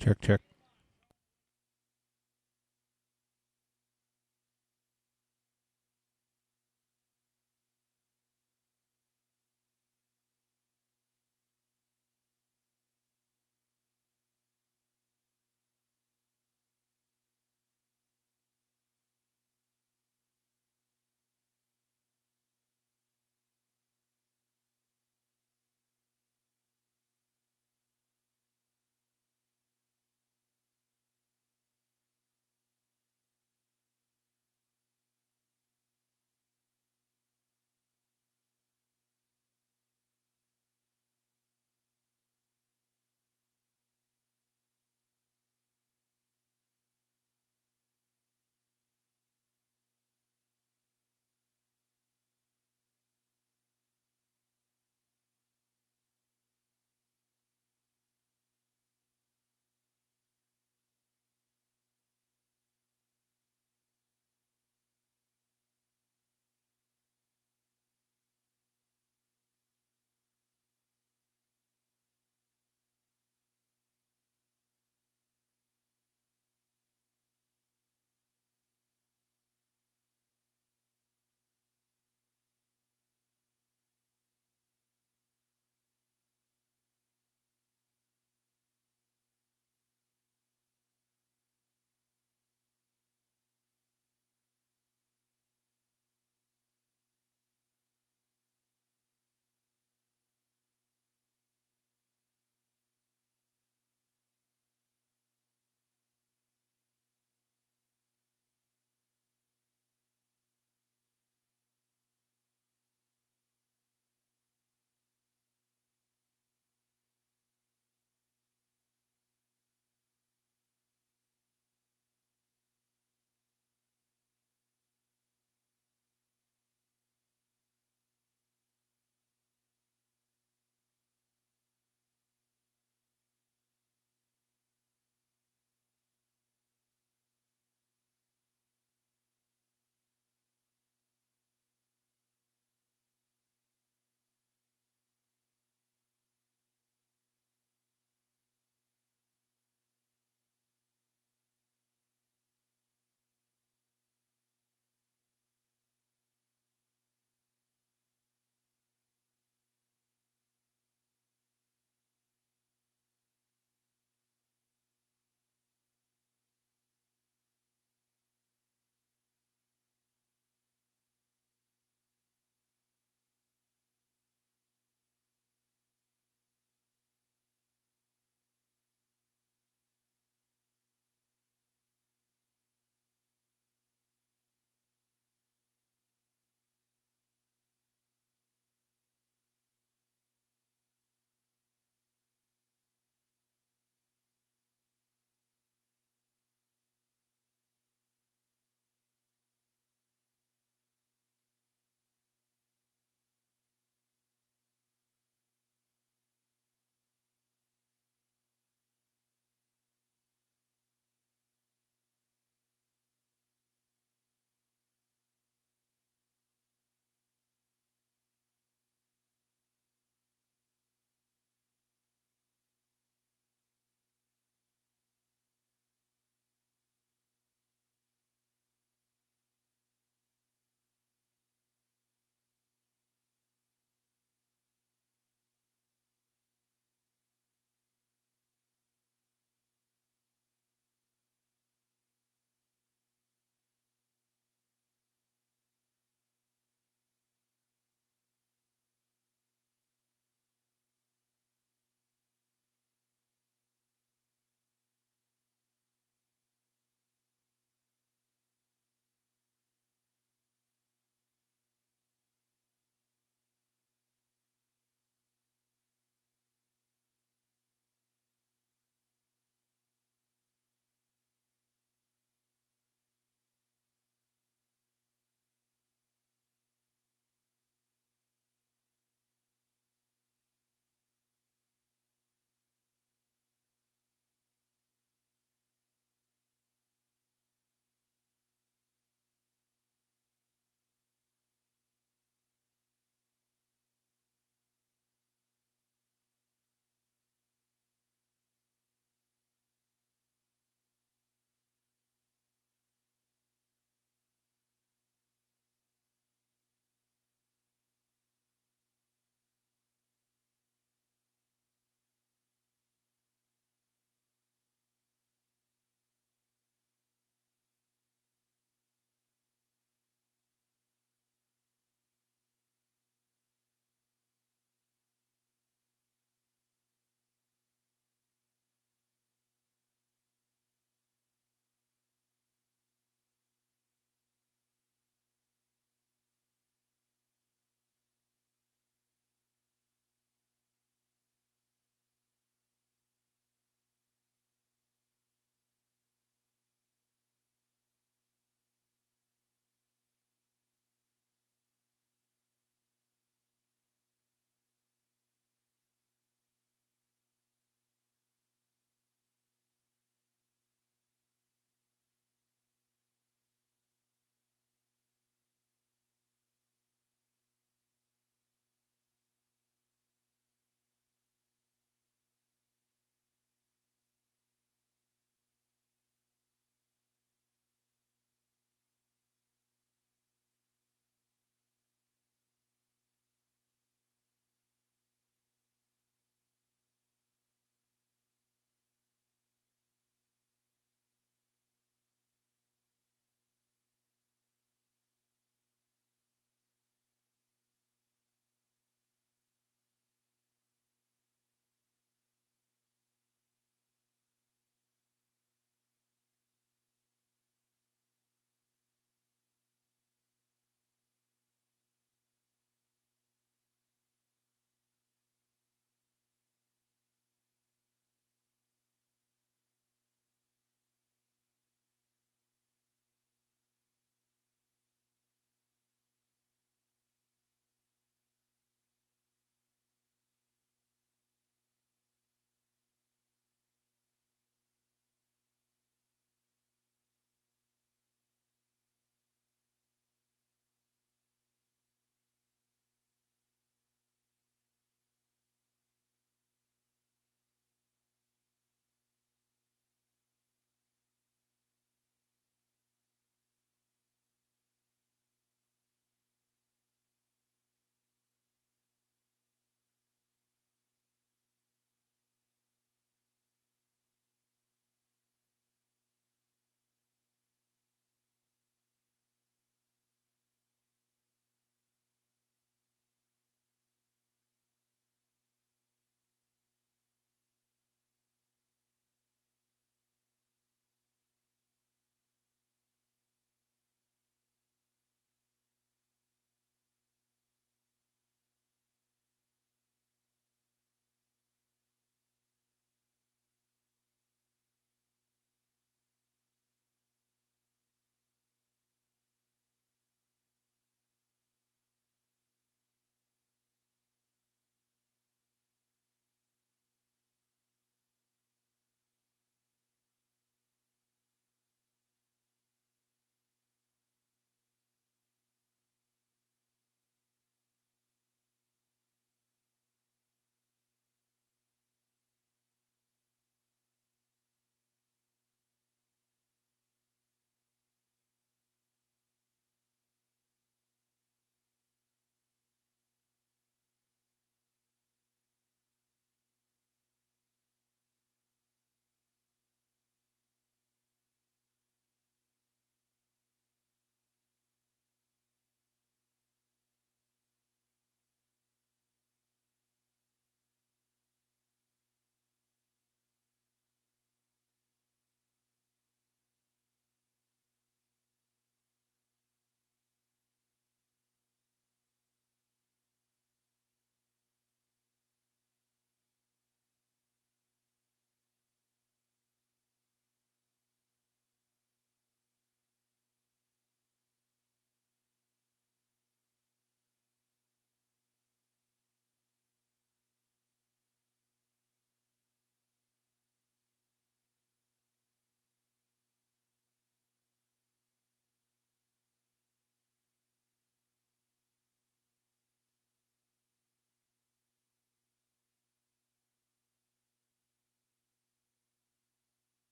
Check, check.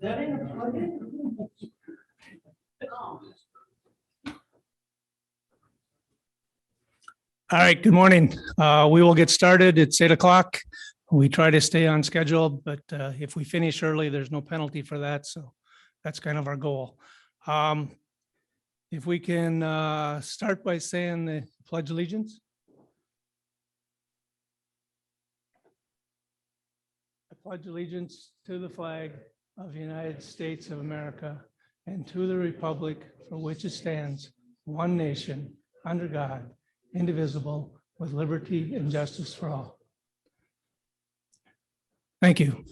That ain't a plug-in. All right, good morning. We will get started. It's 8 o'clock. We try to stay on schedule, but if we finish early, there's no penalty for that. So that's kind of our goal. If we can start by saying the Pledge of Allegiance. I pledge allegiance to the flag of the United States of America and to the republic for which it stands, one nation, under God, indivisible, with liberty and justice for all. Thank you.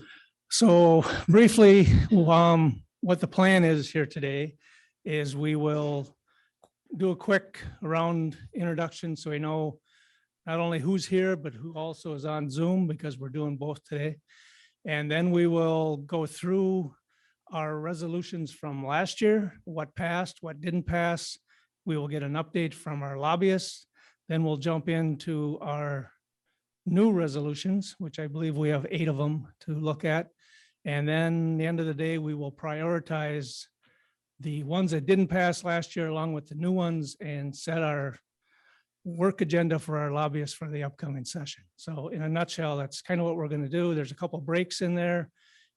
So briefly, what the plan is here today is we will do a quick round introduction so we know not only who's here, but who also is on Zoom, because we're doing both today. And then we will go through our resolutions from last year, what passed, what didn't pass. We will get an update from our lobbyists. Then we'll jump into our new resolutions, which I believe we have 8 of them to look at. And then the end of the day, we will prioritize the ones that didn't pass last year along with the new ones and set our work agenda for our lobbyists for the upcoming session. So in a nutshell, that's kind of what we're going to do. There's a couple breaks in there,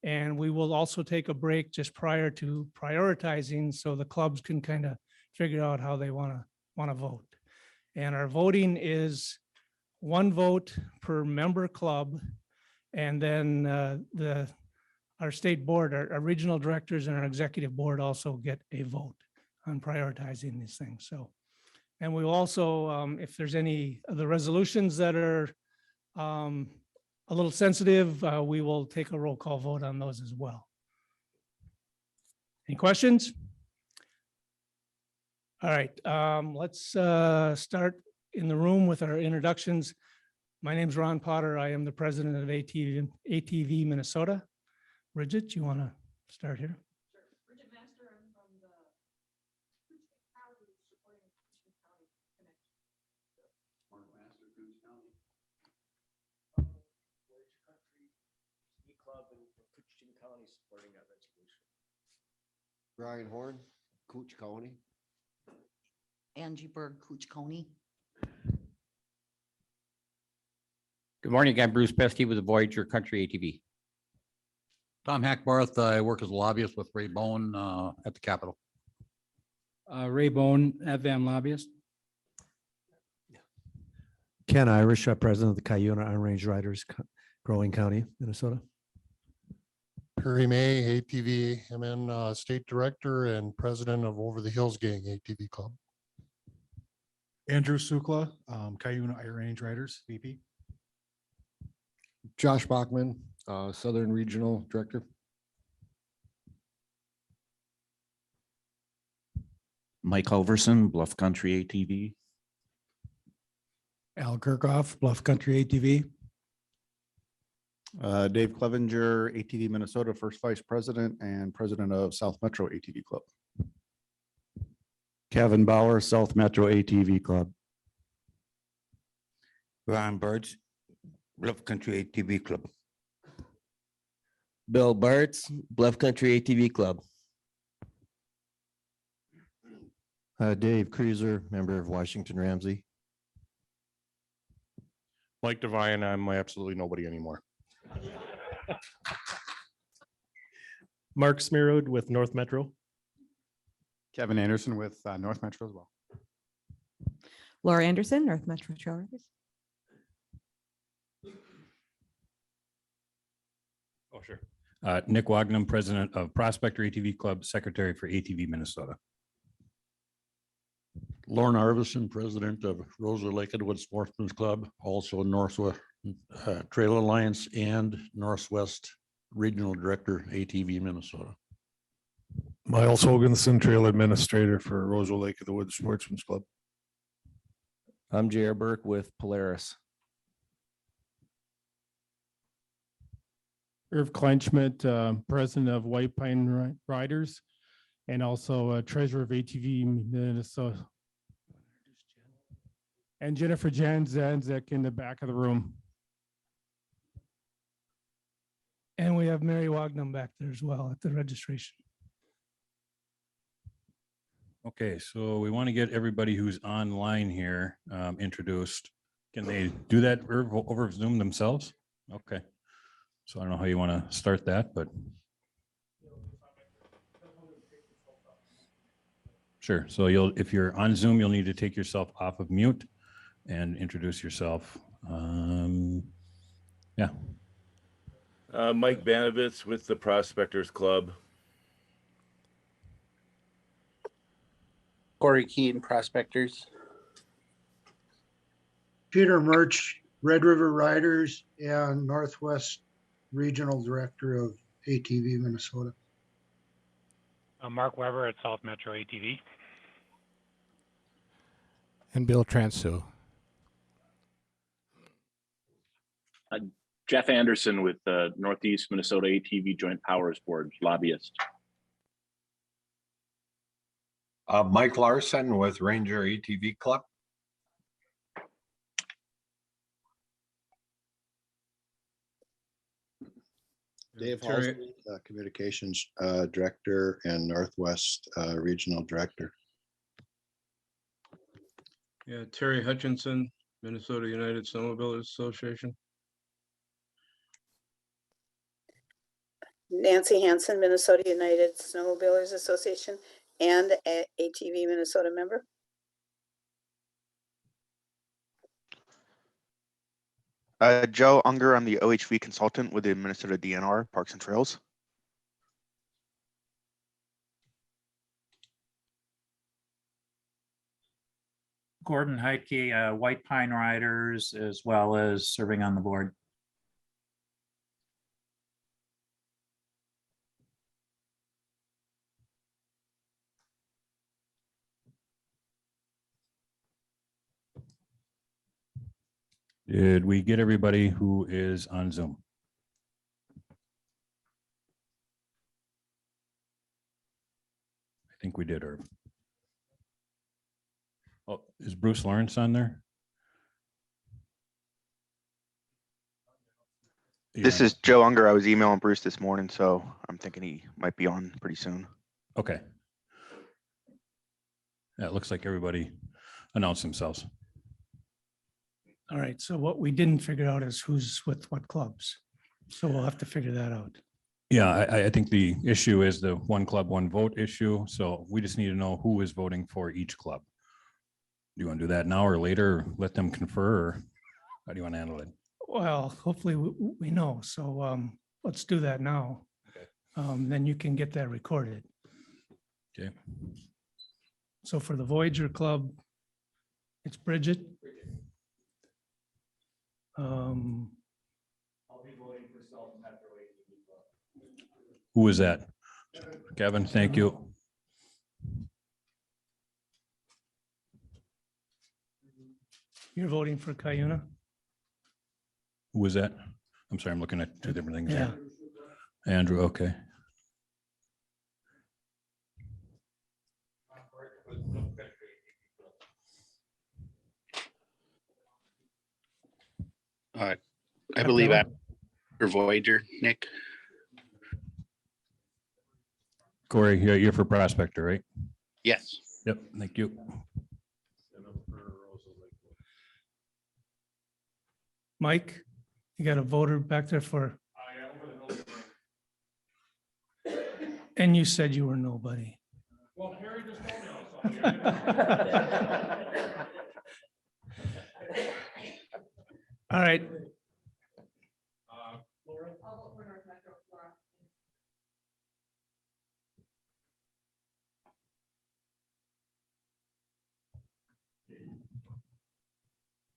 and we will also take a break just prior to prioritizing so the clubs can kind of figure out how they want to vote. And our voting is 1 vote per member club. And then our state board, our regional directors and our executive board also get a vote on prioritizing these things. So, and we will also, if there's any of the resolutions that are a little sensitive, we will take a roll call vote on those as well. Any questions? All right, let's start in the room with our introductions. My name is Ron Potter. I am the president of ATV Minnesota. Bridget, you want to start here? Sure. Bridget Master, I'm from the supporting County Connection. Mark Master, Coos County. Voyager Club and Coos County supporting that resolution. Brian Horn, Cooch County. Angie Berg, Cooch County. Good morning, I'm Bruce Pesky with the Voyager Country ATV. Tom Hackbarth, I work as a lobbyist with Ray Bone at the Capitol. Ray Bone, FM lobbyist. Ken Irish, president of the Cuyuna Iron Range Riders, Crow Wing County, Minnesota. Perry May, ATV, MN state director and president of Over the Hills Gang ATV Club. Andrew Sukla, Cuyuna Iron Range Riders, VP. Josh Bachman, Southern Regional Director. Mike Halverson, Bluff Country ATV. Al Kirchhoff, Bluff Country ATV. Dave Clevenger, ATV Minnesota, first vice president and president of South Metro ATV Club. Kevin Bauer, South Metro ATV Club. Ron Birch, Bluff Country ATV Club. Bill Bartz, Bluff Country ATV Club. Dave Kreuser, member of Washington Ramsey. Mike Devine, I'm absolutely nobody anymore. Mark Smirrod with North Metro. Kevin Anderson with North Metro as well. Laura Anderson, North Metro Trail Riders. Oh, sure. Nick Wagnum, president of Prospector ATV Club, secretary for ATV Minnesota. Lauren Arvison, president of Rosa Lake Wood Sportsman's Club, also Northwest Trail Alliance and Northwest Regional Director, ATV Minnesota. Miles Hoganson, trail administrator for Rosa Lake of the Woods Sportsman's Club. I'm J.R. Burke with Polaris. Irv Kleinschmidt, president of White Pine Riders and also treasurer of ATV Minnesota. And Jennifer Janzek in the back of the room. And we have Mary Wagnum back there as well at the registration. Okay, so we want to get everybody who's online here introduced. Can they do that over Zoom themselves? Okay. So I don't know how you want to start that, but. Sure. So if you're on Zoom, you'll need to take yourself off of mute and introduce yourself. Yeah. Mike Banovitz with the Prospectors Club. Corey Keaton, Prospectors. Peter Murch, Red River Riders and Northwest Regional Director of ATV Minnesota. Mark Weber at South Metro ATV. And Bill Transu. Jeff Anderson with the Northeast Minnesota ATV Joint Powers Board, lobbyist. Mike Larson with Ranger ATV Club. Dave Terry- Halsey, Communications Director and Northwest Regional Director. Yeah, Terry Hutchinson, Minnesota United Snowmobiles Association. Nancy Hansen, Minnesota United Snowmobilers Association and a ATV Minnesota member. Joe Unger, I'm the OHV consultant with the Minnesota DNR Parks and Trails. Gordon Heidke, White Pine Riders, as well as serving on the board. Did we get everybody who is on Zoom? I think we did, Herb. Oh, is Bruce Lawrence on there? This is Joe Unger. I was emailing Bruce this morning, so I'm thinking he might be on pretty soon. Okay. Yeah, it looks like everybody announced themselves. All right, so what we didn't figure out is who's with what clubs. So we'll have to figure that out. Yeah, I think the issue is the one club, one vote issue. So we just need to know who is voting for each club. Do you want to do that now or later? Or let them confer, or how do you want to handle it? Well, hopefully we know. So let's do that now. Okay. Then you can get that recorded. Okay. So for the Voyager Club, it's Bridget. I'll be voting for South Metro ATV Club. Who is that? Kevin, thank you. You're voting for Cuyuna? Who is that? I'm sorry, I'm looking at two different things. Yeah. Here. Andrew, okay. I believe I'm for Voyager, Nick. Corey, you're for Prospector, right? Yes. Yep, thank you. Mike, you got a voter back there for? And you said you were nobody. Well, Harry just told me All right.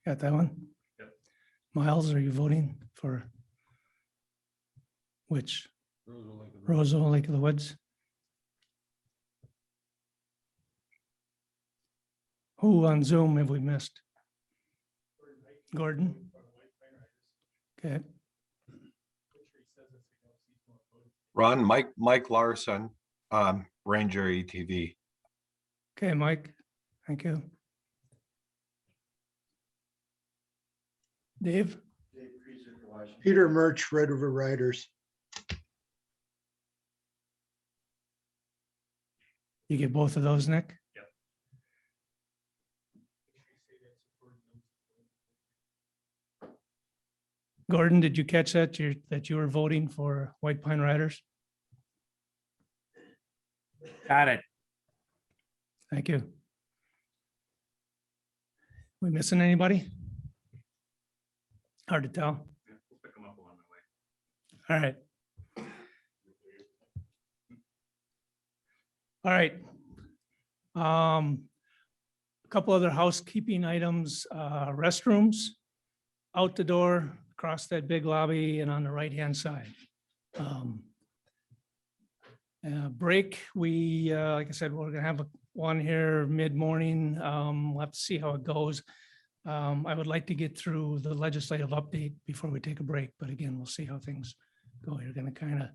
Got that one? Yep. Miles, are you voting for which? Roseville Lake of the Woods? Who on Zoom have we missed? Gordon? Okay. Ron, Mike Larson, Ranger ATV. Okay, Mike, thank you. Dave? Peter Murch, Red River Riders. You get both of those, Nick? Yep. Gordon, did you catch that? That you were voting for White Pine Riders? Got it. Thank you. We missing anybody? Hard to tell. All right. All right. A couple other housekeeping items, restrooms, out the door, across that big lobby and on the right-hand side. Break, like I said, we're gonna have one here mid-morning. We'll have to see how it goes. I would like to get through the legislative update before we take a break, but again, we'll see how things go. You're gonna kind of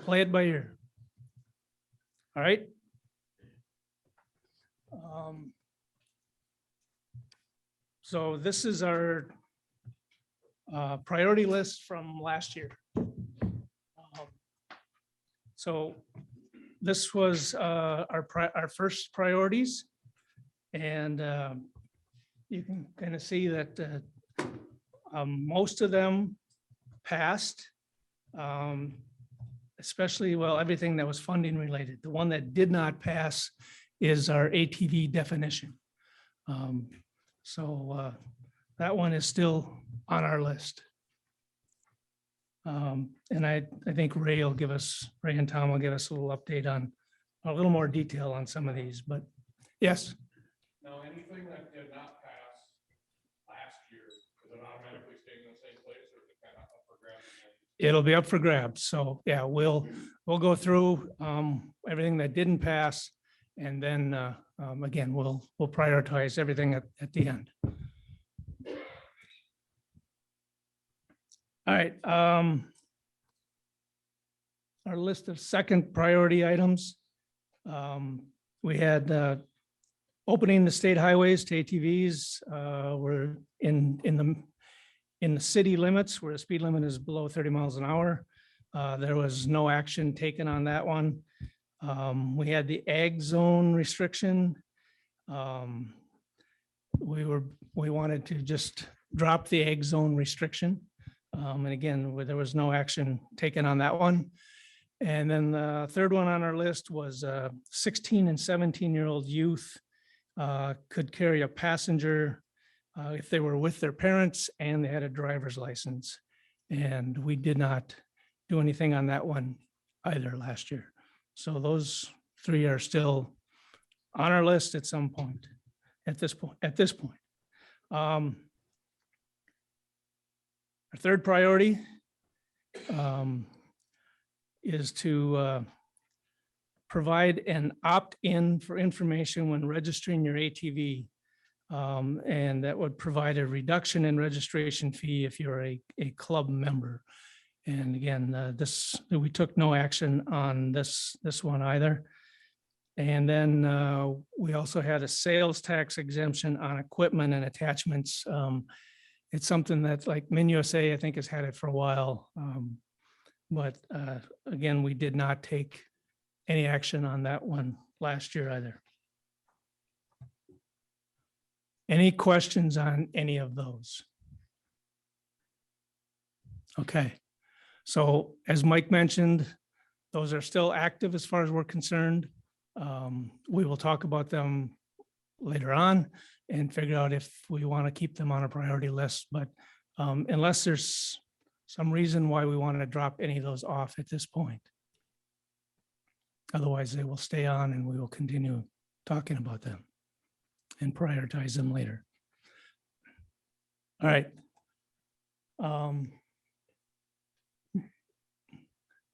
play it by ear. All right. So this is our priority list from last year. So this was our first priorities, and you can kind of see that most of them passed, especially, well, everything that was funding related. The one that did not pass is our ATV definition. So that one is still on our list. And I think Ray and Tom will give us a little update on, a little more detail on some of these, but yes. Now, anything that did not pass last year, is it automatically staying in the same place or is it kind of up for grabs? It'll be up for grabs. So yeah, we'll go through everything that didn't pass. And then again, we'll prioritize everything at the end. All right. Our list of second priority items. We had opening the state highways to ATVs. We're in the city limits where the speed limit is below 30 miles an hour. There was no action taken on that one. We had the ag zone restriction. We wanted to just drop the ag zone restriction. And again, there was no action taken on that one. And then the third one on our list was 16 and 17-year-old youth could carry a passenger if they were with their parents and they had a driver's license. And we did not do anything on that one either last year. So those three are still on our list at some point, at this point. Our third priority is to provide an opt-in for information when registering your ATV. And that would provide a reduction in registration fee if you're a club member. And again, we took no action on this one either. And then we also had a sales tax exemption on equipment and attachments. It's something that, like MinUSA, I think, has had it for a while. But again, we did not take any action on that one last year either. Any questions on any of those? Okay. So as Mike mentioned, those are still active as far as we're concerned. We will talk about them later on and figure out if we want to keep them on a priority list. But unless there's some reason why we want to drop any of those off at this point. Otherwise, they will stay on and we will continue talking about them and prioritize them later. All right.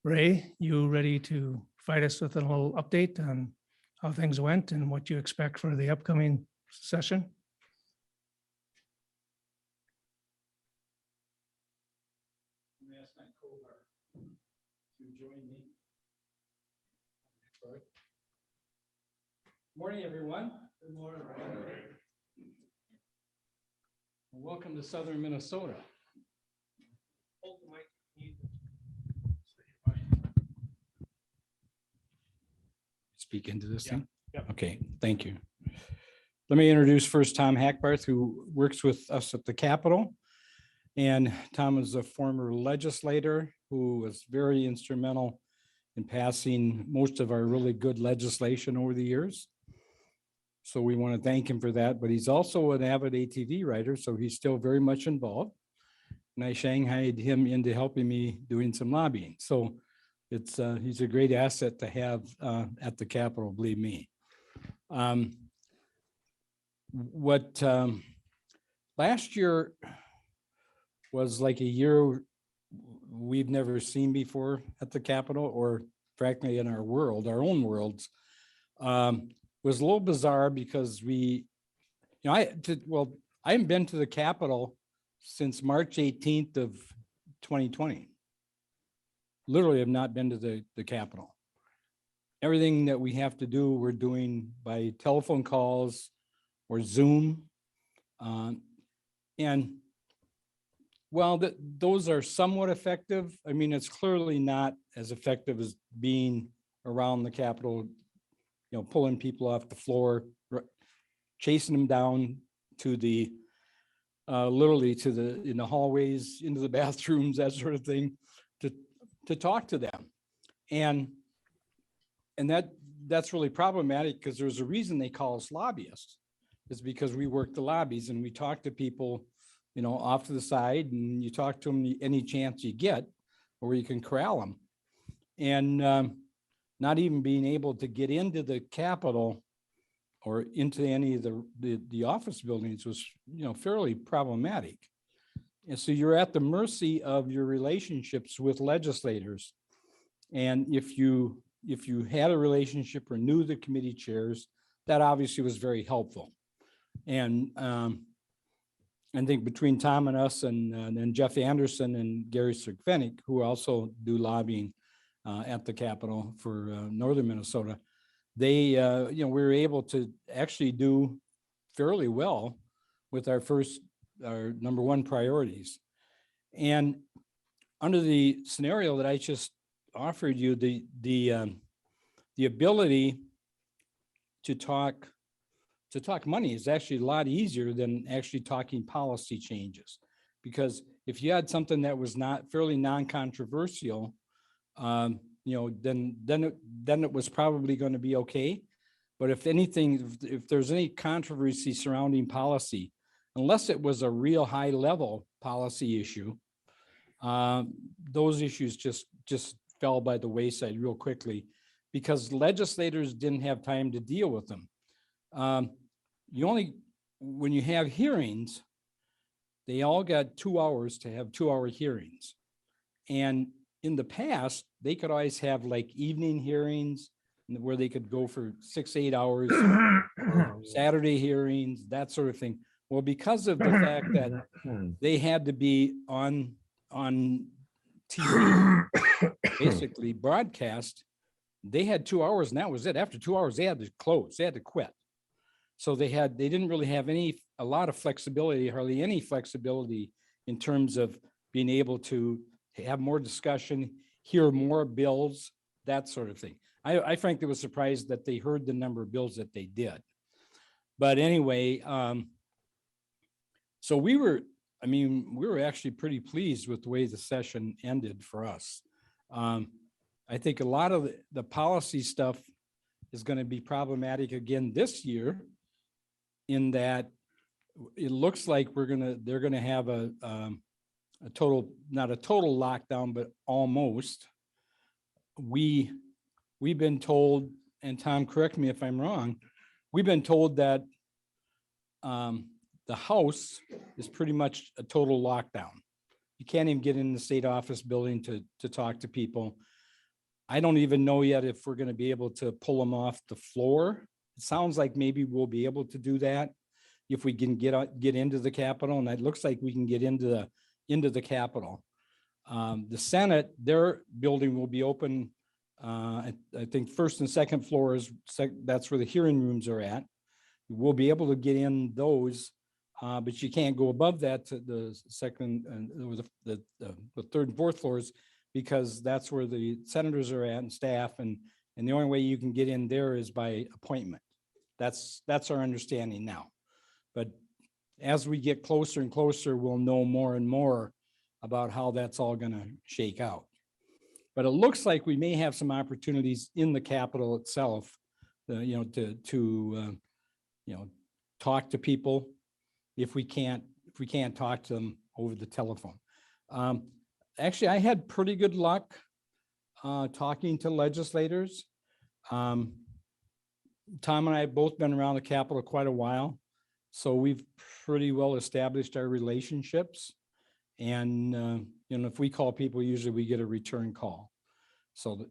Ray, you ready to provide us with a little update on how things went and what you expect for the upcoming session? Morning, everyone. Good morning. Welcome to Southern Minnesota. Hold the mic. Speak into this thing. Okay, thank you. Let me introduce first Tom Hackbarth, who works with us at the Capitol. And Tom is a former legislator who was very instrumental in passing most of our really good legislation over the years. So we want to thank him for that, but he's also an avid ATV rider, so he's still very much involved. And I shanghaied him into helping me doing some lobbying. So it's he's a great asset to have at the Capitol, believe me. Last year was like a year we've never seen before at the Capitol, or frankly in our world, our own worlds. Was a little bizarre because I haven't been to the Capitol since March 18th of 2020. Literally have not been to the Capitol. Everything that we have to do, we're doing by telephone calls or Zoom. And while those are somewhat effective, I mean, it's clearly not as effective as being around the Capitol, pulling people off the floor, chasing them down to the, literally to in the hallways, into the bathrooms, that sort of thing, to talk to them. And that's really problematic because there's a reason they call us lobbyists. It's because we work the lobbies and we talk to people, off to the side, and you talk to them any chance you get, or you can corral them. And not even being able to get into the Capitol or into any of the office buildings was, fairly problematic. And so you're at the mercy of your relationships with legislators. And if you had a relationship or knew the committee chairs, that obviously was very helpful. And I think between Tom and us and Jeff Anderson and Gary Sirkvenik, who also do lobbying at the Capitol for Northern Minnesota, they, we were able to actually do fairly well with our number one priorities. And under the scenario that I just offered you, the ability to talk money is actually a lot easier than actually talking policy changes. Because if you had something that was not fairly non-controversial, then it was probably going to be okay. But if anything, if there's any controversy surrounding policy, unless it was a real high level policy issue, those issues just fell by the wayside real quickly because legislators didn't have time to deal with them. When you have hearings, they all got 2 hours to have 2-hour hearings. And in the past, they could always have like evening hearings where they could go for 6-8 hours, Saturday hearings, that sort of thing. Well, because of the fact that they had to be on TV, basically broadcast, they had 2 hours and that was it. After 2 hours, they had to close, they had to quit. So they didn't really have a lot of flexibility, hardly any flexibility in terms of being able to have more discussion, hear more bills, that sort of thing. I frankly was surprised that they heard the number of bills that they did. But anyway, so we were actually pretty pleased with the way the session ended for us. I think a lot of the policy stuff is going to be problematic again this year, in that it looks like they're gonna have a total, not a total lockdown, but almost. We've been told, and Tom, correct me if I'm wrong, we've been told that the House is pretty much a total lockdown. You can't even get in the state office building to talk to people. I don't even know yet if we're going to be able to pull them off the floor. It sounds like maybe we'll be able to do that if we can get into the Capitol, and it looks like we can get into the Capitol. The Senate, their building will be open. I think first and second floors. That's where the hearing rooms are at. We'll be able to get in those, but you can't go above that to the second and the third and fourth floors, because that's where the senators are at and staff, and And the only way you can get in there is by appointment. That's our understanding now. But as we get closer and closer, we'll know more and more about how that's all going to shake out. But it looks like we may have some opportunities in the Capitol itself, to talk to people if we can't talk to them over the telephone. Actually, I had pretty good luck talking to legislators. Tom and I have both been around the Capitol quite a while, so we've pretty well established our relationships. And if we call people, usually we get a return call. So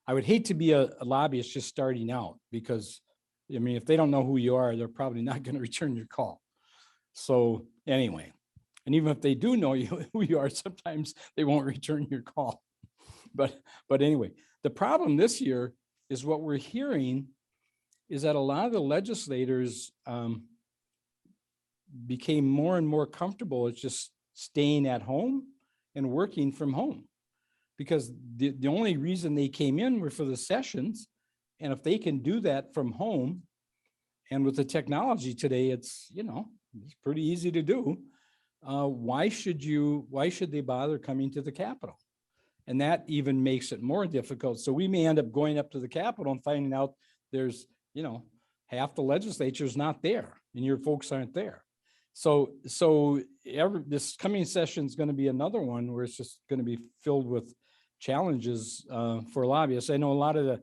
I would hate to be a lobbyist just starting out, because I mean, if they don't know who you are, they're probably not going to return your call. So anyway, and even if they do know who you are, sometimes they won't return your call. But anyway, the problem this year is what we're hearing is that a lot of the legislators became more and more comfortable with just staying at home and working from home, because the only reason they came in were for the sessions. And if they can do that from home, and with the technology today, it's pretty easy to do. Why should they bother coming to the Capitol? And that even makes it more difficult. So we may end up going up to the Capitol and finding out there's, half the legislature is not there and your folks aren't there. So this coming session is going to be another one where it's just going to be filled with challenges for lobbyists. I know a lot of the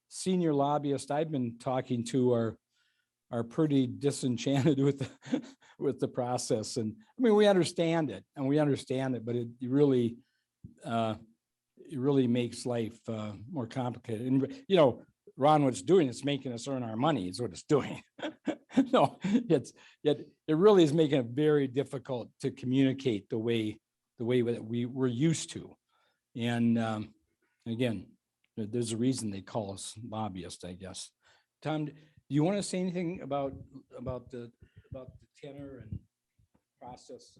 senior lobbyists I've been talking to are pretty disenchanted with the process. And I mean, we understand it, but it really makes life more complicated. And Ron, what's doing, it's making us earn our money is what it's doing. No, it really is making it very difficult to communicate the way that we were used to. And again, there's a reason they call us lobbyists, I guess. Tom, do you want to say anything about the tenor and process?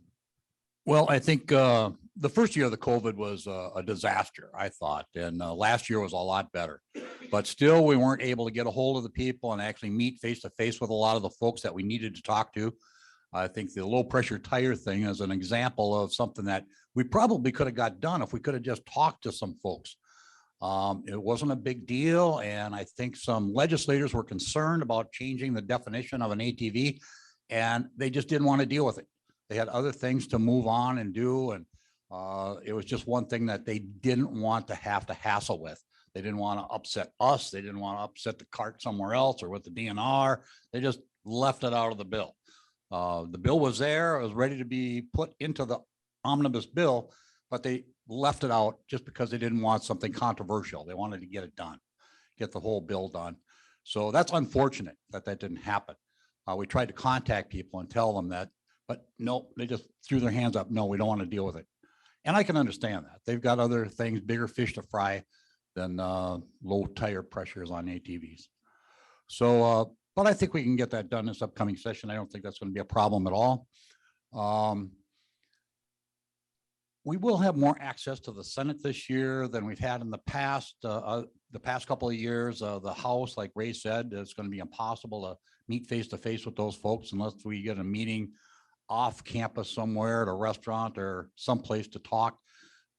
Well, I think the first year of the COVID was a disaster, I thought, and last year was a lot better. But still, we weren't able to get a hold of the people and actually meet face to face with a lot of the folks that we needed to talk to. I think the low pressure tire thing is an example of something that we probably could have got done if we could have just talked to some folks. It wasn't a big deal, and I think some legislators were concerned about changing the definition of an ATV, and they just didn't want to deal with it. They had other things to move on and do, and it was just one thing that they didn't want to have to hassle with. They didn't want to upset us. They didn't want to upset the cart somewhere else or with the DNR. They just left it out of the bill. The bill was there. It was ready to be put into the omnibus bill, but they left it out just because they didn't want something controversial. They wanted to get it done, get the whole bill done. So that's unfortunate that didn't happen. We tried to contact people and tell them that, but no, they just threw their hands up. No, we don't want to deal with it. And I can understand that. They've got other things, bigger fish to fry than low tire pressures on ATVs. So, but I think we can get that done this upcoming session. I don't think that's going to be a problem at all. We will have more access to the Senate this year than we've had in the past. The past couple of years, the House, like Ray said, it's going to be impossible to meet face to face with those folks unless we get a meeting off campus somewhere at a restaurant or someplace to talk.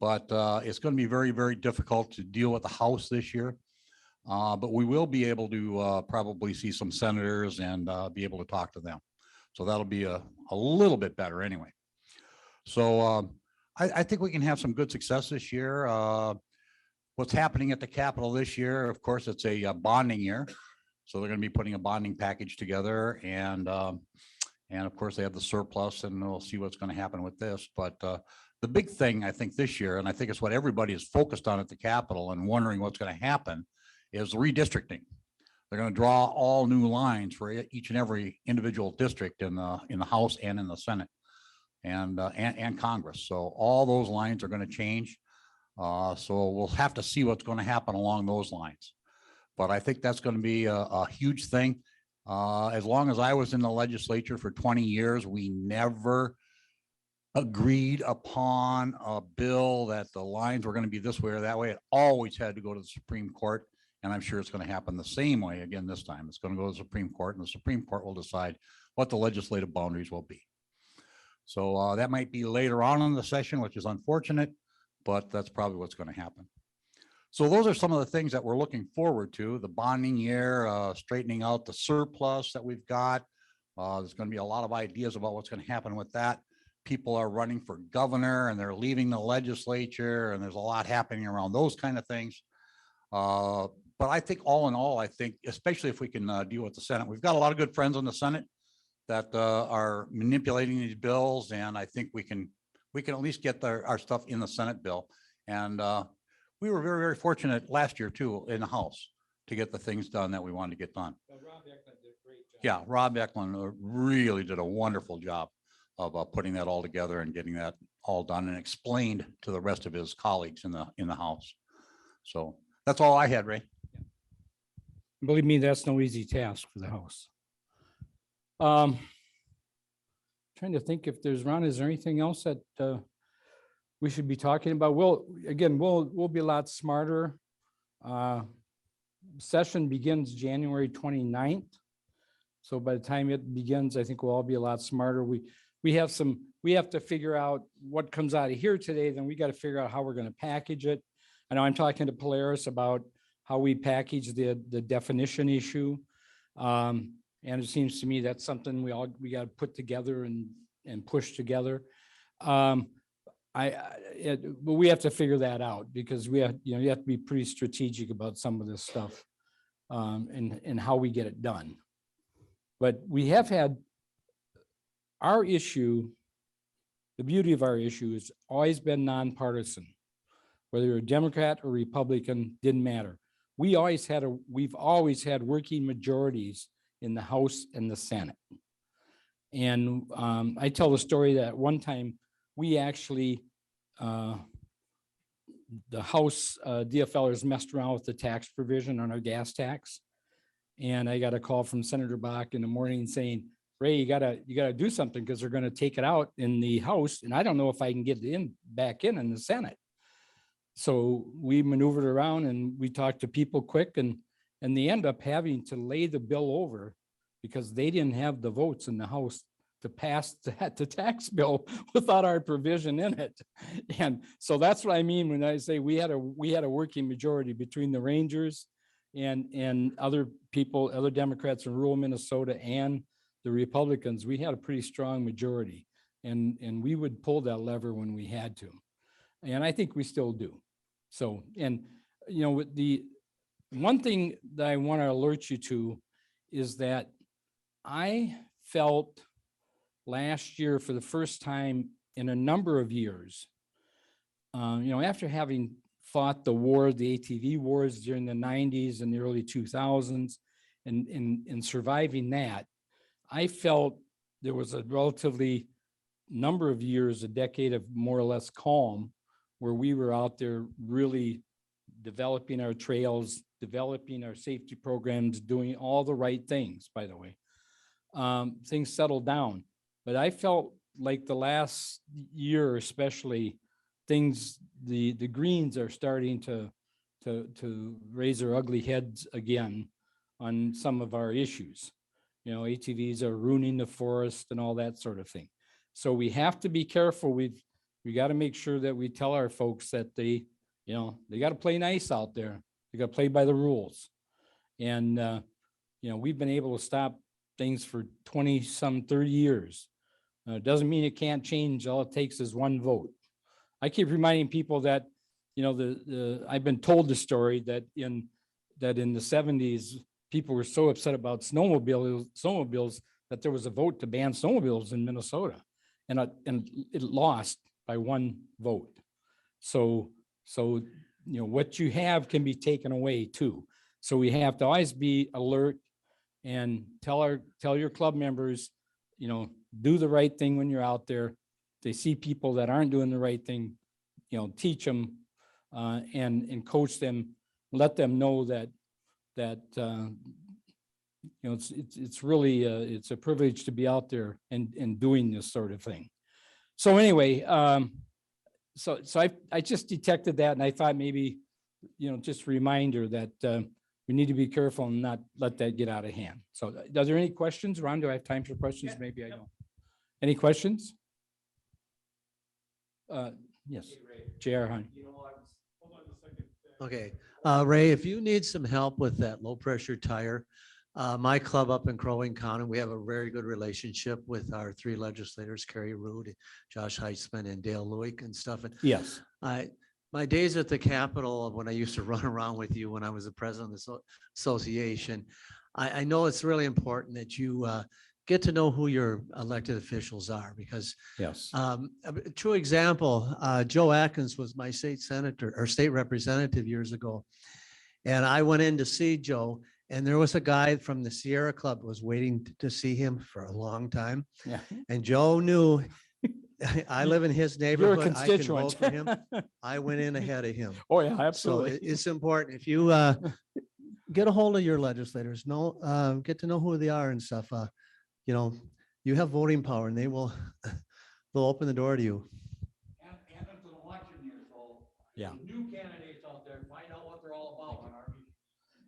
But it's going to be very, very difficult to deal with the House this year. But we will be able to probably see some senators and be able to talk to them. So that'll be a little bit better anyway. So I think we can have some good success this year. What's happening at the Capitol this year, of course, it's a bonding year. So they're going to be putting a bonding package together. And of course, they have the surplus, and we'll see what's going to happen with this. But the big thing, I think, this year, and I think it's what everybody is focused on at the Capitol and wondering what's going to happen, is redistricting. They're going to draw all new lines for each and every individual district in the House and in the Senate and Congress. So all those lines are going to change. So we'll have to see what's going to happen along those lines. But I think that's going to be a huge thing. As long as I was in the legislature for 20 years, we never agreed upon a bill that the lines were going to be this way or that way. It always had to go to the Supreme Court. And I'm sure it's going to happen the same way again this time. It's going to go to the Supreme Court, and the Supreme Court will decide what the legislative boundaries will be. So that might be later on in the session, which is unfortunate, but that's probably what's going to happen. So those are some of the things that we're looking forward to: the bonding year, straightening out the surplus that we've got. There's going to be a lot of ideas about what's going to happen with that. People are running for governor and they're leaving the legislature, and there's a lot happening around those kind of things. But I think all in all, I think, especially if we can deal with the Senate, we've got a lot of good friends in the Senate that are manipulating these bills. And I think we can at least get our stuff in the Senate bill. And we were very, very fortunate last year too, in the House, to get the things done that we wanted to get done. Yeah, Rob Eklund really did a wonderful job of putting that all together and getting that all done and explained to the rest of his colleagues in the House. So that's all I had, Ray. Believe me, that's no easy task for the House. Trying to think if there's, Ron, is there anything else that we should be talking about? We'll be a lot smarter. Session begins January 29th. So by the time it begins, I think we'll all be a lot smarter. We have to figure out what comes out of here today, then we got to figure out how we're going to package it. I know I'm talking to Polaris about how we package the definition issue. And it seems to me that's something we got to put together and push together. But we have to figure that out, because you have to be pretty strategic about some of this stuff and how we get it done. But we have had our issue, the beauty of our issue has always been nonpartisan. Whether you're a Democrat or Republican, didn't matter. We've always had working majorities in the House and the Senate. And I tell the story that one time we actually, the House DFLers messed around with the tax provision on our gas tax. And I got a call from Senator Bach in the morning saying, Ray, you gotta do something, because they're gonna take it out in the House, and I don't know if I can get it back in the Senate. So we maneuvered around and we talked to people quick, and they end up having to lay the bill over because they didn't have the votes in the House to pass the tax bill without our provision in it. And so that's what I mean when I say we had a working majority between the Rangers and other people, other Democrats in rural Minnesota and the Republicans. We had a pretty strong majority, and we would pull that lever when we had to. And I think we still do. So, and with the one thing that I want to alert you to is that I felt last year, for the first time in a number of years, after having fought the ATV wars during the 90s and the early 2000s, and surviving that, I felt there was a relatively number of years, a decade of more or less calm, where we were out there really developing our trails, developing our safety programs, doing all the right things, by the way. Things settled down. But I felt like the last year, especially, the Greens are starting to raise their ugly heads again on some of our issues. ATVs are ruining the forest and all that sort of thing. So we have to be careful. We got to make sure that we tell our folks that they got to play nice out there. They got to play by the rules. And, we've been able to stop things for 30 years. It doesn't mean it can't change. All it takes is one vote. I keep reminding people that, I've been told the story that in the 70s, people were so upset about snowmobiles that there was a vote to ban snowmobiles in Minnesota, and it lost by one vote. So what you have can be taken away too. So we have to always be alert and tell your club members, do the right thing when you're out there. If they see people that aren't doing the right thing, teach them and coach them, let them know that it's really it's a privilege to be out there and doing this sort of thing. So anyway, so I just detected that, and I thought maybe just a reminder that we need to be careful and not let that get out of hand. So are there any questions? Ron, do I have time for questions? Maybe I don't. Any questions? Yes, JR Hunt. Okay, Ray, if you need some help with that low pressure tire, my club up in Crow Wing County, we have a very good relationship with our 3 legislators, Kerry Rood, Josh Heitzman, and Dale Lewick and stuff. And Yes. my days at the Capitol, when I used to run around with you when I was the president of the association, I know it's really important that you get to know who your elected officials are, because yes, a true example, Joe Atkins was my state senator or state representative years ago. And I went in to see Joe, and there was a guy from the Sierra Club was waiting to see him for a long time. Yeah. And Joe knew I live in his neighborhood. You're a I can constituent. vote for him. I went in ahead of him. Oh, yeah, absolutely. So it's important. If you get a hold of your legislators, get to know who they are and stuff. You know, you have voting power, and they'll open the door to you. And it's an election year, so Yeah. new candidates out there, find out what they're all about on our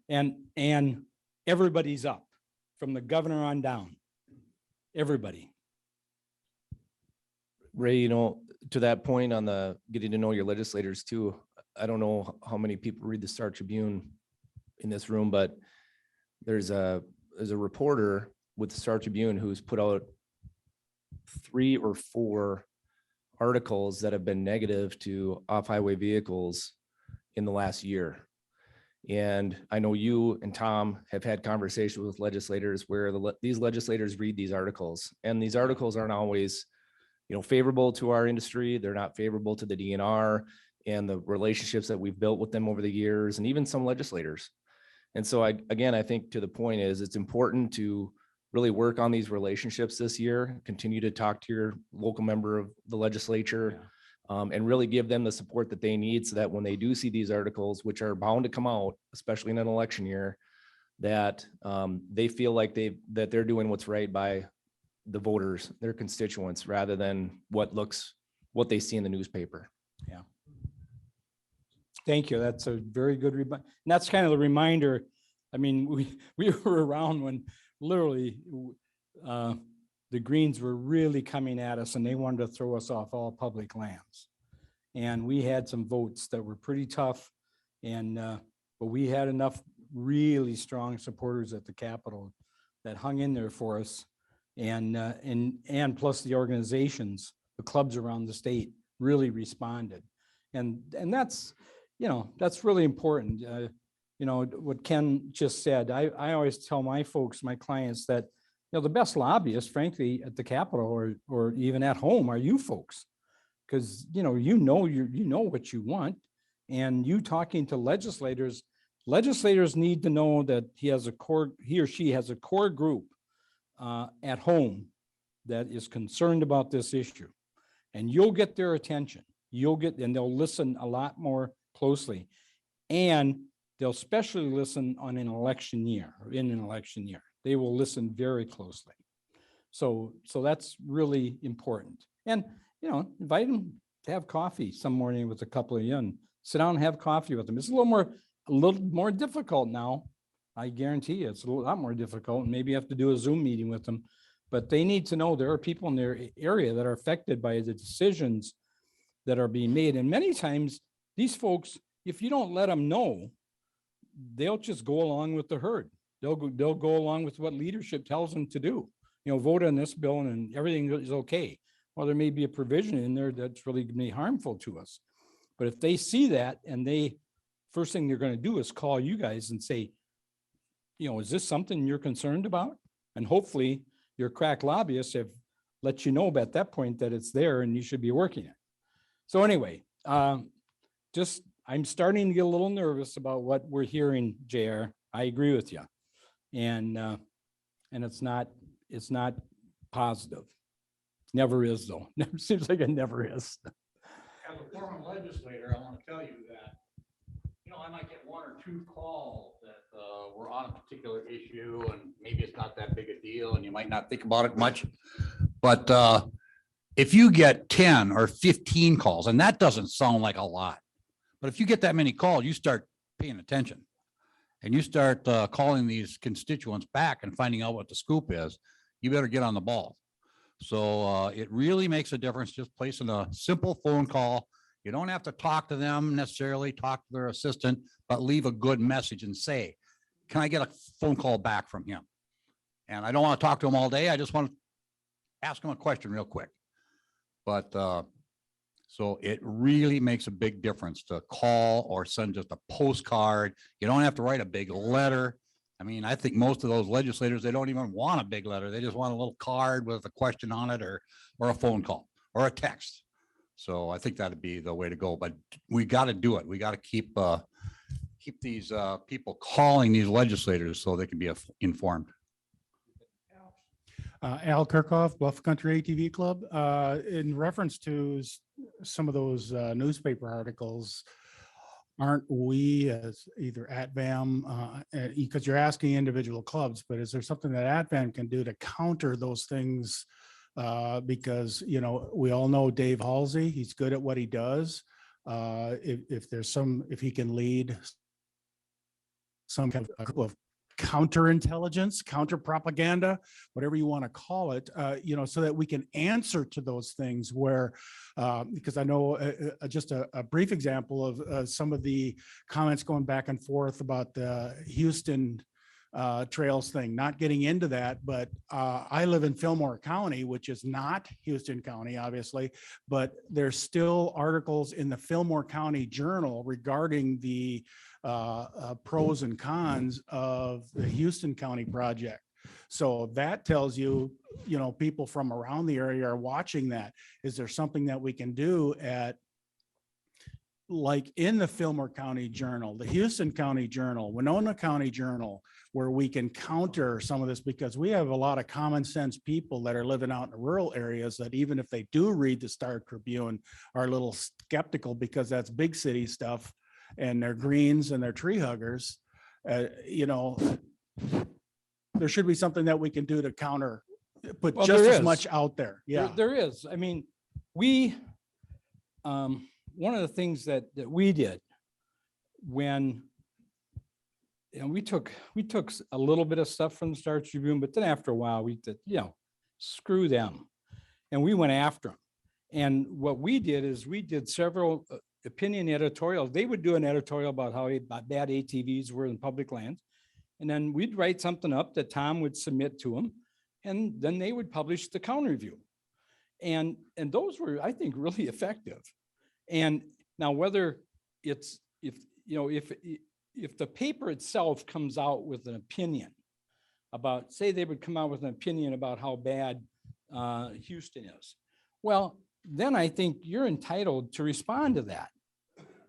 meeting. And everybody's up from the governor on down. Everybody. Ray, you know, to that point on the getting to know your legislators too, I don't know how many people read the Star Tribune in this room, but there's a reporter with the Star Tribune who's put out 3 or 4 articles that have been negative to off-highway vehicles in the last year. And I know you and Tom have had conversations with legislators where these legislators read these articles, and these articles aren't always, you know, favorable to our industry. They're not favorable to the DNR and the relationships that we've built with them over the years, and even some legislators. And so I think to the point is it's important to really work on these relationships this year, continue to talk to your local member of the legislature, and really give them the support that they need so that when they do see these articles, which are bound to come out, especially in an election year, that they feel like that they're doing what's right by the voters, their constituents, rather than what they see in the newspaper. Yeah. Thank you. That's a very good reminder. And that's kind of the reminder. I mean, we were around when literally the Greens were really coming at us, and they wanted to throw us off all public lands. And we had some votes that were pretty tough, and but we had enough really strong supporters at the Capitol that hung in there for us, and plus the organizations, the clubs around the state really responded, and that's, you know, that's really important. You know, what Ken just said, I always tell my folks, my clients, that, you know, the best lobbyists, frankly, at the Capitol or even at home are you folks. Because, you know what you want, and you talking to legislators need to know that he or she has a core group at home that is concerned about this issue, and you'll get their attention. And they'll listen a lot more closely, and they'll especially listen in an election year. They will listen very closely. So that's really important. And, you know, invite them to have coffee some morning with a couple of you and sit down and have coffee with them. It's a little more difficult now. I guarantee you it's a lot more difficult, and maybe you have to do a Zoom meeting with them, but they need to know there are people in their area that are affected by the decisions that are being made. And many times these folks, if you don't let them know, they'll just go along with the herd. They'll go along with what leadership tells them to do. You know, vote on this bill and everything is okay. Well, there may be a provision in there that's really going to be harmful to us. But if they see that, and first thing they're going to do is call you guys and say, you know, is this something you're concerned about? And hopefully your crack lobbyists have let you know at that point that it's there and you should be working it. So anyway, I'm starting to get a little nervous about what we're hearing, JR. I agree with you. And it's not positive. Never is, though. Never seems like it never is. As a former legislator, I want to tell you that, you know, I might get 1 or 2 calls that were on a particular issue, and maybe it's not that big a deal, and you might not think about it much. But if you get 10 or 15 calls, and that doesn't sound like a lot, but if you get that many calls, you start paying attention. and you start calling these constituents back and finding out what the scoop is, you better get on the ball. So it really makes a difference just placing a simple phone call. You don't have to talk to them necessarily, talk to their assistant, but leave a good message and say, can I get a phone call back from him? And I don't want to talk to him all day. I just want to ask him a question real quick. But so it really makes a big difference to call or send just a postcard. You don't have to write a big letter. I mean, I think most of those legislators, they don't even want a big letter. They just want a little card with a question on it, or a phone call or a text. So I think that'd be the way to go, but we got to do it. We got to keep these people calling these legislators so they can be informed. Al Kirkhoff, Bluff Country ATV Club. In reference to some of those newspaper articles, aren't we as either ATVAM, because you're asking individual clubs, but is there something that ATVAM can do to counter those things? Because, you know, we all know Dave Halsey, he's good at what he does. If he can lead some kind of counterintelligence, counter propaganda, whatever you want to call it, you know, so that we can answer to those things where, because I know just a brief example of some of the comments going back and forth about the Houston trails thing, not getting into that, but I live in Fillmore County, which is not Houston County, obviously, but there's still articles in the Fillmore County Journal regarding the pros and cons of the Houston County project. So that tells you, you know, people from around the area are watching that. Is there something that we can do at, like in the Fillmore County Journal, the Houston County Journal, Winona County Journal, where we can counter some of this? Because we have a lot of common sense people that are living out in the rural areas that even if they do read the Star Tribune are a little skeptical because that's big city stuff and they're greens and they're tree huggers. You know, there should be something that we can do to counter, put just as much out there. Yeah, there is. I mean, we, one of the things that we did when, you know, we took a little bit of stuff from the Star Tribune, but then after a while we did, you know, screw them, and we went after them. And what we did is we did several opinion editorials. They would do an editorial about how bad ATVs were in public lands, and then we'd write something up that Tom would submit to them, and then they would publish the counter review. And those were, I think, really effective. And now whether it's, if the paper itself comes out with an opinion about, say they would come out with an opinion about how bad Houston is, well, then I think you're entitled to respond to that.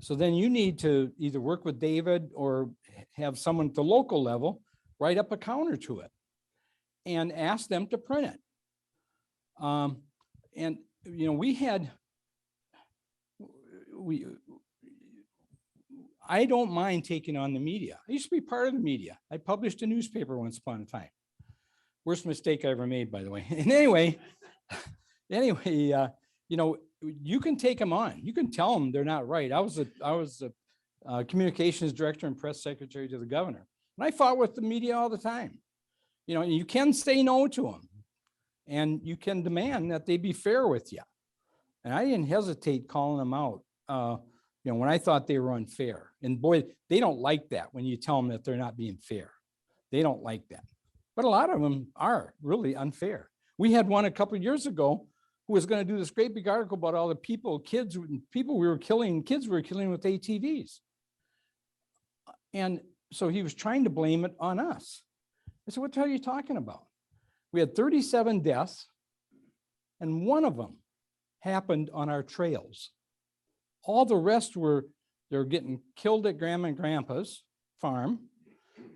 So then you need to either work with David or have someone at the local level write up a counter to it and ask them to print it. And, you know, I don't mind taking on the media. I used to be part of the media. I published a newspaper once upon a time. Worst mistake I ever made, by the way. And anyway, you know, you can take them on. You can tell them they're not right. I was a communications director and press secretary to the governor, and I fought with the media all the time. You know, and you can say no to them, and you can demand that they be fair with you. And I didn't hesitate calling them out, you know, when I thought they were unfair. And boy, they don't like that when you tell them that they're not being fair. They don't like that. But a lot of them are really unfair. We had one a couple of years ago who was going to do this great big article about all the people we were killing with ATVs. And so he was trying to blame it on us. I said, what the hell are you talking about? We had 37 deaths, and one of them happened on our trails. All the rest they're getting killed at Grandma and Grandpa's farm,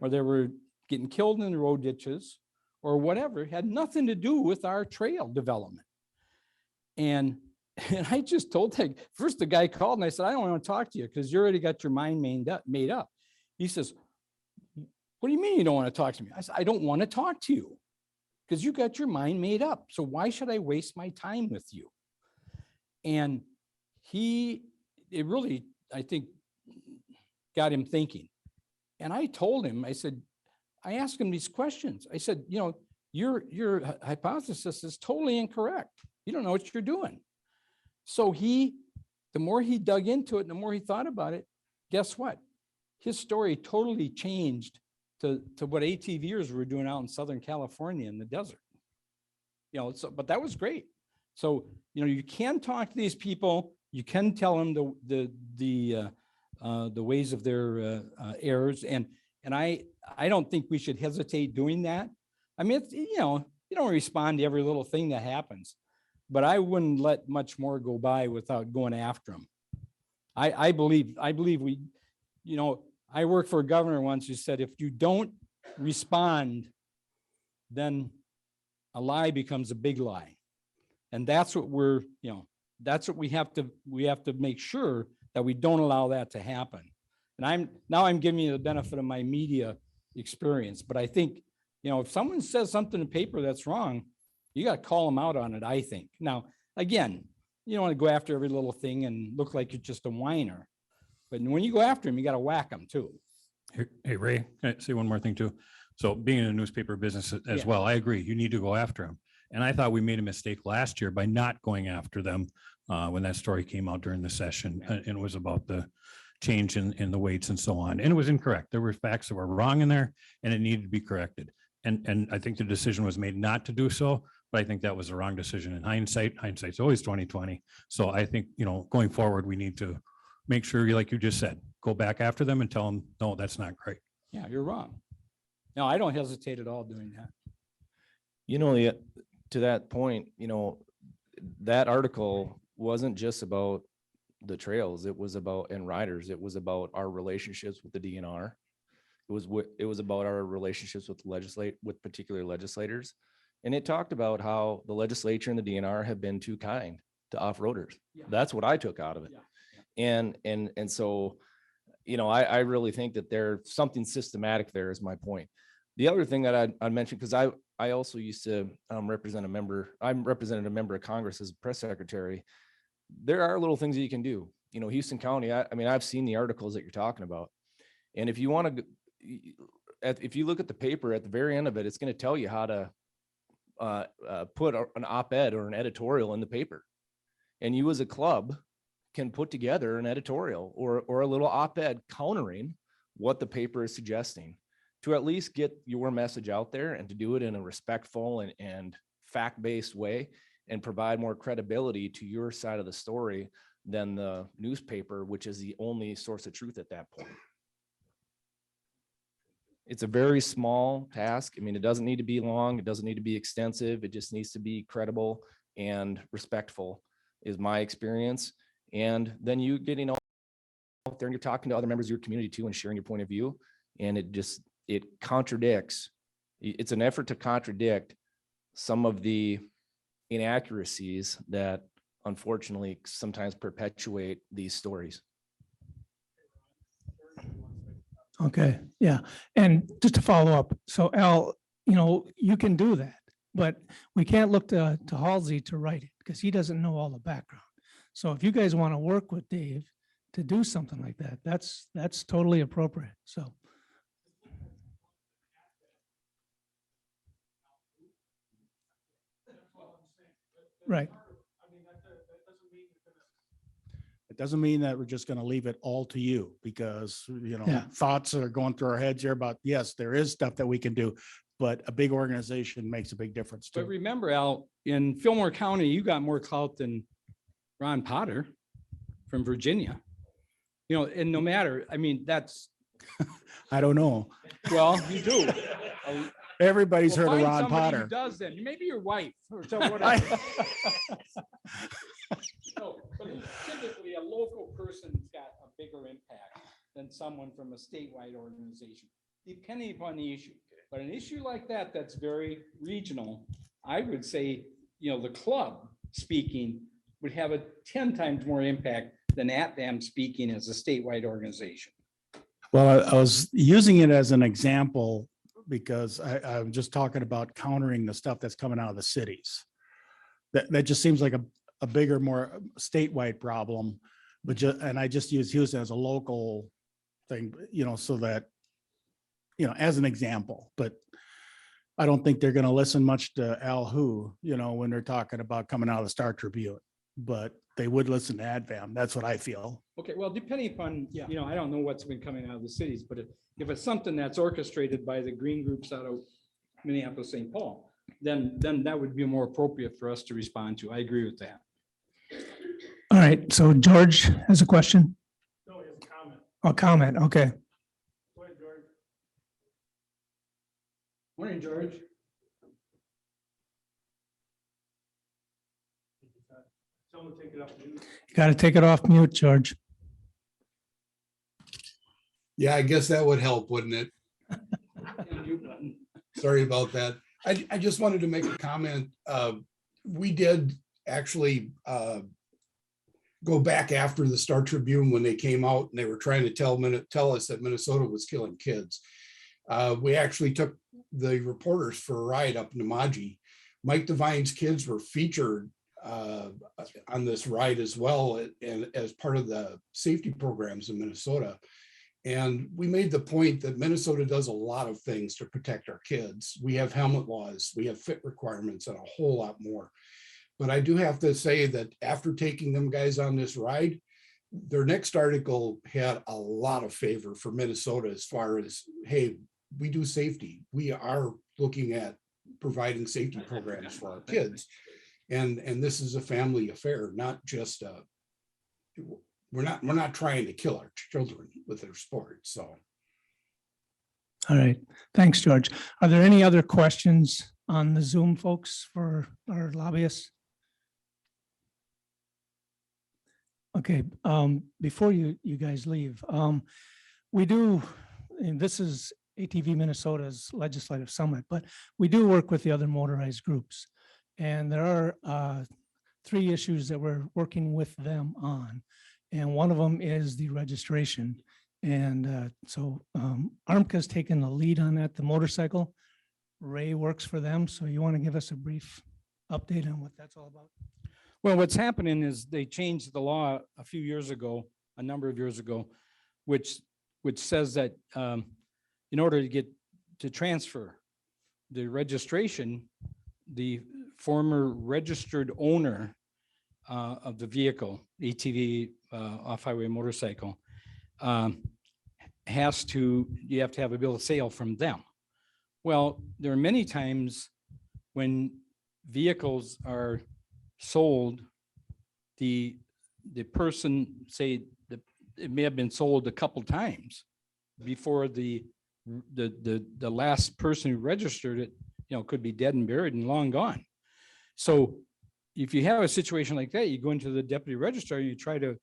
or they were getting killed in the road ditches, or whatever. It had nothing to do with our trail development. And I just told that, first the guy called and I said, I don't want to talk to you because you already got your mind made up. He says, what do you mean you don't want to talk to me? I said, I don't want to talk to you because you got your mind made up. So why should I waste my time with you? And it really, I think, got him thinking. And I told him, I said, I asked him these questions. I said, you know, your hypothesis is totally incorrect. You don't know what you're doing. So the more he dug into it, and the more he thought about it, guess what? His story totally changed to what ATVers were doing out in Southern California in the desert. You know, so, but that was great. So, you know, you can talk to these people, you can tell them the ways of their errors. And I don't think we should hesitate doing that. I mean, it's, you know, you don't respond to every little thing that happens, but I wouldn't let much more go by without going after them. I believe we, you know, I worked for a governor once who said, if you don't respond, then a lie becomes a big lie. And that's what we're, you know, that's what we have to make sure that we don't allow that to happen. And I'm giving you the benefit of my media experience, but I think, you know, if someone says something in paper that's wrong, you got to call them out on it, I think. Now, again, you don't want to go after every little thing and look like you're just a whiner. But when you go after him, you got to whack them too. Hey, Ray, can I say one more thing too? So being in the newspaper business as well, I agree. You need to go after them. And I thought we made a mistake last year by not going after them when that story came out during the session. And it was about the change in the weights and so on. And it was incorrect. There were facts that were wrong in there and it needed to be corrected. And I think the decision was made not to do so, but I think that was the wrong decision in hindsight. Hindsight's always 20/20. So I think, you know, going forward, we need to make sure, like you just said, go back after them and tell them, no, that's not great. Yeah, you're wrong. No, I don't hesitate at all doing that. You know, to that point, you know, that article wasn't just about the trails. It was about, and riders, it was about our relationships with the DNR. It was about our relationships with particular legislators. And it talked about how the legislature and the DNR have been too kind to off-roaders. Yeah. That's what I took out of it. Yeah. And so, you know, I really think that there's something systematic there is my point. The other thing that I mentioned, because I also used to represent a member, I'm represented a member of Congress as a press secretary. There are little things that you can do. You know, Houston County, I mean, I've seen the articles that you're talking about. And if you want to, if you look at the paper at the very end of it, it's going to tell you how to put an op-ed or an editorial in the paper. And you as a club can put together an editorial or a little op-ed countering what the paper is suggesting to at least get your message out there and to do it in a respectful and fact-based way and provide more credibility to your side of the story than the newspaper, which is the only source of truth at that point. It's a very small task. I mean, it doesn't need to be long. It doesn't need to be extensive. It just needs to be credible and respectful is my experience. And then you getting out there and you're talking to other members of your community too and sharing your point of view. And it contradicts. It's an effort to contradict some of the inaccuracies that unfortunately sometimes perpetuate these stories. Okay, yeah. And just to follow up, so Al, you know, you can do that, but we can't look to Halsey to write it because he doesn't know all the background. So if you guys want to work with Dave to do something like that, that's totally appropriate. So. Right. It doesn't mean that we're just going to leave it all to you because, you know, thoughts are going through our heads here about, yes, there is stuff that we can do, but a big organization makes a big difference too. But remember, Al, in Fillmore County, you got more clout than Ron Potter from Virginia. You know, and no matter, I mean, that's. I don't know. Well, you do. Everybody's heard of Ron Potter. Who does then? Maybe your wife or whatever. No, but typically a local person's got a bigger impact than someone from a statewide organization, depending upon the issue. But an issue like that, that's very regional, I would say, you know, the club speaking would have a 10 times more impact than ATVAM speaking as a statewide organization. Well, I was using it as an example because I'm just talking about countering the stuff that's coming out of the cities. That just seems like a bigger, more statewide problem, but and I just use Houston as a local thing, you know, so that as an example, but I don't think they're going to listen much to Al Hu, when they're talking about coming out of the Star Tribune, but they would listen to AdVam. That's what I feel. Okay, well, depending upon, I don't know what's been coming out of the cities, but if it's something that's orchestrated by the green groups out of Minneapolis, St. Paul, then that would be more appropriate for us to respond to. I agree with that. All right, so George has a question. No, he has a comment. A comment, okay. Go ahead, George. Morning, George. Someone take it up. You got to take it off mute, George. Yeah, I guess that would help, wouldn't it? Sorry about that. I just wanted to make a comment. We did actually go back after the Star Tribune when they came out and they were trying to tell us that Minnesota was killing kids. We actually took the reporters for a ride up in Namaji. Mike Devine's kids were featured on this ride as well, and as part of the safety programs in Minnesota. And we made the point that Minnesota does a lot of things to protect our kids. We have helmet laws, we have fit requirements, and a whole lot more. But I do have to say that after taking them guys on this ride, their next article had a lot of favor for Minnesota as far as, hey, we do safety. We are looking at providing safety programs for our kids. And this is a family affair, not just we're not trying to kill our children with their sports. So. All right, thanks, George. Are there any other questions on the Zoom, folks, for our lobbyists? Okay, before you guys leave, we do, and this is ATV Minnesota's legislative summit, but we do work with the other motorized groups. And there are 3 issues that we're working with them on. And one of them is the registration. And so ARMCA's taken the lead on that, the motorcycle. Ray works for them. So you want to give us a brief update on what that's all about? Well, what's happening is they changed the law a number of years ago, which says that in order to get to transfer the registration, the former registered owner of the vehicle, ATV, off-highway motorcycle, you have to have a bill of sale from them. Well, there are many times when vehicles are sold, the person, say that it may have been sold a couple times before the last person who registered it, could be dead and buried and long gone. So if you have a situation like that, you go into the deputy registrar, you try to,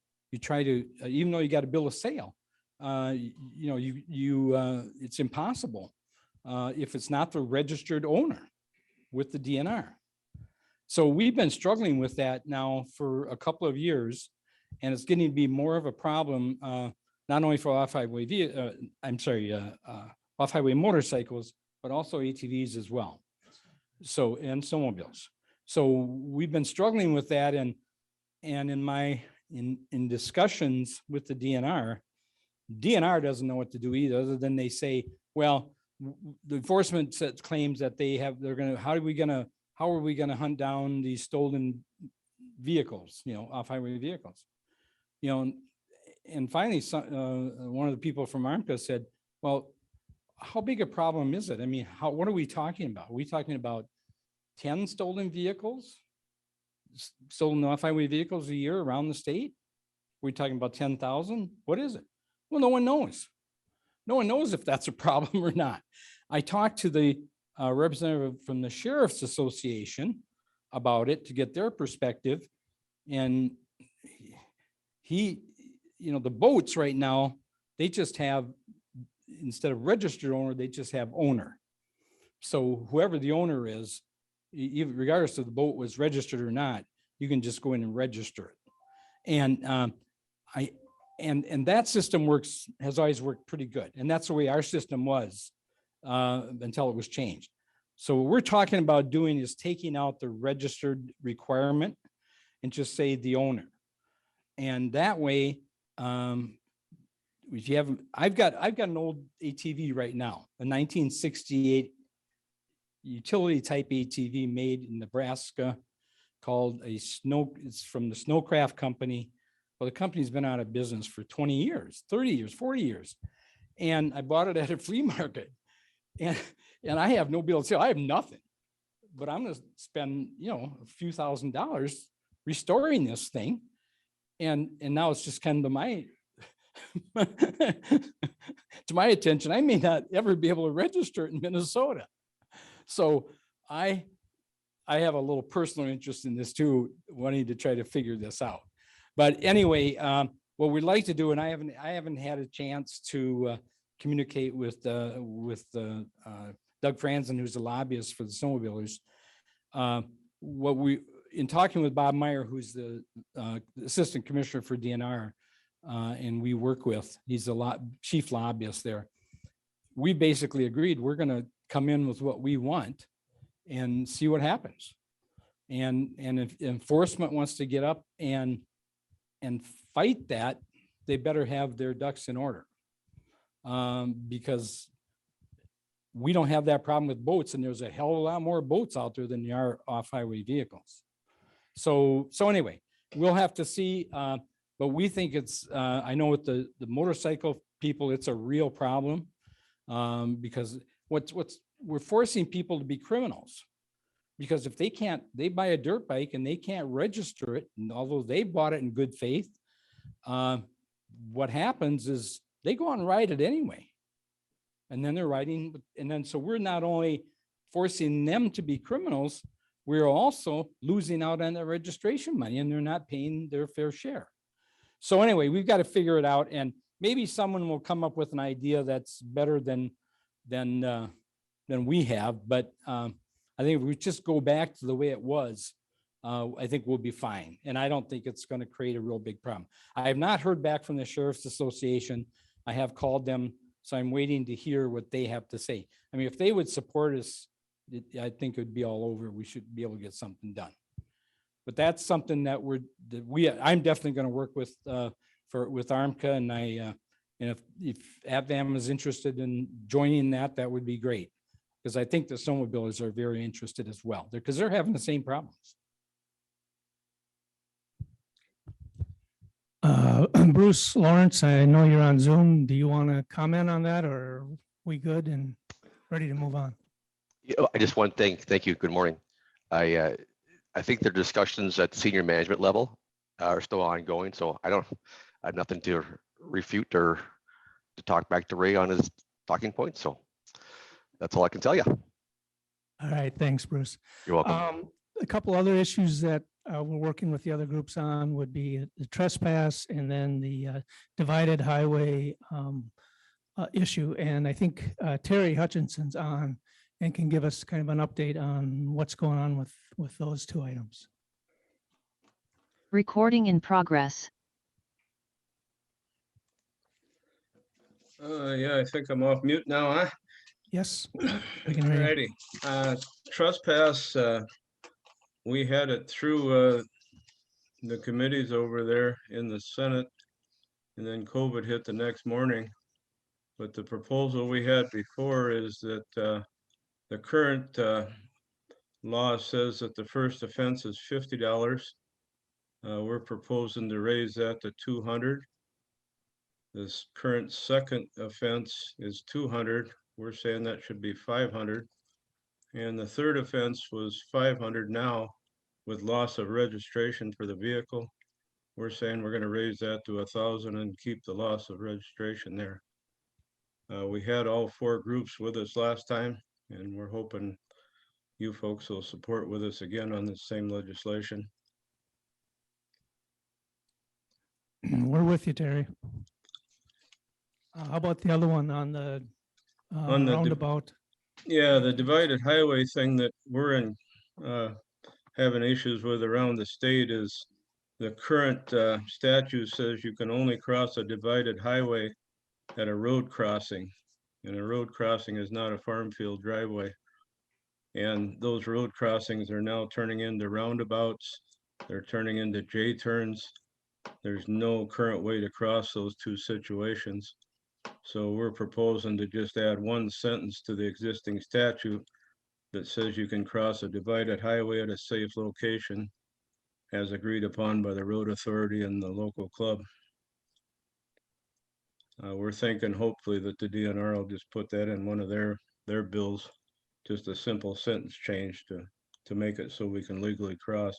even though you got a bill of sale, it's impossible if it's not the registered owner with the DNR. So we've been struggling with that now for a couple of years, and it's getting to be more of a problem, not only for off-highway motorcycles, but also ATVs as well. So, and snowmobiles. So we've been struggling with that, and in discussions with the DNR doesn't know what to do either, other than they say, well, the enforcement claims that how are we gonna hunt down these stolen vehicles, off-highway vehicles? And finally, one of the people from ARMCA said, well, how big a problem is it? I mean, what are we talking about? Are we talking about 10 stolen vehicles, stolen off-highway vehicles a year around the state? Are we talking about 10,000? What is it? Well, no one knows. No one knows if that's a problem or not. I talked to the representative from the Sheriff's Association about it to get their perspective. And the boats right now, they just have, instead of registered owner, they just have owner. So whoever the owner is, even regardless of the boat was registered or not, you can just go in and register it. And that system has always worked pretty good. And that's the way our system was until it was changed. So what we're talking about doing is taking out the registered requirement and just say the owner. And that way, if you haven't, I've got an old ATV right now, a 1968 utility type ATV made in Nebraska called it's from the Snowcraft company. Well, the company's been out of business for 20 years, 30 years, 40 years. And I bought it at a flea market, and I have no bill of sale. I have nothing, but I'm going to spend, a few $1,000s restoring this thing. And now it's just kind of to my attention. I may not ever be able to register it in Minnesota. So I have a little personal interest in this too, wanting to try to figure this out. But anyway, what we'd like to do, and I haven't had a chance to communicate with Doug Franzen, who's a lobbyist for the snowmobilers. In talking with Bob Meyer, who's the assistant commissioner for DNR, and we work with, he's a chief lobbyist there. We basically agreed we're going to come in with what we want and see what happens. And if enforcement wants to get up and fight that, they better have their ducks in order, because we don't have that problem with boats, and there's a hell of a lot more boats out there than there are off-highway vehicles. So anyway, we'll have to see, but we think it's, I know with the motorcycle people, it's a real problem, because we're forcing people to be criminals. Because if they buy a dirt bike and they can't register it, and although they bought it in good faith, what happens is they go out and ride it anyway. And then they're riding, and then so we're not only forcing them to be criminals, we're also losing out on their registration money, and they're not paying their fair share. So anyway, we've got to figure it out, and maybe someone will come up with an idea that's better than we have. But I think if we just go back to the way it was, I think we'll be fine. And I don't think it's going to create a real big problem. I have not heard back from the Sheriff's Association. I have called them, so I'm waiting to hear what they have to say. I mean, if they would support us, I think it would be all over. We should be able to get something done. But that's something that I'm definitely going to work with ARMCA, and if AVAM is interested in joining that would be great, because I think the snowmobilers are very interested as well, because they're having the same problems. Bruce Lawrence, I know you're on Zoom. Do you want to comment on that, or are we good and ready to move on? I just want to thank you. Good morning. I think the discussions at senior management level are still ongoing, so I have nothing to refute or to talk back to Ray on his talking points. So that's all I can tell you. All right, thanks, Bruce. You're welcome. A couple other issues that we're working with the other groups on would be the trespass, and then the divided highway issue. And I think Terry Hutchinson's on and can give us kind of an update on what's going on with those two items. Recording in progress. Yeah, I think I'm off mute now, huh? Yes. We can hear you. Alrighty. Trespass, we had it through the committees over there in the Senate, and then COVID hit the next morning. But the proposal we had before is that the current law says that the first offense is $50. We're proposing to raise that to $200. This current second offense is $200. We're saying that should be $500. And the third offense was $500 now with loss of registration for the vehicle. We're saying we're going to raise that to $1,000 and keep the loss of registration there. We had all four groups with us last time, and we're hoping you folks will support with us again on this same legislation. We're with you, Terry. How about the other one on the roundabout? Yeah, the divided highway thing that we're in having issues with around the state is the current statute says you can only cross a divided highway at a road crossing, and a road crossing is not a farm field driveway. And those road crossings are now turning into roundabouts. They're turning into J-turns. there's no current way to cross those two situations. So we're proposing to just add one sentence to the existing statute that says you can cross a divided highway at a safe location as agreed upon by the road authority and the local club. We're thinking hopefully that the DNR will just put that in one of their bills, just a simple sentence change to make it so we can legally cross.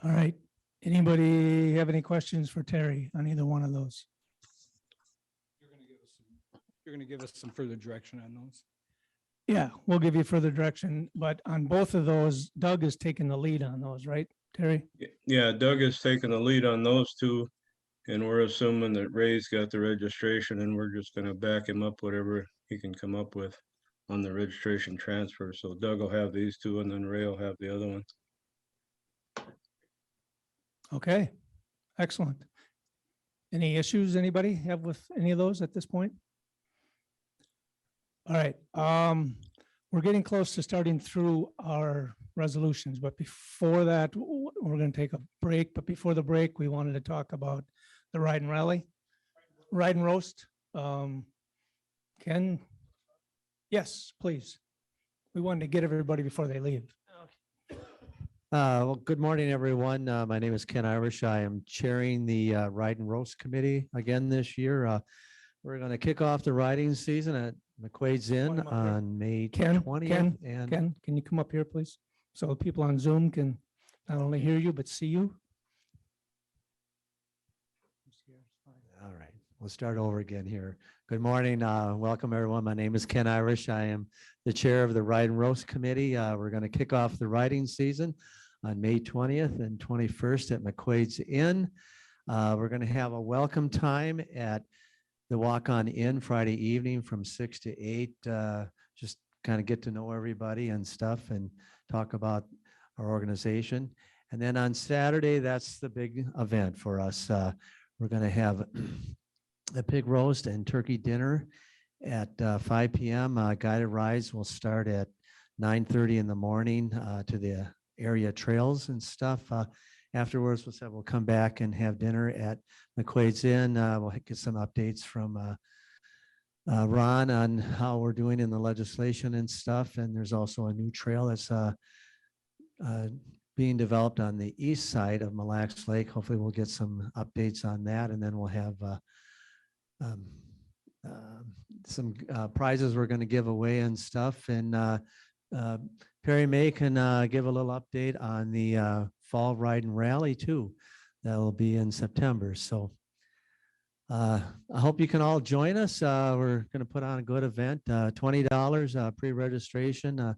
All right. Anybody have any questions for Terry on either one of those? You're going to give us some further direction on those. Yeah, we'll give you further direction, but on both of those, Doug is taking the lead on those, right, Terry? Yeah, Doug has taken the lead on those two, and we're assuming that Ray's got the registration, and we're just gonna back him up whatever he can come up with on the registration transfer. So Doug will have these two, and then Ray will have the other one. Okay, excellent. Any issues anybody have with any of those at this point? All right, we're getting close to starting through our resolutions, but before that, we're going to take a break. But before the break, we wanted to talk about the ride and rally, ride and roast. Ken? Yes, please. We wanted to get everybody before they leave. Well, good morning, everyone. My name is Ken Irish. I am chairing the Ride and Roast Committee again this year. We're going to kick off the riding season at McQuaid's Inn on May 20th. Ken, can you come up here, please? So people on Zoom can not only hear you, but see you. All right, we'll start over again here. Good morning. Welcome, everyone. My name is Ken Irish. I am the chair of the Ride and Roast Committee. We're going to kick off the riding season on May 20th and 21st at McQuaid's Inn. We're going to have a welcome time at the Walk-On Inn Friday evening from 6 to 8. Just kind of get to know everybody and stuff and talk about our organization. And then on Saturday, that's the big event for us. We're going to have a pig roast and turkey dinner at 5 p.m. Guided rides will start at 9:30 in the morning to the area trails and stuff. Afterwards, we'll come back and have dinner at McQuaid's Inn. We'll get some updates from Ron on how we're doing in the legislation and stuff. And there's also a new trail that's being developed on the east side of Mille Lacs Lake. Hopefully we'll get some updates on that. And then we'll have some prizes we're going to give away and stuff. And Perry May can give a little update on the Fall Ride and Rally too. That'll be in September. So I hope you can all join us. We're going to put on a good event. $20 pre-registration,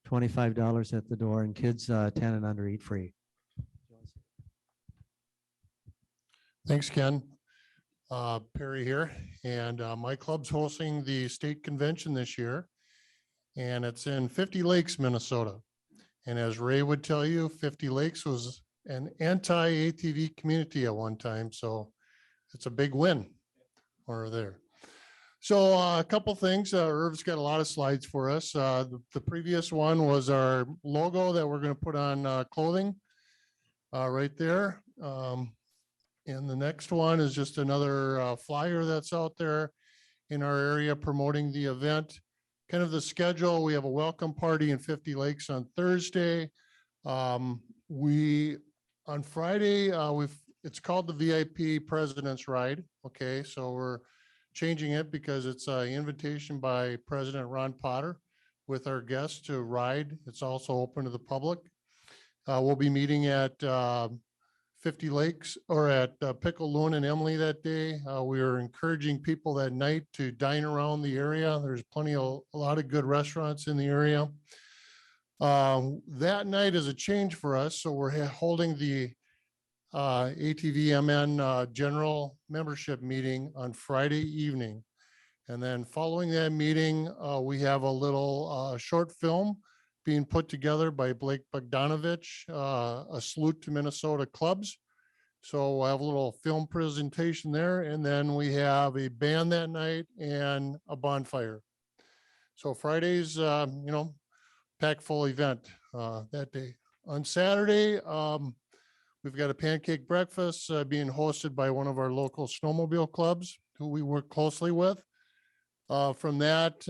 $25 at the door, and kids 10 and under eat free. Thanks, Ken. Perry here, and my club's hosting the state convention this year, and it's in 50 Lakes, Minnesota. And as Ray would tell you, 50 Lakes was an anti-ATV community at one time, so it's a big win over there. So a couple things. Irv's got a lot of slides for us. The previous one was our logo that we're going to put on clothing right there. And the next one is just another flyer that's out there in our area promoting the event. Kind of the schedule, we have a welcome party in 50 Lakes on Thursday. On Friday, it's called the VIP President's Ride. Okay, so we're changing it because it's an invitation by President Ron Potter with our guests to ride. It's also open to the public. We'll be meeting at 50 Lakes or at Pickle Loon and Emily that day. We are encouraging people that night to dine around the area. There's a lot of good restaurants in the area. That night is a change for us. So we're holding the ATVMN general membership meeting on Friday evening. And then following that meeting, we have a little short film being put together by Blake Bogdanovich, a salute to Minnesota clubs. So we'll have a little film presentation there. And then we have a band that night and a bonfire. So Friday's, packed full event that day. On Saturday, we've got a pancake breakfast being hosted by one of our local snowmobile clubs who we work closely with. From that,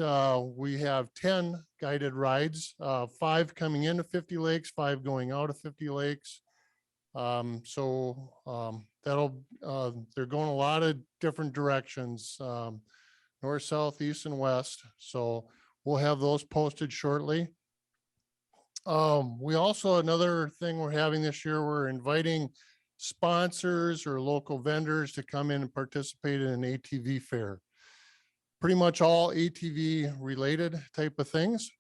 we have 10 guided rides, 5 coming into 50 Lakes, 5 going out of 50 Lakes. They're going a lot of different directions, north, south, east, and west. So we'll have those posted shortly. We also, another thing we're having this year, we're inviting sponsors or local vendors to come in and participate in an ATV fair. Pretty much all ATV related type of things.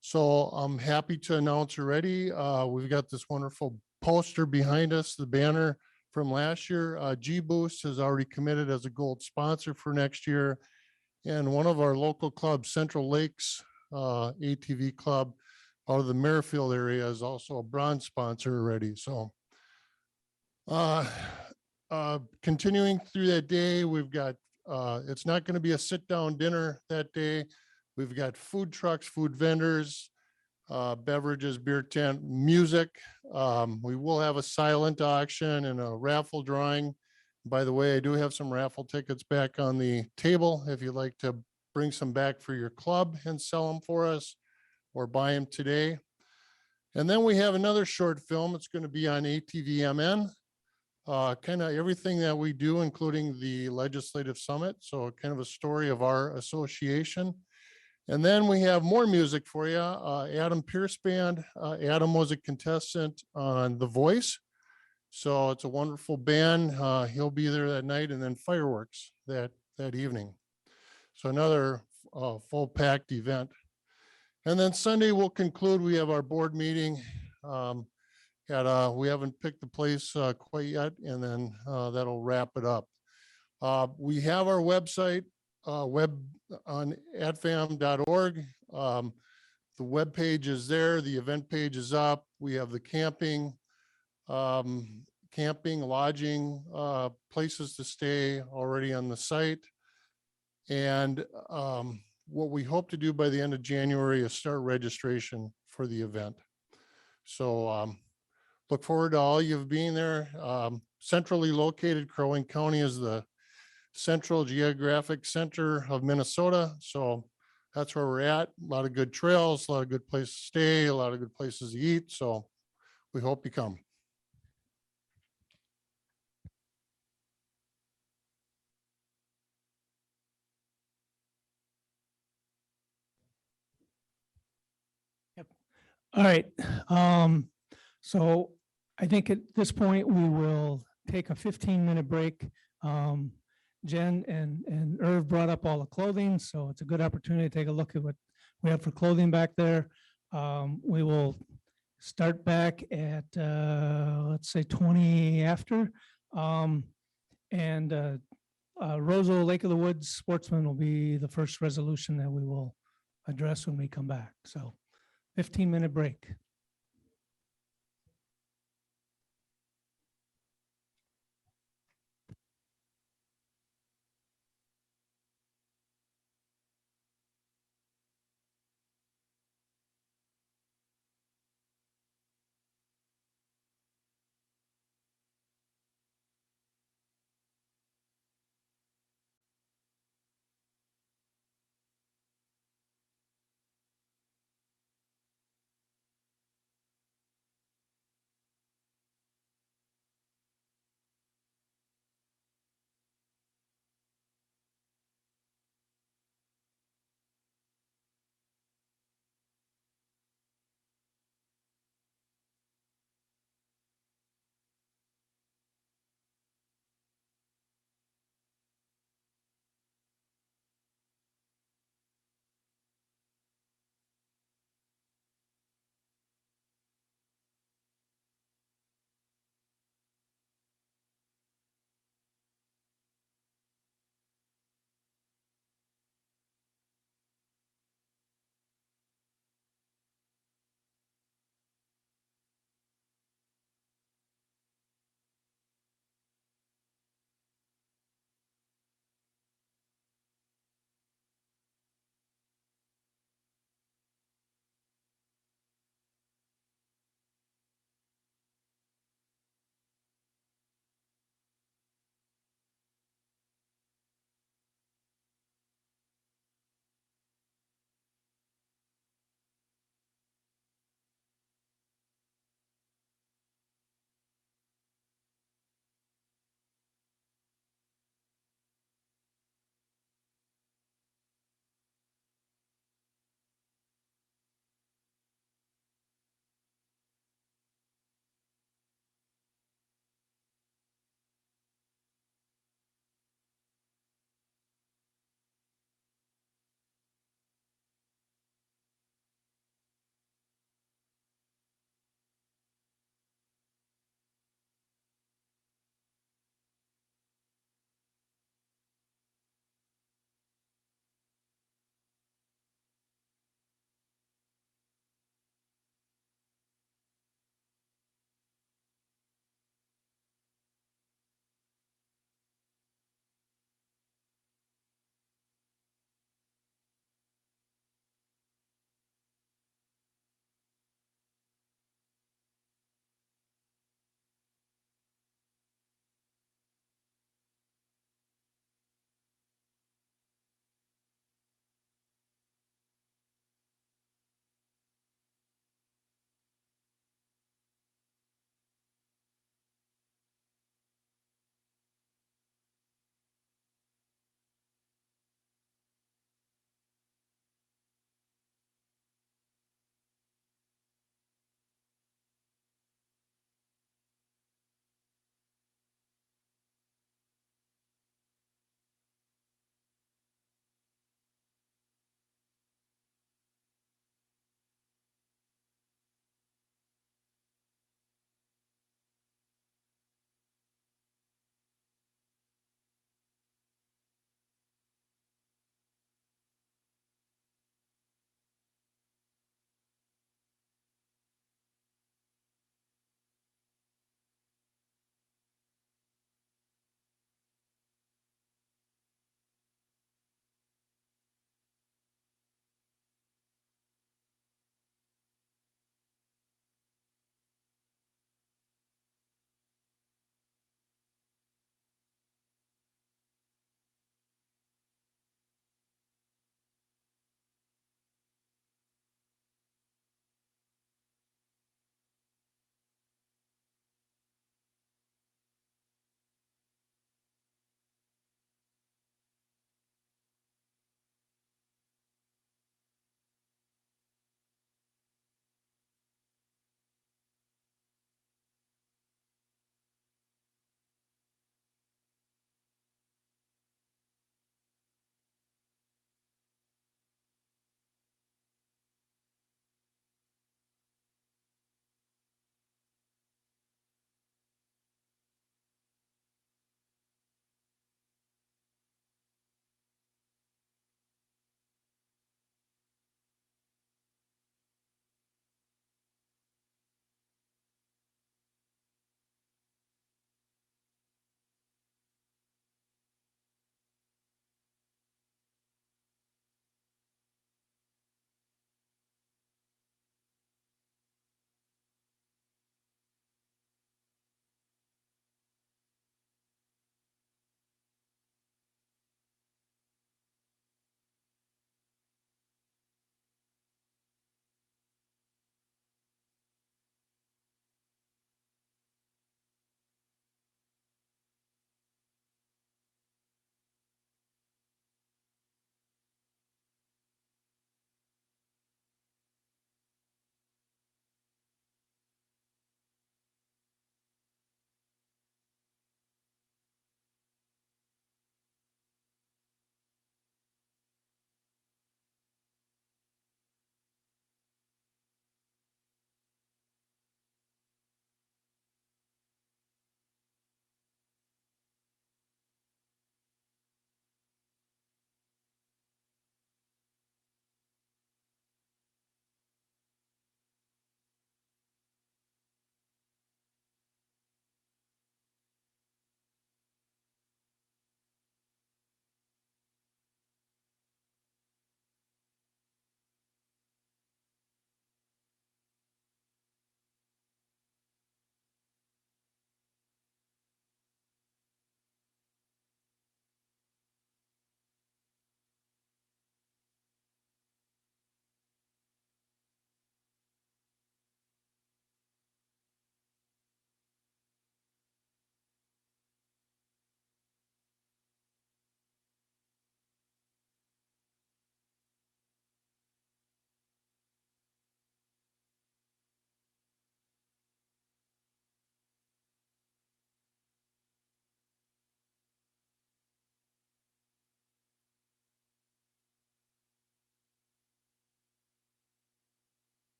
So I'm happy to announce already, we've got this wonderful poster behind us, the banner from last year. G-Boost has already committed as a gold sponsor for next year. And one of our local clubs, Central Lakes ATV Club out of the Merrifield area, is also a bronze sponsor already. So continuing through that day, we've got, it's not going to be a sit-down dinner that day. We've got food trucks, food vendors, beverages, beer tent, music. We will have a silent auction and a raffle drawing. By the way, I do have some raffle tickets back on the table if you'd like to bring some back for your club and sell them for us or buy them today. And then we have another short film. It's going to be on ATVMN, kind of everything that we do, including the legislative summit. So kind of a story of our association. And then we have more music for you. Adam Pierce Band. Adam was a contestant on The Voice. So it's a wonderful band. He'll be there that night, and then fireworks that evening. So another full packed event. And then Sunday we'll conclude. We have our board meeting. We haven't picked the place quite yet, and then that'll wrap it up. We have our website, web on adfam.org. The web page is there. The event page is up. We have the camping, lodging, places to stay already on the site. And what we hope to do by the end of January is start registration for the event. So look forward to all you being there. Centrally located, Crow Wing County is the central geographic center of Minnesota. So that's where we're at. A lot of good trails, a lot of good places to stay, a lot of good places to eat. So we hope you come. All right. So I think at this point, we will take a 15-minute break. Jen and Irv brought up all the clothing, so it's a good opportunity to take a look at what we have for clothing back there. We will start back at, let's say 20 after. Roseau Lake of the Woods Sportsman will be the first resolution that we will address when we come back. So 15-minute break.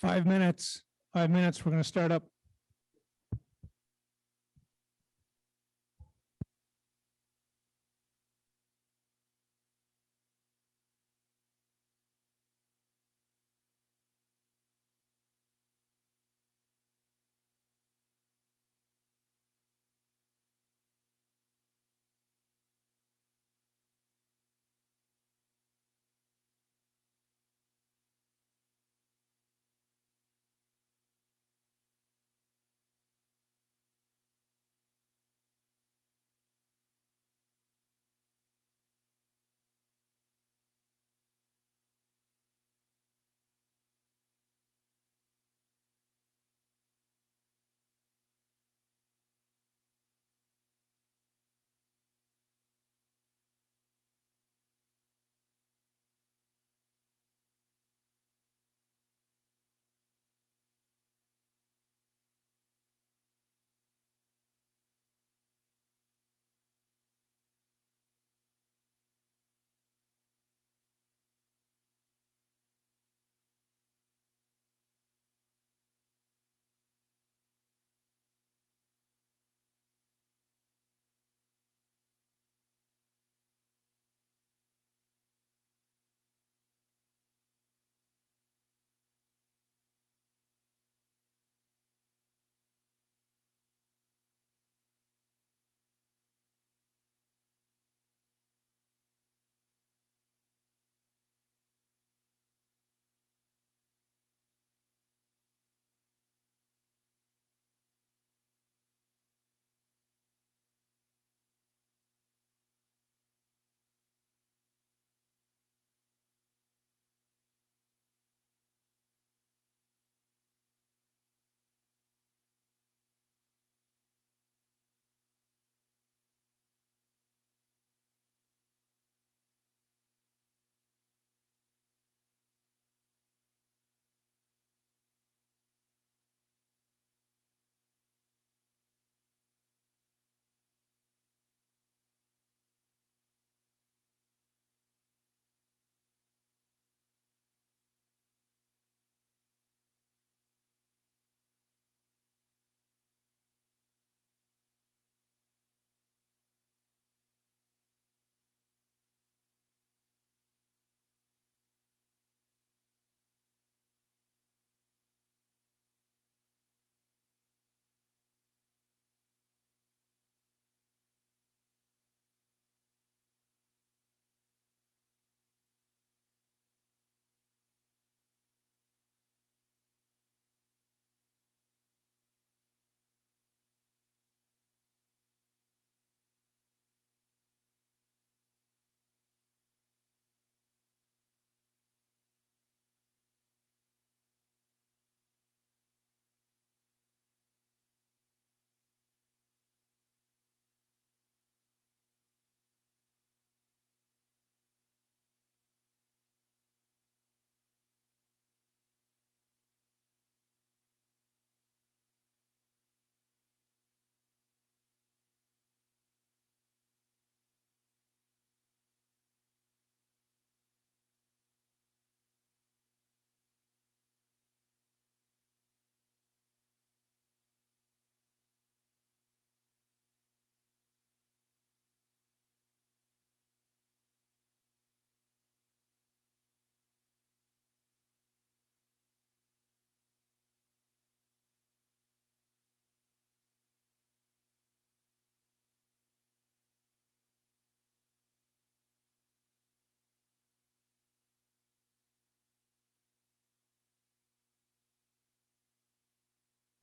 5 minutes, 5 minutes. We're going to start up.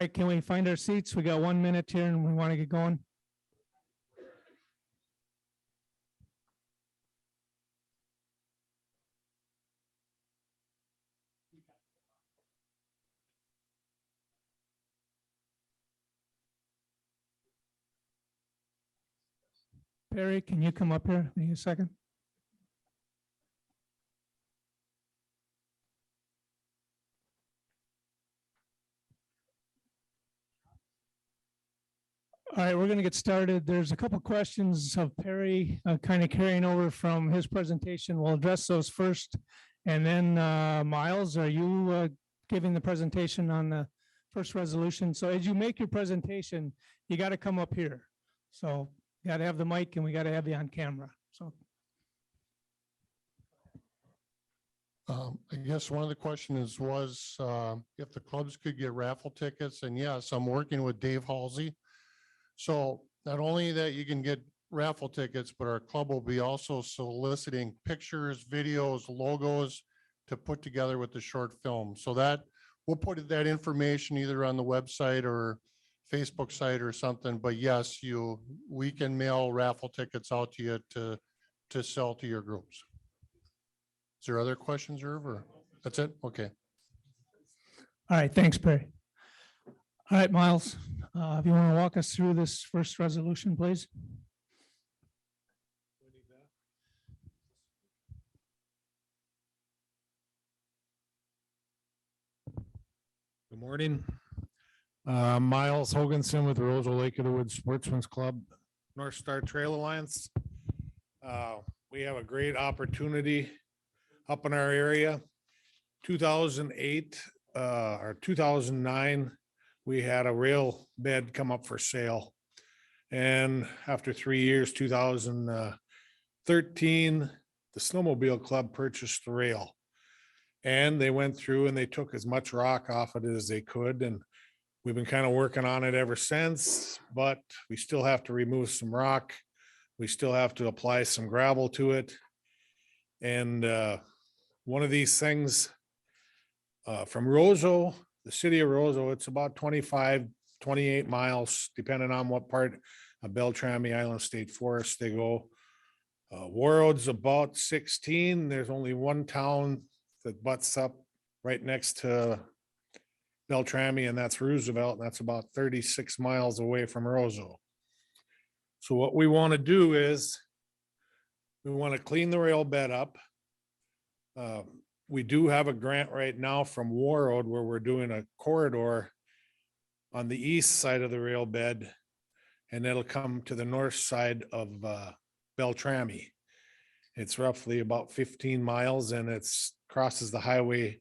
Right, can we find our seats? We got 1 minute here and we want to get going. Perry, can you come up here? Need a second? All right, we're going to get started. There's a couple questions of Perry kind of carrying over from his presentation. We'll address those first. And then Miles, are you giving the presentation on the first resolution. So as you make your presentation, you got to come up here. So you got to have the mic and we got to have you on camera. So I guess one of the questions was if the clubs could get raffle tickets, and yes, I'm working with Dave Halsey. So not only that you can get raffle tickets, but our club will be also soliciting pictures, videos, logos to put together with the short film. So that we'll put that information either on the website or Facebook site or something. But yes, we can mail raffle tickets out to you to sell to your groups. Is there other questions, Irv, or that's it? Okay. all right, thanks, Perry. All right, Miles, if you want to walk us through this first resolution, please. Good morning. Miles Hoganson with Rosal Lake of the Woods Sportsman's Club, North Star Trail Alliance. We have a great opportunity up in our area. 2008 or 2009, we had a rail bed come up for sale. And after 3 years, 2013, the Snowmobile Club purchased the rail. And they went through and they took as much rock off of it as they could. And we've been kind of working on it ever since, but we still have to remove some rock. We still have to apply some gravel to it. And one of these things from Roseau, the city of Roseau, it's about 25, 28 miles, depending on what part of Beltrami Island State Forest they go. Warroad's about 16. There's only one town that butts up right next to Beltrami, and that's Roosevelt, and that's about 36 miles away from Roseau. So what we want to do is we want to clean the rail bed up. We do have a grant right now from Warroad where we're doing a corridor on the east side of the rail bed, and it'll come to the north side of Beltrami. It's roughly about 15 miles, and it's crosses the highway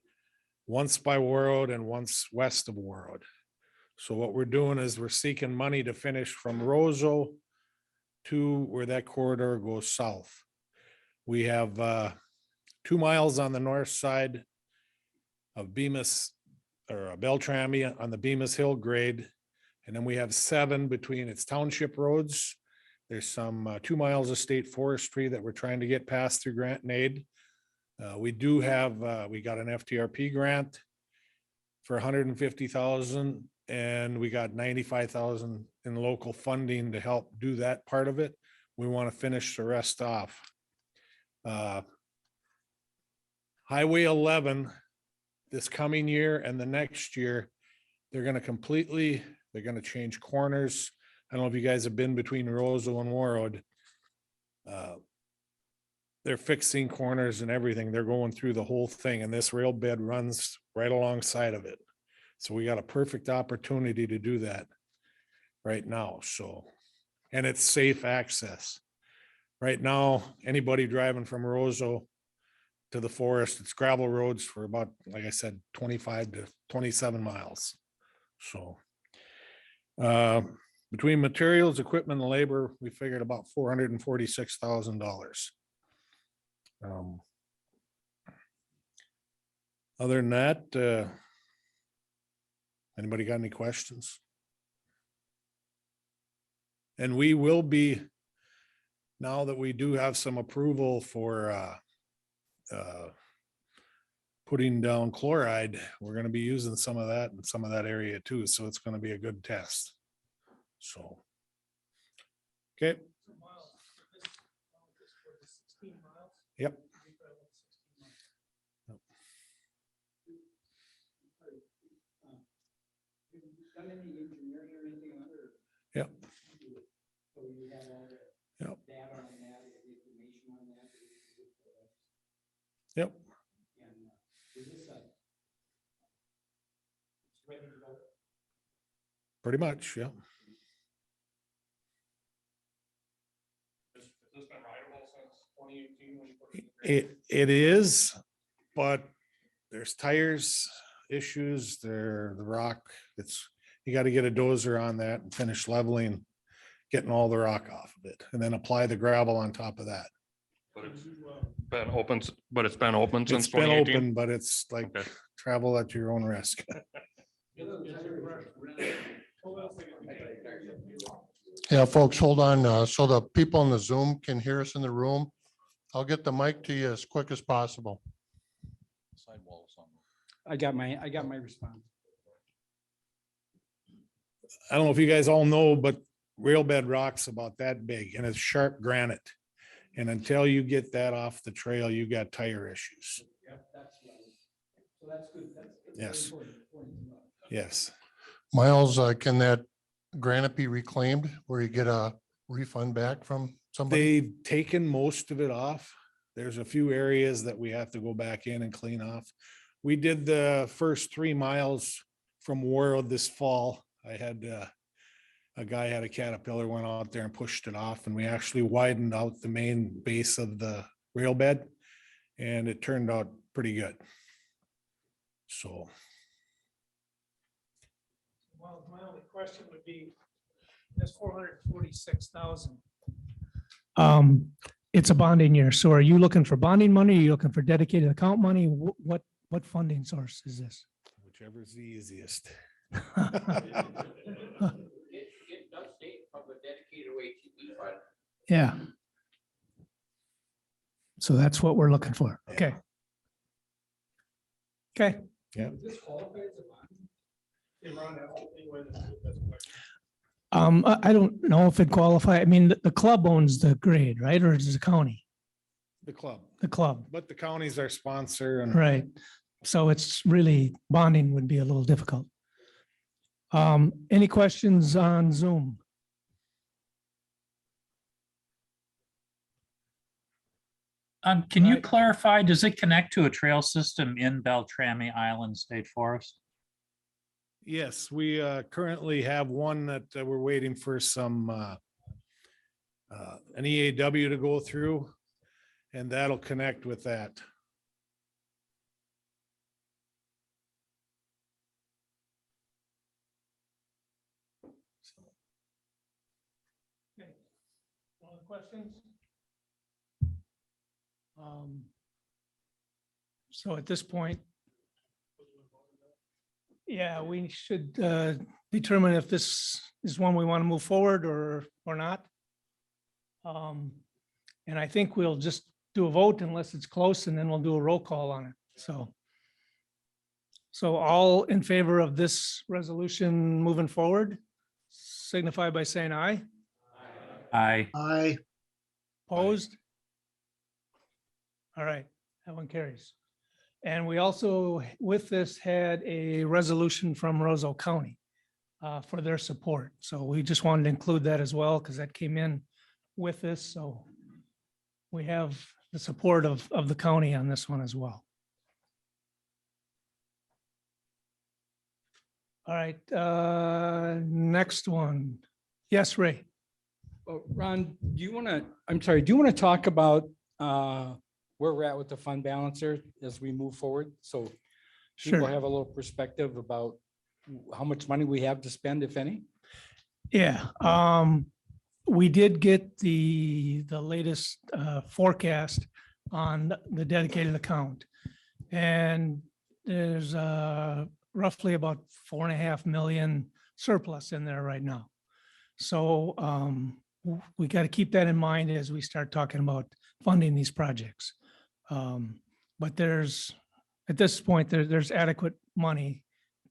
once by Warroad and once west of Warroad. So what we're doing is we're seeking money to finish from Roseau to where that corridor goes south. We have 2 miles on the north side of Bemis or Beltrami on the Bemis Hill grade. And then we have 7 between its township roads. There's some 2 miles of state forestry that we're trying to get passed through grant and aid. We do have, we got an FTRP grant for 150,000 and we got 95,000 in local funding to help do that part of it. We want to finish the rest off. Highway 11 this coming year and the next year, they're going to change corners. I don't know if you guys have been between Roseau and Warroad. They're fixing corners and everything. They're going through the whole thing, and this rail bed runs right alongside of it. So we got a perfect opportunity to do that right now. So, and it's safe access. Right now, anybody driving from Roseau to the forest, it's gravel roads for about, like I said, 25 to 27 miles. So between materials, equipment, and labor, we figured about $446,000. Other than that, anybody got any questions? And we will be, now that we do have some approval for putting down chloride, we're going to be using some of that in some of that area too. So it's going to be a good test. So, okay. Yep. Yep. Yep. Yep. Pretty much, yeah. It is, but there's tires issues. The rock, you got to get a dozer on that and finish leveling, getting all the rock off of it, and then apply the gravel on top of that. But it's been open, but it's been open since It's been 2018. open, but it's like travel at your own risk. Yeah, folks, hold on. So the people in the Zoom can hear us in the room. I'll get the mic to you as quick as possible. I got my response. I don't know if you guys all know, but rail bed rock's about that big and it's sharp granite. And until you get that off the trail, you got tire issues. So that's good. Yes. Yes. Miles, can that granite be reclaimed where you get a refund back from somebody? They've taken most of it off. There's a few areas that we have to go back in and clean off. We did the first 3 miles from Warroad this fall. I had a guy had a Caterpillar, went out there and pushed it off, and we actually widened out the main base of the rail bed, and it turned out pretty good. So. Well, my only question would be, this 446,000. It's a bonding year. So are you looking for bonding money? Are you looking for dedicated account money? What funding source is this? Whichever's the easiest. It does state from a dedicated ATV fund. Yeah. So that's what we're looking for. Okay. Okay. Yeah. I don't know if it qualify. I mean, the club owns the grade, right? Or is it the county? The club. The club, But the county's our sponsor and. right? So it's really bonding would be a little difficult. Any questions on Zoom? Can you clarify, does it connect to a trail system in Beltrami Island State Forest? Yes, we currently have one that we're waiting for some an EAW to go through, and that'll connect with that. Okay. Other questions? So at this point, yeah, we should determine if this is one we want to move forward or not. And I think we'll just do a vote unless it's close, and then we'll do a roll call on it. So all in favor of this resolution moving forward, signify by saying aye. Aye. Aye. Opposed? All right, that one carries. And we also, with this, had a resolution from Roseau County for their support. So we just wanted to include that as well, because that came in with this. So we have the support of the county on this one as well. All right, next one. Yes, Ray. Oh, Ron, do you want to talk about where we're at with the fund balancer as we move forward? So people Sure. have a little perspective about how much money we have to spend, if any? Yeah, we did get the latest forecast on the dedicated account. And there's roughly about 4.5 million surplus in there right now. So we got to keep that in mind as we start talking about funding these projects. But there's, at this point, there's adequate money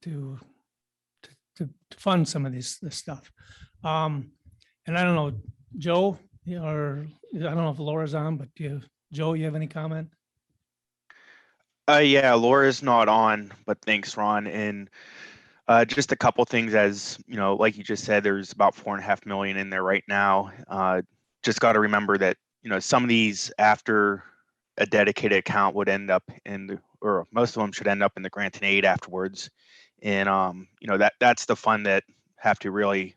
to fund some of this stuff. And I don't know, Joe, or I don't know if Laura's on, but Joe, you have any comment? Yeah, Laura's not on, but thanks, Ron. And just a couple things, as you know, like you just said, there's about 4.5 million in there right now. Just got to remember that, you know, some of these after a dedicated account would end up in the, or most of them should end up in the grant and aid afterwards. And you know, that's the fund that have to really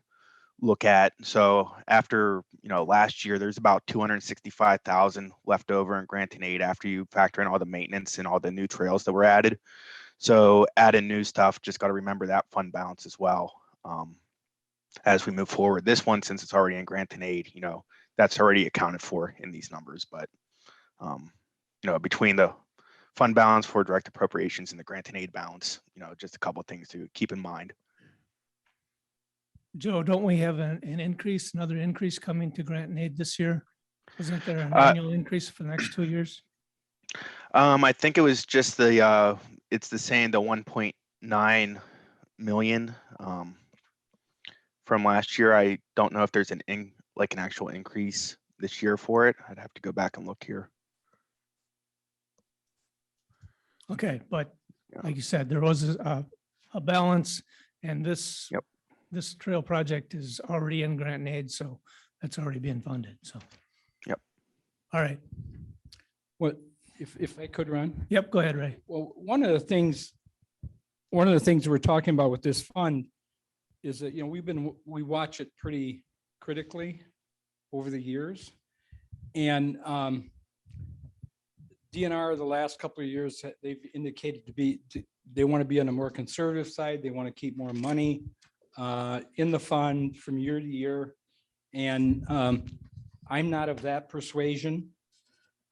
look at. So after, you know, last year, there's about 265,000 left over in grant and aid after you factor in all the maintenance and all the new trails that were added. So add in new stuff, just got to remember that fund balance as well. As we move forward, this one, since it's already in grant and aid, you know, that's already accounted for in these numbers, but you know, between the fund balance for direct appropriations and the grant and aid balance, you know, just a couple of things to keep in mind. Joe, don't we have another increase coming to grant and aid this year? Isn't there an annual increase for the next 2 years? I think it was just the it's the same, the 1.9 million from last year. I don't know if there's an actual increase this year for it. I'd have to go back and look here. Okay, but like you said, there was a balance, and this trail project is already in grant and aid, so that's already being funded, so. Yep. All right. What, if I could, Ron? Yep, go ahead, Ray. Well, one of the things we're talking about with this fund is that, you know, we watch it pretty critically over the years. And DNR the last couple of years, they've indicated they want to be on a more conservative side. They want to keep more money in the fund from year to year. And I'm not of that persuasion.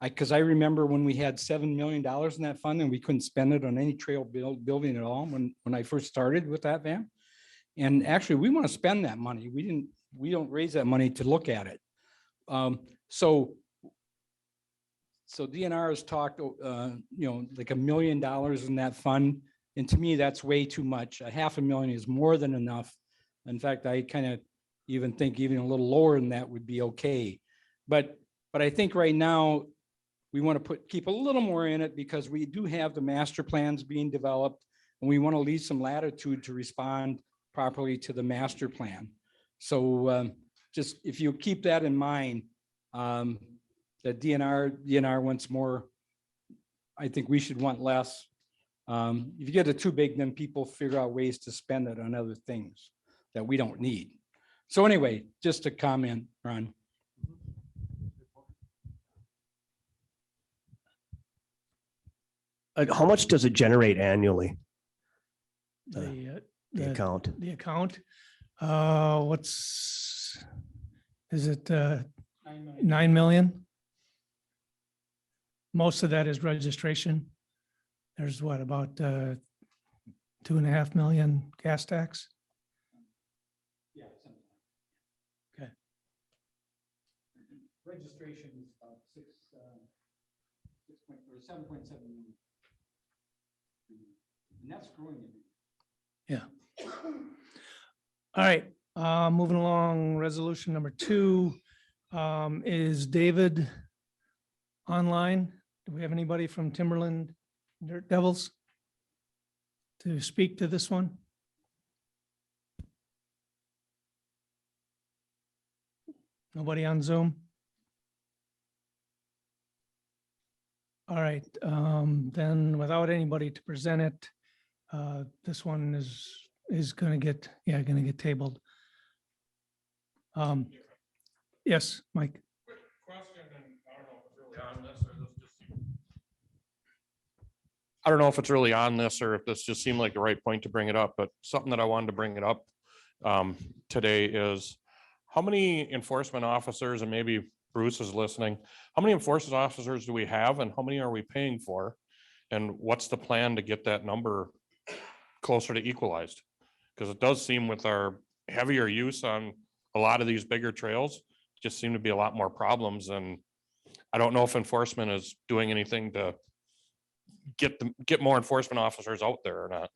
Because I remember when we had $7 million in that fund and we couldn't spend it on any trail building at all when I first started with that, Van. And actually, we want to spend that money. We don't raise that money to look at it. So DNR has talked, you know, like $1 million in that fund. And to me, that's way too much. $500,000 is more than enough. In fact, I kind of even think even a little lower than that would be okay. But I think right now we want to keep a little more in it because we do have the master plans being developed and we want to leave some latitude to respond properly to the master plan. So just if you keep that in mind, that DNR wants more, I think we should want less. If you get it too big, then people figure out ways to spend it on other things that we don't need. So anyway, just a comment, Ron. How much does it generate annually? The account. The account. Is it 9 million? Most of that is registration. There's what, about 2.5 million gas tax? Yeah. Okay. Registration is about 7.7 million. And that's growing. Yeah. All right, moving along, resolution number 2. Is David online? Do we have anybody from Timberland Dirt Devils to speak to this one? Nobody on Zoom? All right, then without anybody to present it, this one is going to get tabled. Yes, Mike. I don't know if it's really on this or if this just seemed like the right point to bring it up, but something that I wanted to bring it up today is how many enforcement officers, and maybe Bruce is listening, how many enforcement officers do we have and how many are we paying for? And what's the plan to get that number closer to equalized? Because it does seem with our heavier use on a lot of these bigger trails, just seem to be a lot more problems. And I don't know if enforcement is doing anything to get more enforcement officers out there or not.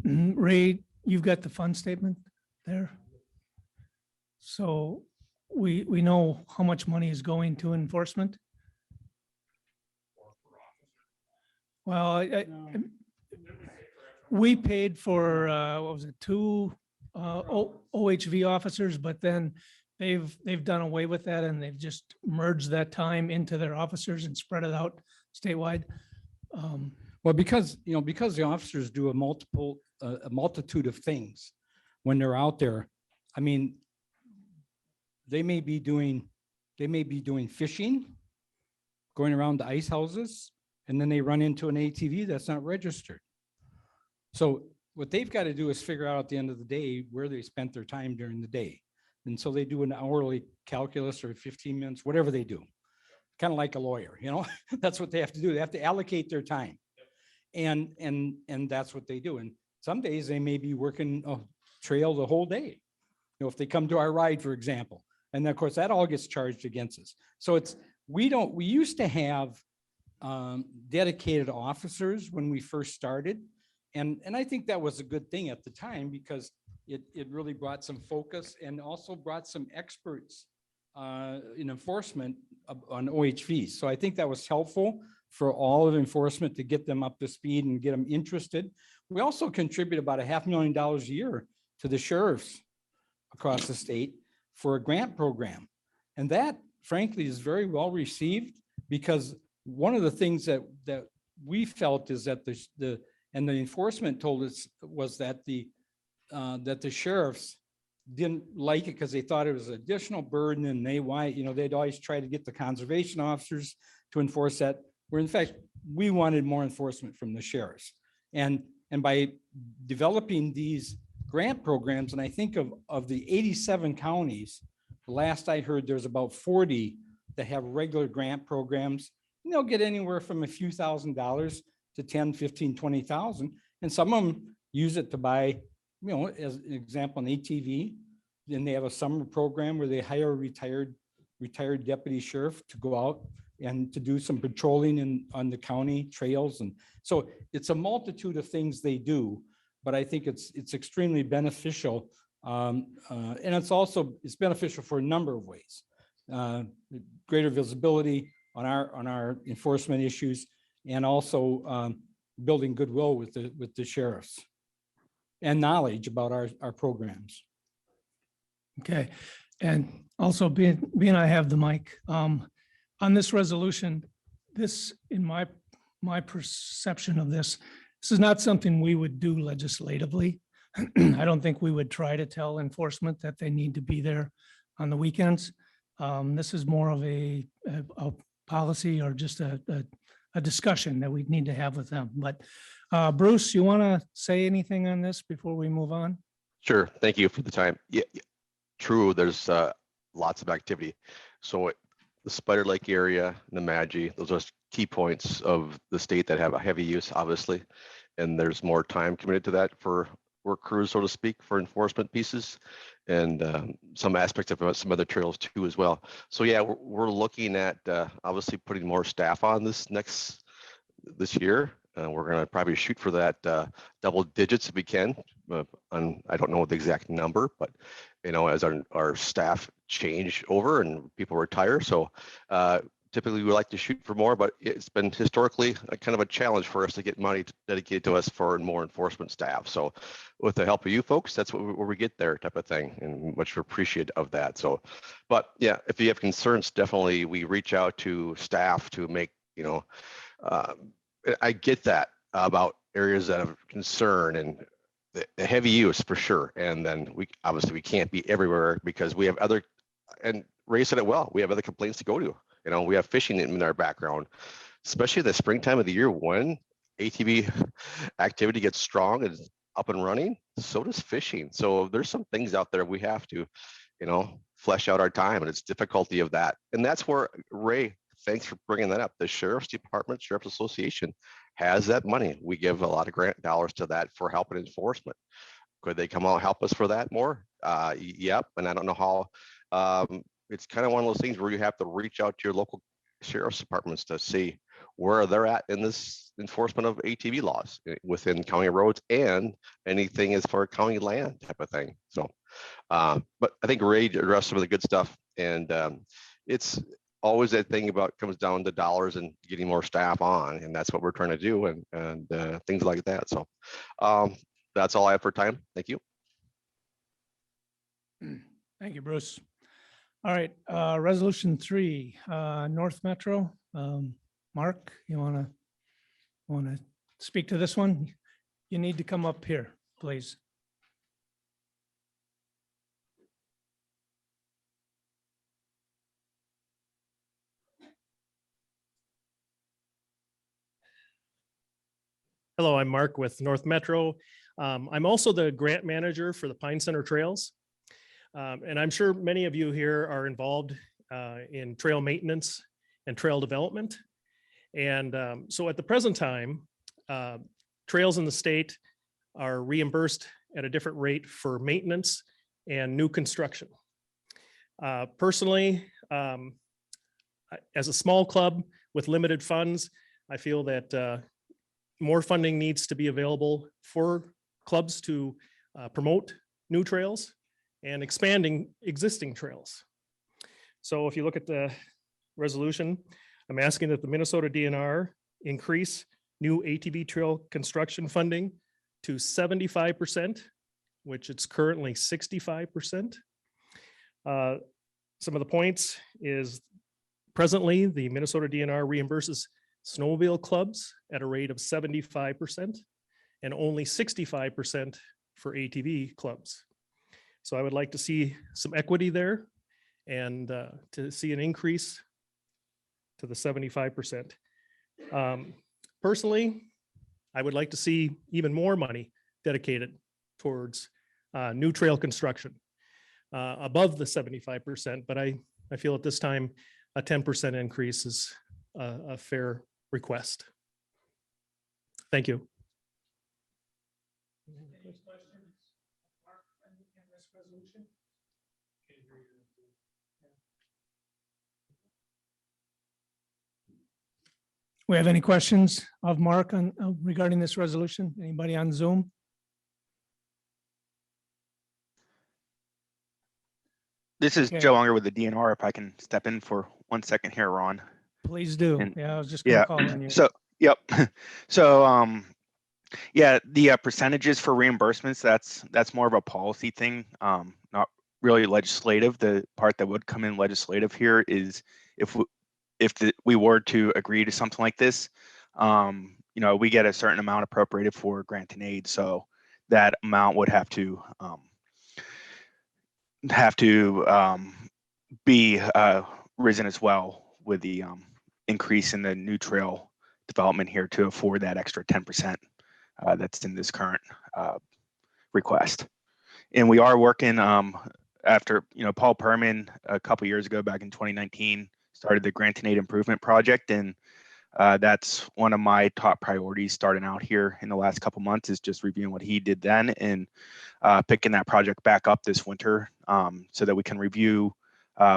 Ray, you've got the fund statement there. So we know how much money is going to enforcement. Well, we paid for, what was it, 2 OHV officers, but then they've done away with that and they've just merged that time into their officers and spread it out statewide. Well, because the officers do a multitude of things when they're out there. I mean, they may be doing fishing, going around the ice houses, and then they run into an ATV that's not registered. So what they've got to do is figure out at the end of the day where they spent their time during the day. And so they do an hourly calculus or 15 minutes, whatever they do. Kind of like a lawyer, you know, that's what they have to do. They have to allocate their time. And that's what they do. And some days they may be working a trail the whole day. You know, if they come to our ride, for example, and then of course that all gets charged against us. So we used to have dedicated officers when we first started. And I think that was a good thing at the time because it really brought some focus and also brought some experts in enforcement on OHVs. So I think that was helpful for all of enforcement to get them up to speed and get them interested. We also contribute about $500,000 a year to the sheriffs across the state for a grant program. And that frankly is very well received because one of the things that we felt is that the enforcement told us was that the sheriffs didn't like it because they thought it was an additional burden and they'd always try to get the conservation officers to enforce that, where in fact, we wanted more enforcement from the sheriffs. And by developing these grant programs, and I think of the 87 counties, the last I heard, there's about 40 that have regular grant programs. And they'll get anywhere from a few $1,000s to 10, 15, 20,000. And some of them use it to buy, you know, as an example, an ATV. Then they have a summer program where they hire a retired deputy sheriff to go out and to do some patrolling on the county trails. And so it's a multitude of things they do, but I think it's extremely beneficial. And it's beneficial for a number of ways. Greater visibility on our enforcement issues, and also building goodwill with the sheriffs and knowledge about our programs. Okay, and also being I have the mic, on this resolution, this, in my perception of this is not something we would do legislatively. I don't think we would try to tell enforcement that they need to be there on the weekends. This is more of a policy or just a discussion that we need to have with them. But Bruce, you want to say anything on this before we move on? Sure. Thank you for the time. Yeah, true. There's lots of activity. So the Spider Lake area, Nemadji, those are key points of the state that have a heavy use, obviously. And there's more time committed to that for work crews, so to speak, for enforcement pieces, and some aspects of some other trails too as well. So yeah, we're looking at obviously putting more staff on this year. We're going to probably shoot for that double digits if we can. I don't know the exact number, but you know, as our staff change over and people retire, so typically we like to shoot for more, but it's been historically a kind of a challenge for us to get money dedicated to us for more enforcement staff. So with the help of you folks, that's where we get there, type of thing, and much appreciated of that. So, but yeah, if you have concerns, definitely we reach out to staff to make, you know, I get that about areas that have concern and the heavy use for sure. And then we can't be everywhere because we have other, and Ray said it well, we have other complaints to go to. You know, we have fishing in our background, especially the springtime of the year when ATV activity gets strong and up and running, so does fishing. So there's some things out there we have to, you know, flesh out our time, and it's difficulty of that. And that's where Ray, thanks for bringing that up. The Sheriff's Department, Sheriff's Association has that money. We give a lot of grant dollars to that for helping enforcement. Could they come out and help us for that more? Yep. And I don't know how, it's kind of one of those things where you have to reach out to your local sheriff's departments to see where they're at in this enforcement of ATV laws within county roads and anything as far as county land type of thing. So, but I think Ray addressed some of the good stuff, and it's always that thing about comes down to dollars and getting more staff on, and that's what we're trying to do, and things like that. So that's all I have for time. Thank you. Thank you, Bruce. All right, resolution 3, North Metro. Mark, you want to speak to this one? You need to come up here, please. Hello, I'm Mark with North Metro. I'm also the grant manager for the Pine Center Trails. And I'm sure many of you here are involved in trail maintenance and trail development. And so at the present time, trails in the state are reimbursed at a different rate for maintenance and new construction. Personally, as a small club with limited funds, I feel that more funding needs to be available for clubs to promote new trails and expanding existing trails. So if you look at the resolution, I'm asking that the Minnesota DNR increase new ATV trail construction funding to 75%, which it's currently 65%. Some of the points is presently the Minnesota DNR reimburses snowmobile clubs at a rate of 75% and only 65% for ATV clubs. So I would like to see some equity there and to see an increase to the 75%. Personally, I would like to see even more money dedicated towards new trail construction above the 75%, but I feel at this time a 10% increase is a fair request. Thank you. We have any questions of Mark on regarding this resolution? Anybody on Zoom? This is Okay. Joe Unger with the DNR. If I can step in for 1 second here, Ron. Please do. And- Yeah, I was just gonna call on you. So, yep. So, yeah, the percentages for reimbursements, that's more of a policy thing, not really legislative. The part that would come in legislative here is if we were to agree to something like this, you know, we get a certain amount appropriated for grant and aid. So that amount would have to be risen as well with the increase in the new trail development here to afford that extra 10% that's in this current request. And we are working after, you know, Paul Perman a couple years ago, back in 2019, started the Grant and Aid Improvement Project. And that's one of my top priorities starting out here in the last couple months, is just reviewing what he did then and picking that project back up this winter so that we can review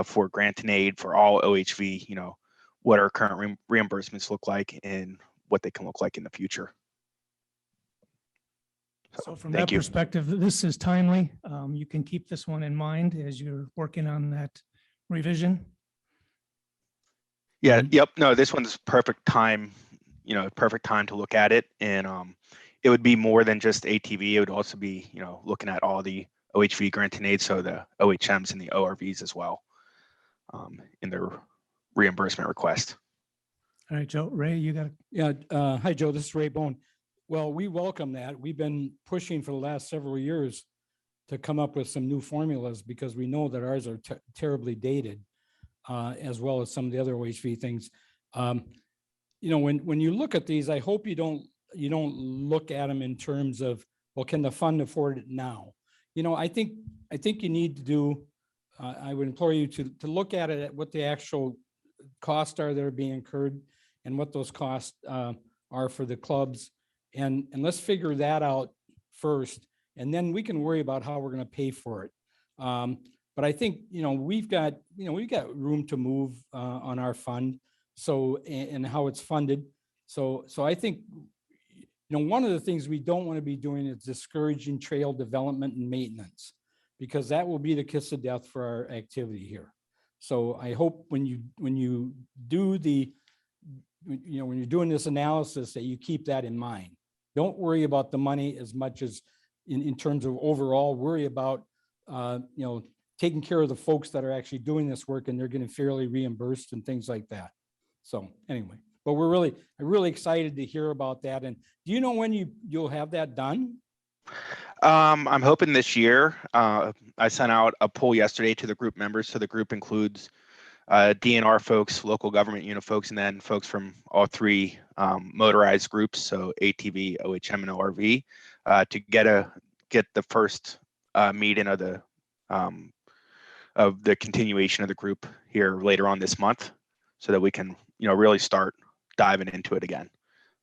for grant and aid for all OHV, you know, what our current reimbursements look like and what they can look like in the future. So from that perspective, this is timely. You can keep this one in mind as you're working on that revision. Yeah, yep. No, this one's perfect time, you know, perfect time to look at it. And it would be more than just ATV. It would also be, you know, looking at all the OHV grant and aid, so the OHMs and the ORVs as well in their reimbursement request. All right, Joe. Ray, you got it. Yeah. Hi, Joe. This is Ray Bone. Well, we welcome that. We've been pushing for the last several years to come up with some new formulas because we know that ours are terribly dated, as well as some of the other OHV things. You know, when you look at these, I hope you don't look at them in terms of, well, can the fund afford it now? You know, I think you need to do. I would implore you to look at it at what the actual costs are that are being incurred and what those costs are for the clubs. And let's figure that out first, and then we can worry about how we're going to pay for it. But I think, you know, we've got room to move on our fund, so and how it's funded. So I think, you know, one of the things we don't want to be doing is discouraging trail development and maintenance, because that will be the kiss of death for our activity here. So I hope when you do when you're doing this analysis, that you keep that in mind. Don't worry about the money as much as in terms of overall, worry about, you know, taking care of the folks that are actually doing this work and they're getting fairly reimbursed and things like that. So anyway, but we're really excited to hear about that. And do you know when you'll have that done? I'm hoping this year. I sent out a poll yesterday to the group members. So the group includes DNR folks, local government unit folks, and then folks from all three motorized groups, so ATV, OHM, and ORV, to get the first meeting of the continuation of the group here later on this month, so that we can really start diving into it again.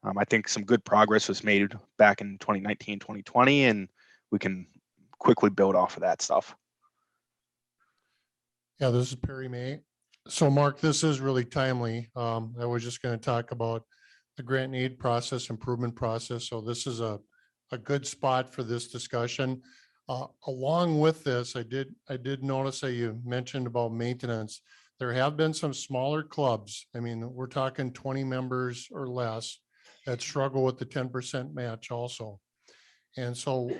I think some good progress was made back in 2019, 2020, and we can quickly build off of that stuff. Yeah, this is Perry May. So Mark, this is really timely. I was just going to talk about the grant need process, improvement process. So this is a good spot for this discussion. Along with this, I did notice that you mentioned about maintenance. There have been some smaller clubs. I mean, we're talking 20 members or less that struggle with the 10% match also. And so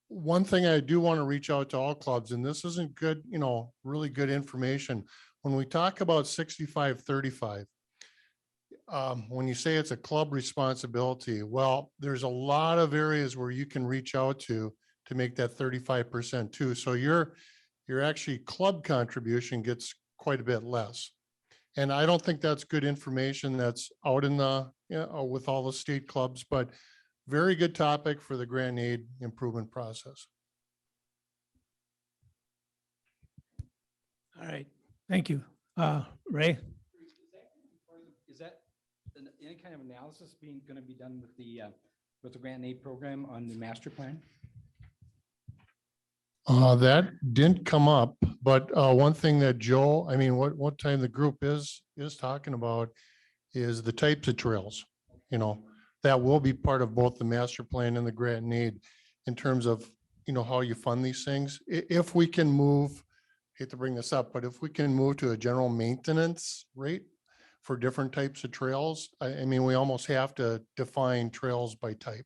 one thing I do want to reach out to all clubs, and this isn't good, really good information. When we talk about 65-35, when you say it's a club responsibility, well, there's a lot of areas where you can reach out to make that 35% too. So your actually club contribution gets quite a bit less. And I don't think that's good information that's out in the, with all the state clubs, but very good topic for the grant aid improvement process. All right, thank you. Ray? Is that any kind of analysis going to be done with the grant and aid program on the master plan? That didn't come up, but one thing that Joe, I mean, what time the group is talking about is the types of trails, that will be part of both the master plan and the grant and aid in terms of, how you fund these things. If we can move, hate to bring this up, but if we can move to a general maintenance rate for different types of trails, I mean, we almost have to define trails by type.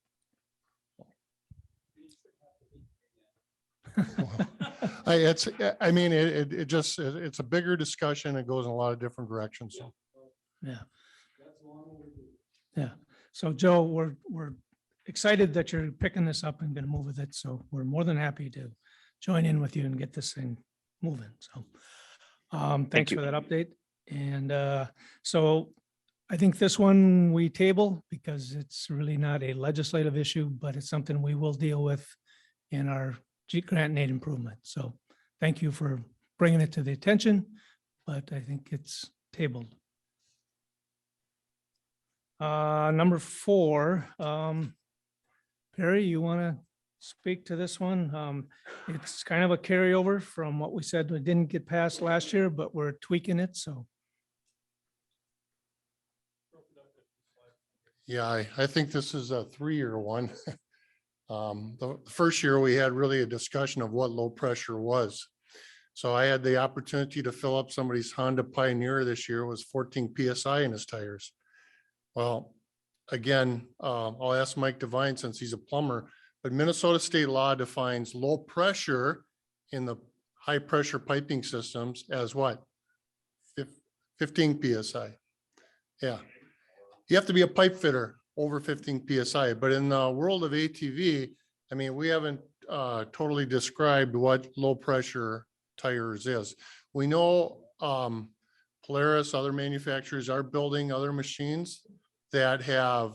It's a bigger discussion. It goes in a lot of different directions. So. Yeah. Yeah. So Joe, we're excited that you're picking this up and going to move with it. So we're more than happy to join in with you and get this thing moving. So thanks for that update. And so I think this one we table because it's really not a legislative issue, but it's something we will deal with in our grant and aid improvement. So thank you for bringing it to the attention, but I think it's tabled. Number 4, Perry, you want to speak to this one? It's kind of a carryover from what we said we didn't get past last year, but we're tweaking it. So. Yeah, I think this is a 3-year one. The first year we had really a discussion of what low pressure was. So I had the opportunity to fill up somebody's Honda Pioneer this year. It was 14 PSI in his tires. Well, again, I'll ask Mike Devine since he's a plumber, but Minnesota state law defines low pressure in the high pressure piping systems as what? 15 PSI. Yeah. You have to be a pipe fitter over 15 PSI, but in the world of ATV, I mean, we haven't totally described what low pressure tires is. We know Polaris, other manufacturers are building other machines that have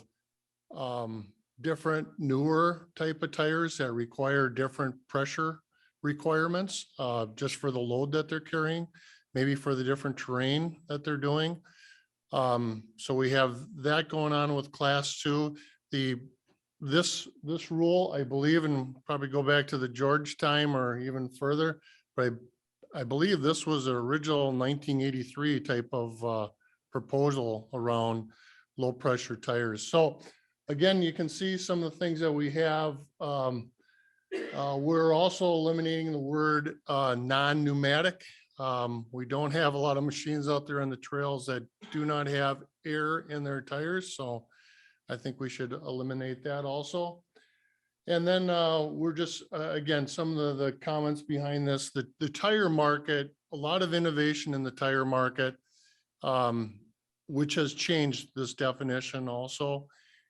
different newer type of tires that require different pressure requirements just for the load that they're carrying, maybe for the different terrain that they're doing. So we have that going on with class 2. This rule, I believe, and probably go back to the George time or even further, but I believe this was the original 1983 type of proposal around low pressure tires. So again, you can see some of the things that we have. We're also eliminating the word non-pneumatic. We don't have a lot of machines out there on the trails that do not have air in their tires. So I think we should eliminate that also. And then we're just, again, some of the comments behind this, the tire market, a lot of innovation in the tire market, which has changed this definition also.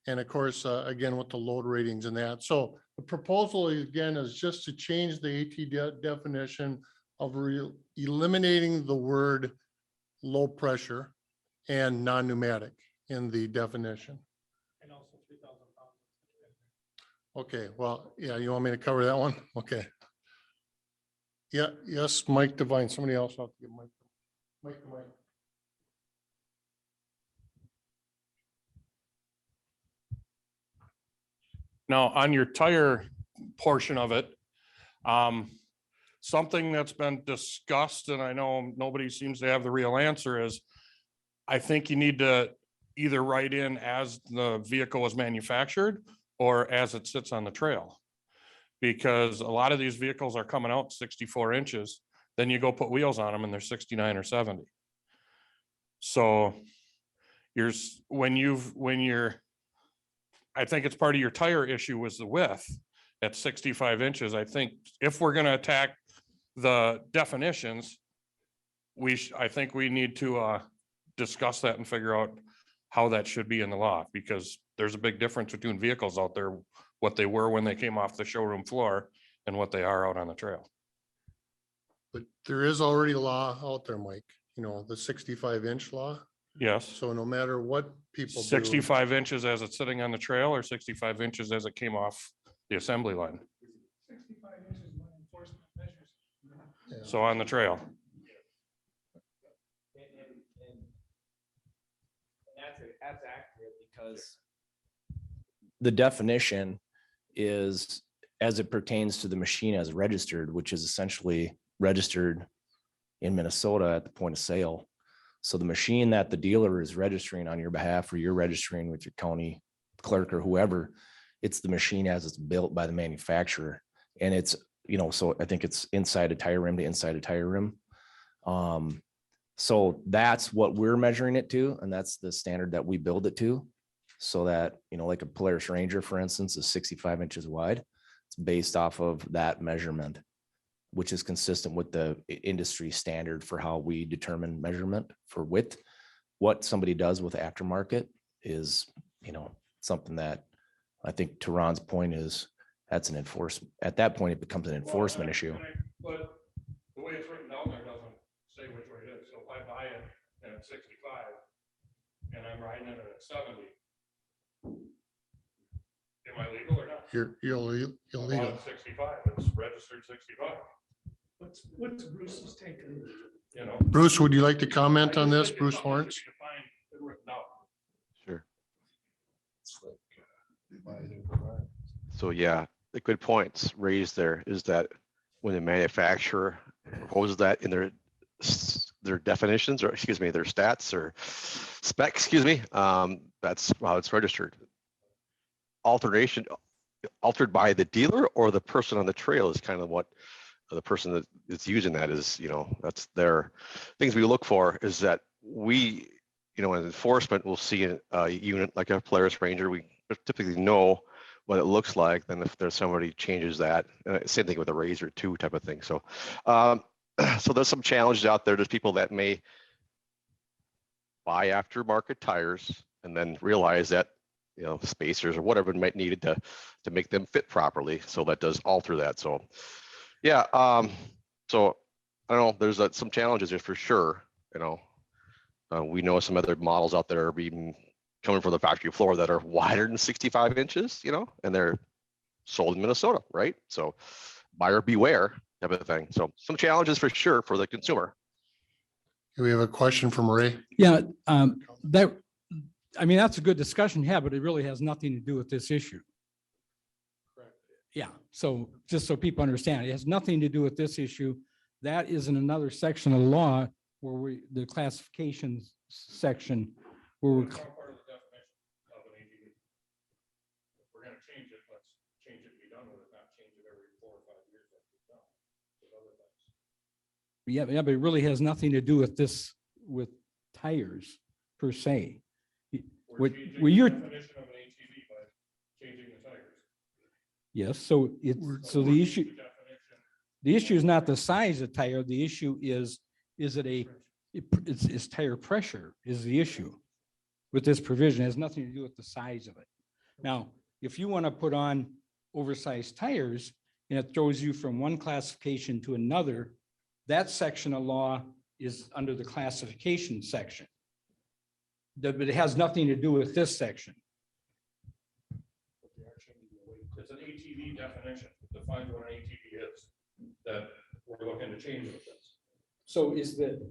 And of course, again, with the load ratings and that. So the proposal again is just to change the AT definition of eliminating the word low pressure and non-pneumatic. in the definition. And also 3,000 pounds. Okay, well, yeah, you want me to cover that one? Okay. Yeah, yes, Mike Devine, somebody else. I'll give Mike Devine. Now, on your tire portion of it, something that's been discussed, and I know nobody seems to have the real answer, is I think you need to either write in as the vehicle was manufactured or as it sits on the trail. Because a lot of these vehicles are coming out 64 inches, then you go put wheels on them and they're 69 or 70. So I think it's part of your tire issue was the width at 65 inches. I think if we're going to attack the definitions, I think we need to discuss that and figure out how that should be in the law, because there's a big difference between vehicles out there, what they were when they came off the showroom floor and what they are out on the trail. But there is already a law out there, Mike, you know, the 65-inch law. Yes. So no matter what people do. 65 inches as it's sitting on the trail or 65 inches as it came off the assembly line. 65 inches is my enforcement measures. Yeah. So on the trail. That's accurate, because the definition is as it pertains to the machine as registered, which is essentially registered in Minnesota at the point of sale. So the machine that the dealer is registering on your behalf, or you're registering with your county clerk or whoever, it's the machine as it's built by the manufacturer. And it's, you know, so I think it's inside a tire rim to inside a tire rim. So that's what we're measuring it to. And that's the standard that we build it to. So that, you know, like a Polaris Ranger, for instance, is 65 inches wide. It's based off of that measurement, which is consistent with the industry standard for how we determine measurement for width. What somebody does with aftermarket is, you know, something that I think to Ron's point is that's an enforcement. At that point, it becomes an enforcement issue. But the way it's written down there doesn't say which way it is. So if I buy it at 65 and I'm riding it at 70, am I legal or not? You're illegal. I bought it 65, it's registered 65. What's Bruce's take on it? You know. Bruce, would you like to comment on this? Bruce Lawrence? Sure. So yeah, the good points raised there is that when the manufacturer proposes that in their definitions, or excuse me, their stats or specs, excuse me, that's how it's registered. Altered by the dealer or the person on the trail is kind of what the person that is using that is, you know, that's their things we look for is that we, you know, in enforcement, we'll see a unit like a Polaris Ranger, we typically know what it looks like. Then if there's somebody changes that, same thing with a Razor 2 type of thing. So, so there's some challenges out there. There's people that may buy aftermarket tires and then realize that, you know, spacers or whatever might needed to make them fit properly. So that does alter that. So yeah, so I don't know, there's some challenges there for sure. You know, we know some other models out there are even coming from the factory floor that are wider than 65 inches, you know, and they're sold in Minnesota, right? So buyer beware type of thing. So some challenges for sure for the consumer. We have a question from Ray. Yeah, I mean, that's a good discussion to have, but it really has nothing to do with this issue. Yeah, so just so people understand, it has nothing to do with this issue. That is in another section of the law where the classifications section where we're. We're going to change it. Let's change it, be done with it, not change it every 4 or 5 years. Like we've done with other things. Yeah, but it really has nothing to do with this, with tires per se. What you're. Definition of an ATV by changing the tires. Yes, so the issue is not the size of tire. The issue is it's tire pressure is the issue with this provision. It has nothing to do with the size of it. Now, if you want to put on oversized tires and it throws you from one classification to another, that section of law is under the classification section. but it has nothing to do with this section. It's an ATV definition, defines what an ATV is, that we're looking to change with this. So is the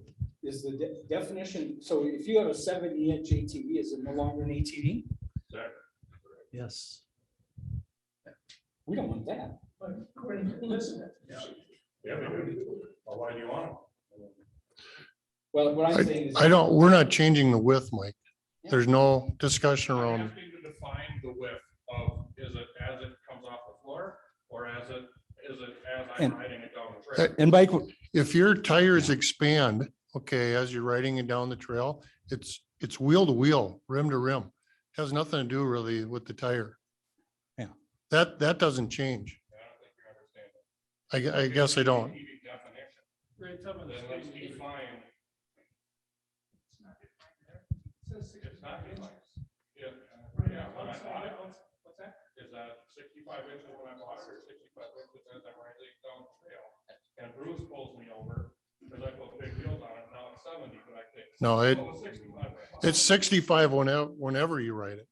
definition, so if you have a 70-inch ATV, is it no longer an ATV? Exactly. Yes. We don't want that. Yeah, we do. Well, why do you want them? Well, what I'm saying is. we're not changing the width, Mike. There's no discussion around. Asking to define the width of, is it as it comes off the floor, or is it as I'm riding it down the trail? And Mike, If your tires expand, okay, as you're riding it down the trail, it's wheel to wheel, rim to rim. Has nothing to do really with the tire. Yeah. That doesn't change. I guess I don't. Then let's define. It's not defined. Yeah, when I bought it, what's that? Is that 65 inches when I bought it, or 65 inches as I'm riding down the trail? And Bruce pulls me over because I put big wheels on it. Now it's 70, but I think. No, it's 65 whenever you ride it.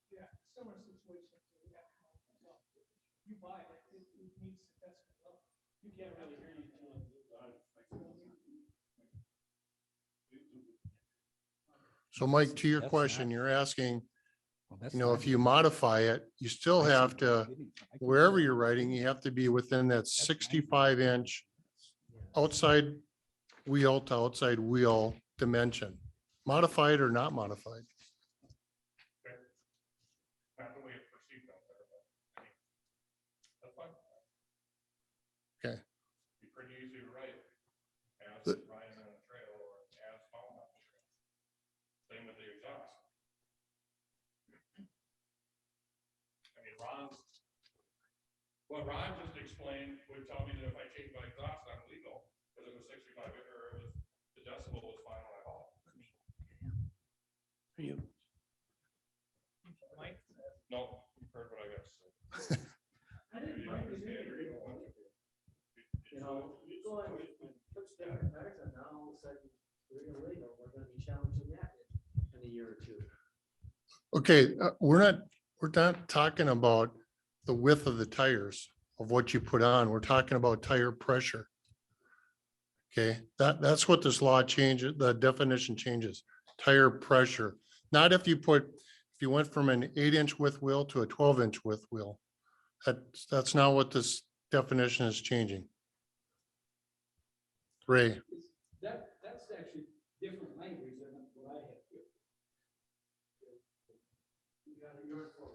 So Mike, to your question, you're asking, if you modify it, you still have to, wherever you're riding, you have to be within that 65-inch outside wheel to outside wheel dimension, modified or not modified. Not the way it's perceived out there, but I mean, that's fine. Okay. Be pretty easy to write as riding on a trail or as found on the trail. Same with the exhaust. I mean, what Ron just explained would tell me that if I change my exhaust, I'm legal, because it was 65 or it was, the decibel was fine when I hauled. Are you? Mike? No, you've heard what I got to say. I didn't You understand or you don't want to. You know, you go and put different cars and now all of a sudden we're gonna be challenging that in a year or two. Okay, we're not talking about the width of the tires of what you put on. We're talking about tire pressure. Okay, that's what this law changes, the definition changes, tire pressure. Not if you went from an 8-inch width wheel to a 12-inch width wheel. That's not what this definition is changing. Ray. That's actually different language than what I have here. You got it, yours for a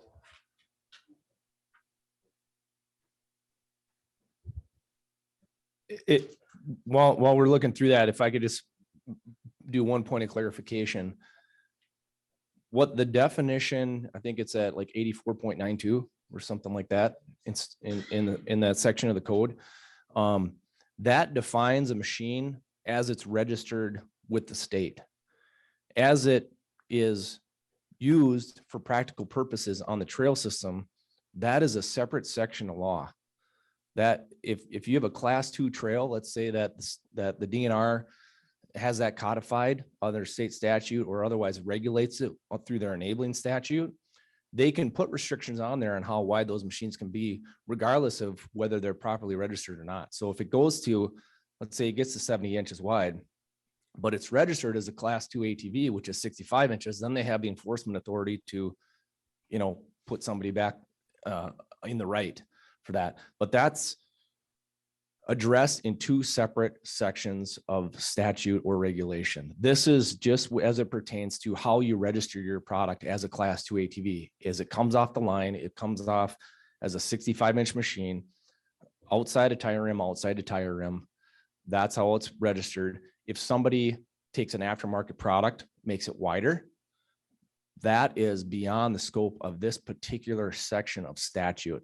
while. While we're looking through that, if I could just do one point of clarification. What the definition, I think it's at like 84.92 or something like that. It's in that section of the code. That defines a machine as it's registered with the state. As it is used for practical purposes on the trail system, that is a separate section of law. That if you have a class 2 trail, let's say that the DNR has that codified under state statute or otherwise regulates it through their enabling statute, they can put restrictions on there on how wide those machines can be, regardless of whether they're properly registered or not. So if it goes to, let's say it gets to 70 inches wide, but it's registered as a class 2 ATV, which is 65 inches, then they have the enforcement authority to, put somebody back in the right for that. But that's addressed in 2 separate sections of statute or regulation. This is just as it pertains to how you register your product as a class 2 ATV. As it comes off the line, it comes off as a 65-inch machine, outside a tire rim, outside a tire rim. That's how it's registered. If somebody takes an aftermarket product, makes it wider, that is beyond the scope of this particular section of statute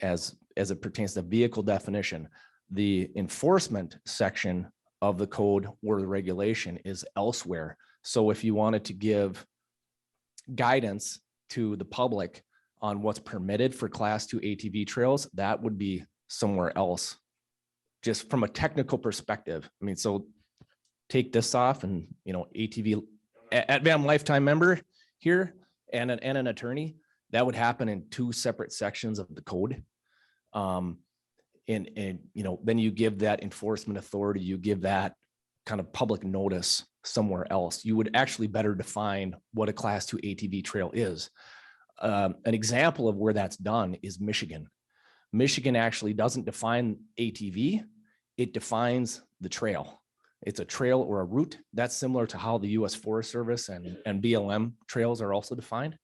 as it pertains to vehicle definition. The enforcement section of the code or the regulation is elsewhere. So if you wanted to give guidance to the public on what's permitted for class 2 ATV trails, that would be somewhere else. Just from a technical perspective. I mean, so take this off and, ATV at Van lifetime member, here and an attorney, that would happen in two separate sections of the code. And you know, then you give that enforcement authority, you give that kind of public notice somewhere else. You would actually better define what a class 2 ATV trail is. An example of where that's done is Michigan. Michigan actually doesn't define ATV, it defines the trail. It's a trail or a route. That's similar to how the US Forest Service and BLM trails are also defined.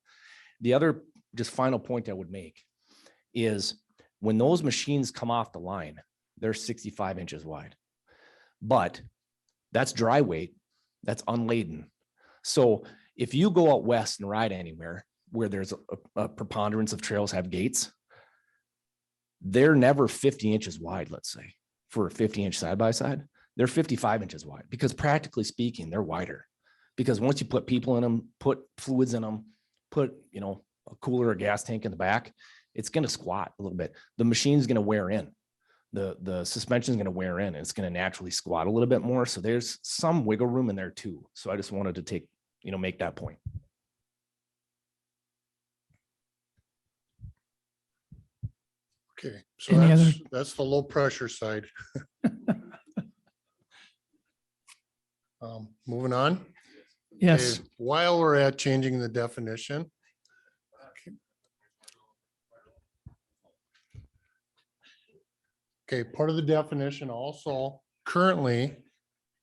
The other just final point I would make is when those machines come off the line, they're 65 inches wide. But that's dry weight, that's unladen. So if you go out west and ride anywhere where there's a preponderance of trails have gates, they're never 50 inches wide, let's say, for a 50-inch side-by-side. They're 55 inches wide because practically speaking, they're wider. Because once you put people in them, put fluids in them, put, you know, a cooler or gas tank in the back, it's going to squat a little bit. The machine's going to wear in. The suspension is going to wear in. And it's going to naturally squat a little bit more. So there's some wiggle room in there too. So I just wanted to make that point. Okay, so that's the low pressure side. Moving on. Yes. Okay, while we're at changing the definition. Okay, part of the definition also currently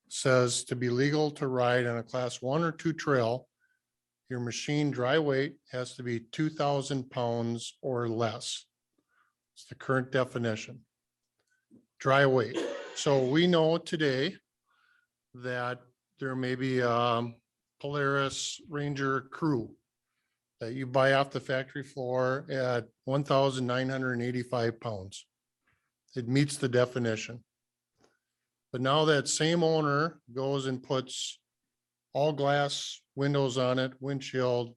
says to be legal to ride on a class 1 or 2 trail, your machine dry weight has to be 2,000 pounds or less. It's the current definition. Dry weight. So we know today that there may be a Polaris Ranger crew that you buy off the factory floor at 1,985 pounds. It meets the definition. But now that same owner goes and puts all glass windows on it, windshield.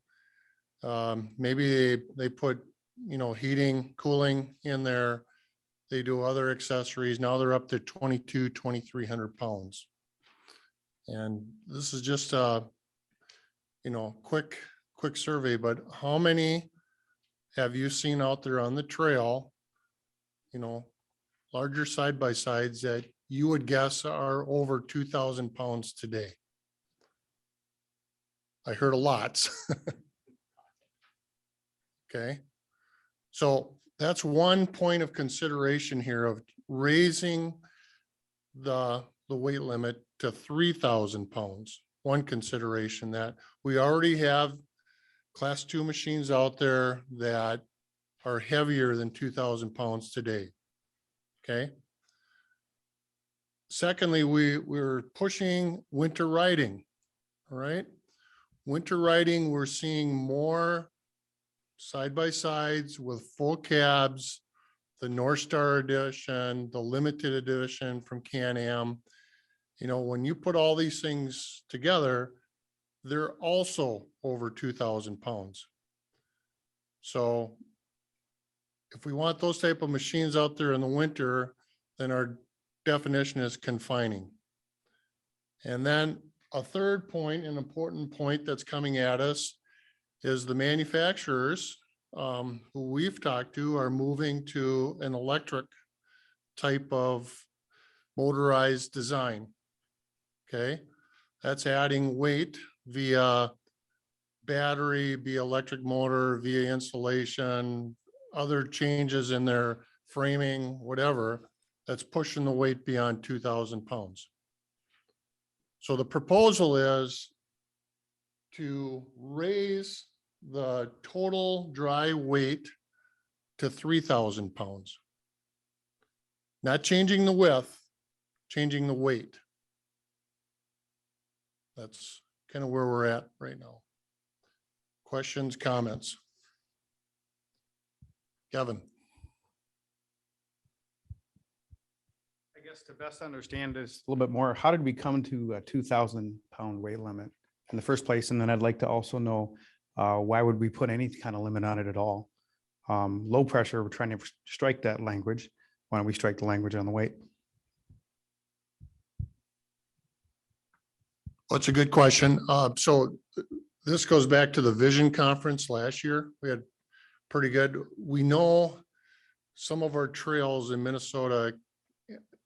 Maybe they put, you know, heating, cooling in there. They do other accessories. Now they're up to 2,300 pounds. And this is just a, you know, quick survey, but how many have you seen out there on the trail, you know, larger side-by-sides that you would guess are over 2,000 pounds today? I heard a lot. Okay. So that's one point of consideration here of raising the weight limit to 3,000 pounds. One consideration that we already have class 2 machines out there that are heavier than 2,000 pounds today. Okay. Secondly, we're pushing winter riding. All right. Winter riding, we're seeing more side-by-sides with full cabs, the North Star edition, the limited edition from Can-Am. You know, when you put all these things together, they're also over 2,000 pounds. So if we want those type of machines out there in the winter, then our definition is confining. And then a third point, an important point that's coming at us is the manufacturers who we've talked to are moving to an electric type of motorized design. Okay, that's adding weight via battery, via electric motor, via insulation, other changes in their framing, whatever, that's pushing the weight beyond 2,000 pounds. So the proposal is to raise the total dry weight to 3,000 pounds. Not changing the width, changing the weight. That's kind of where we're at right now. Questions, comments? Kevin. I guess to best understand this a little bit more, how did we come to a 2,000 pound weight limit in the first place? And then I'd like to also know why would we put any kind of limit on it at all? Low pressure, we're trying to strike that language. Why don't we strike the language on the weight? That's a good question. So this goes back to the Vision Conference last year. We had pretty good. We know some of our trails in Minnesota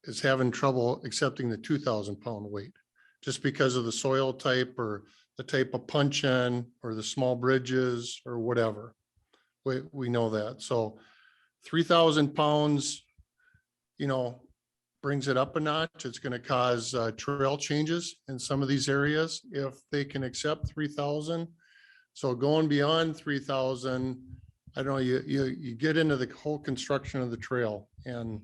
is having trouble accepting the 2,000-pound weight just because of the soil type or the type of punch in or the small bridges or whatever. We know that. So 3,000 pounds, brings it up a notch. It's going to cause trail changes in some of these areas if they can accept 3,000. So going beyond 3,000, I don't know, you get into the whole construction of the trail. And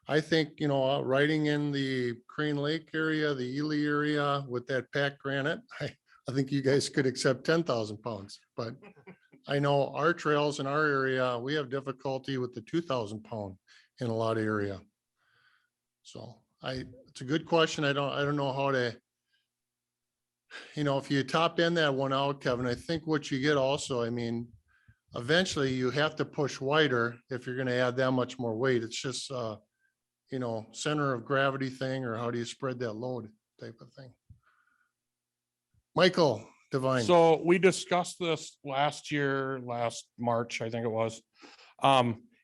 I think, riding in the Crane Lake area, the Ely area with that packed granite, I think you guys could accept 10,000 pounds. But I know our trails in our area, we have difficulty with the 2,000 pound in a lot of area. So it's a good question. I don't know how to, if you top end that one out, Kevin, I think what you get also, eventually you have to push wider if you're going to add that much more weight. It's just, center of gravity thing, or how do you spread that load type of thing. Michael Devine. So we discussed this last March, I think it was.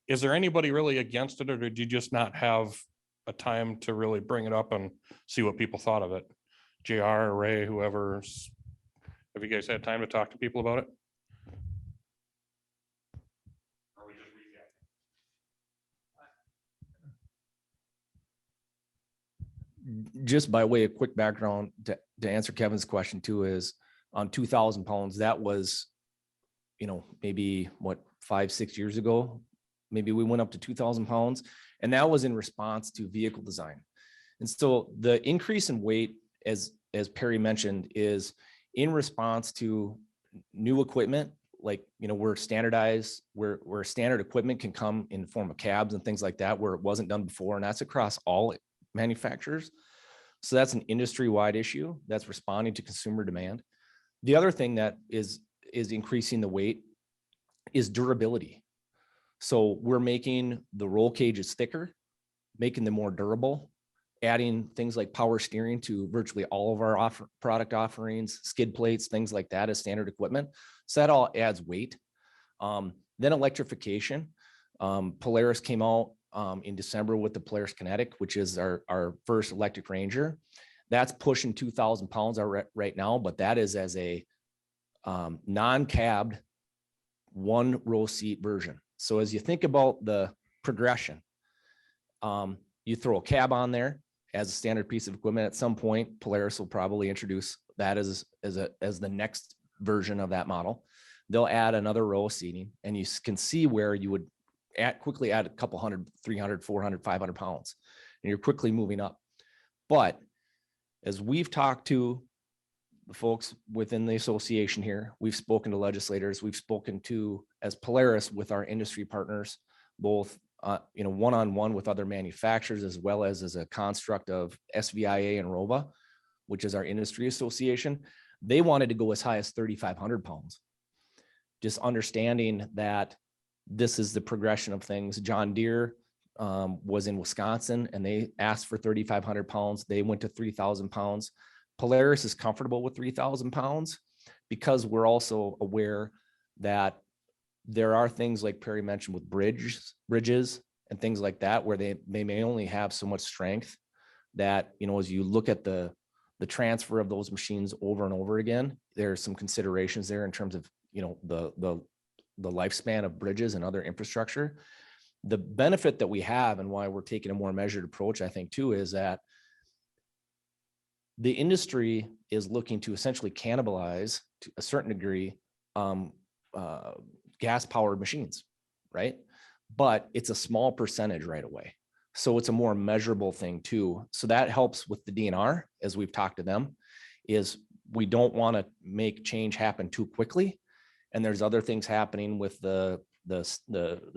Is there anybody really against it, or did you just not have a time to really bring it up and see what people thought of it? JR or Ray, whoever's, have you guys had time to talk to people about it? Just by way of quick background to answer Kevin's question too, is on 2,000 pounds, that was, maybe 5-6 years ago, maybe we went up to 2,000 pounds, and that was in response to vehicle design. And so the increase in weight, as Perry mentioned, is in response to new equipment, like, we're standardized, where standard equipment can come in the form of cabs and things like that, where it wasn't done before. And that's across all manufacturers. So that's an industry-wide issue that's responding to consumer demand. The other thing that is increasing the weight is durability. So we're making the roll cages thicker, making them more durable, adding things like power steering to virtually all of our product offerings, skid plates, things like that as standard equipment. So that all adds weight. Then electrification. Polaris came out in December with the Polaris Kinetic, which is our first electric Ranger. That's pushing 2,000 pounds right now, but that is as a non-cabbed, one row seat version. So as you think about the progression, you throw a cab on there as a standard piece of equipment. At some point, Polaris will probably introduce that as the next version of that model. They'll add another row of seating, and you can see where you would quickly add a couple hundred, 300, 400, 500 pounds, and you're quickly moving up. But as we've talked to the folks within the association here, we've spoken to legislators, we've spoken to, as Polaris, with our industry partners, both one-on-one with other manufacturers, as well as a construct of SVIA and ROVA, which is our industry association. They wanted to go as high as 3,500 pounds. Just understanding that this is the progression of things. John Deere was in Wisconsin, and they asked for 3,500 pounds. They went to 3,000 pounds. Polaris is comfortable with 3,000 pounds because we're also aware that there are things like Perry mentioned with bridges and things like that, where they may only have so much strength that, as you look at the transfer of those machines over and over again, there's some considerations there in terms of, the lifespan of bridges and other infrastructure. The benefit that we have, and why we're taking a more measured approach, I think too, is that the industry is looking to essentially cannibalize, to a certain degree, gas-powered machines, right? But it's a small percentage right away. So it's a more measurable thing too. So that helps with the DNR, as we've talked to them, is we don't want to make change happen too quickly. And there's other things happening with the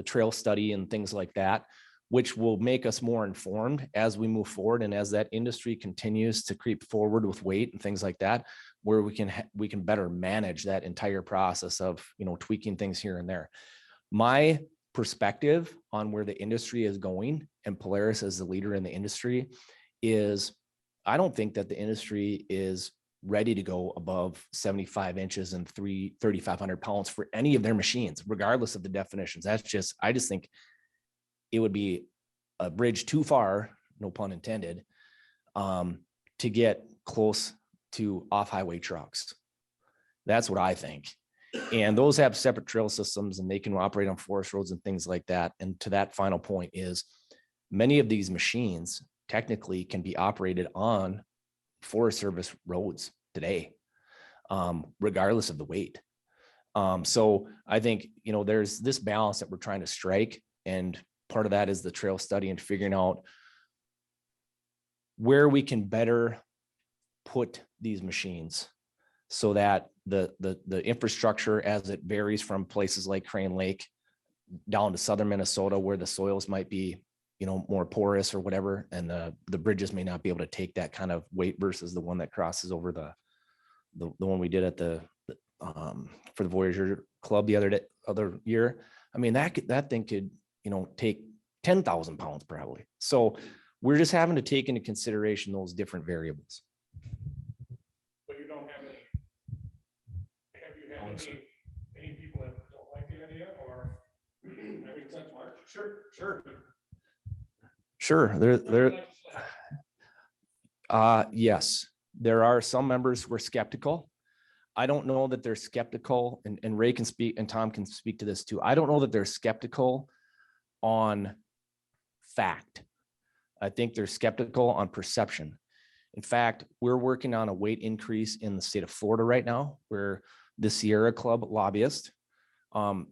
trail study and things like that, which will make us more informed as we move forward. And as that industry continues to creep forward with weight and things like that, where we can better manage that entire process of, tweaking things here and there. My perspective on where the industry is going, and Polaris as the leader in the industry, is I don't think that the industry is ready to go above 75 inches and 3,500 pounds for any of their machines, regardless of the definitions. I just think it would be a bridge too far, no pun intended, to get close to off-highway trucks. That's what I think. And those have separate trail systems and they can operate on forest roads and things like that. And to that final point is many of these machines technically can be operated on Forest Service roads today, regardless of the weight. So I think, you know, there's this balance that we're trying to strike. And part of that is the trail study and figuring out where we can better put these machines so that the infrastructure, as it varies from places like Crane Lake down to southern Minnesota, where the soils might be, you know, more porous or whatever, and the bridges may not be able to take that kind of weight versus the one that crosses over the one we did at for the Voyager Club the other year. I mean, that thing could, you know, take 10,000 pounds probably. So we're just having to take into consideration those different variables. But you don't have any people that don't like the idea, or having such large? Sure. Sure. Yes, there are some members who are skeptical. I don't know that they're skeptical, and Ray can speak, and Tom can speak to this too. I don't know that they're skeptical on fact. I think they're skeptical on perception. In fact, we're working on a weight increase in the state of Florida right now, where the Sierra Club lobbyist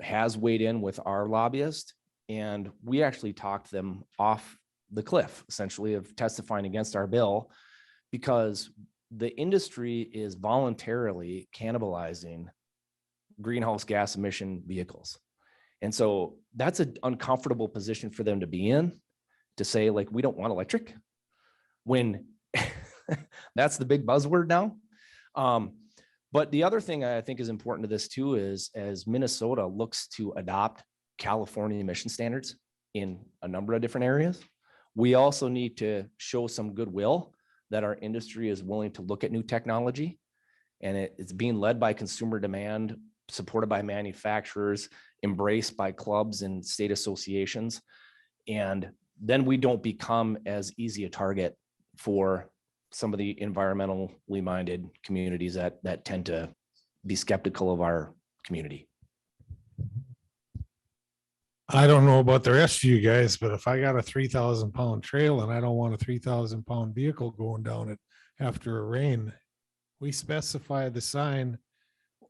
has weighed in with our lobbyist, and we actually talked them off the cliff, essentially, of testifying against our bill, because the industry is voluntarily cannibalizing greenhouse gas emission vehicles. And so that's an uncomfortable position for them to be in, to say, like, we don't want electric, when that's the big buzzword now. But the other thing I think is important to this too is, as Minnesota looks to adopt California emission standards in a number of different areas, we also need to show some goodwill that our industry is willing to look at new technology, and it's being led by consumer demand, supported by manufacturers, embraced by clubs and state associations. And then we don't become as easy a target for some of the environmentally minded communities that tend to be skeptical of our community. I don't know about the rest of you guys, but if I got a 3,000 pound trail and I don't want a 3,000 pound vehicle going down it after a rain, we specify the sign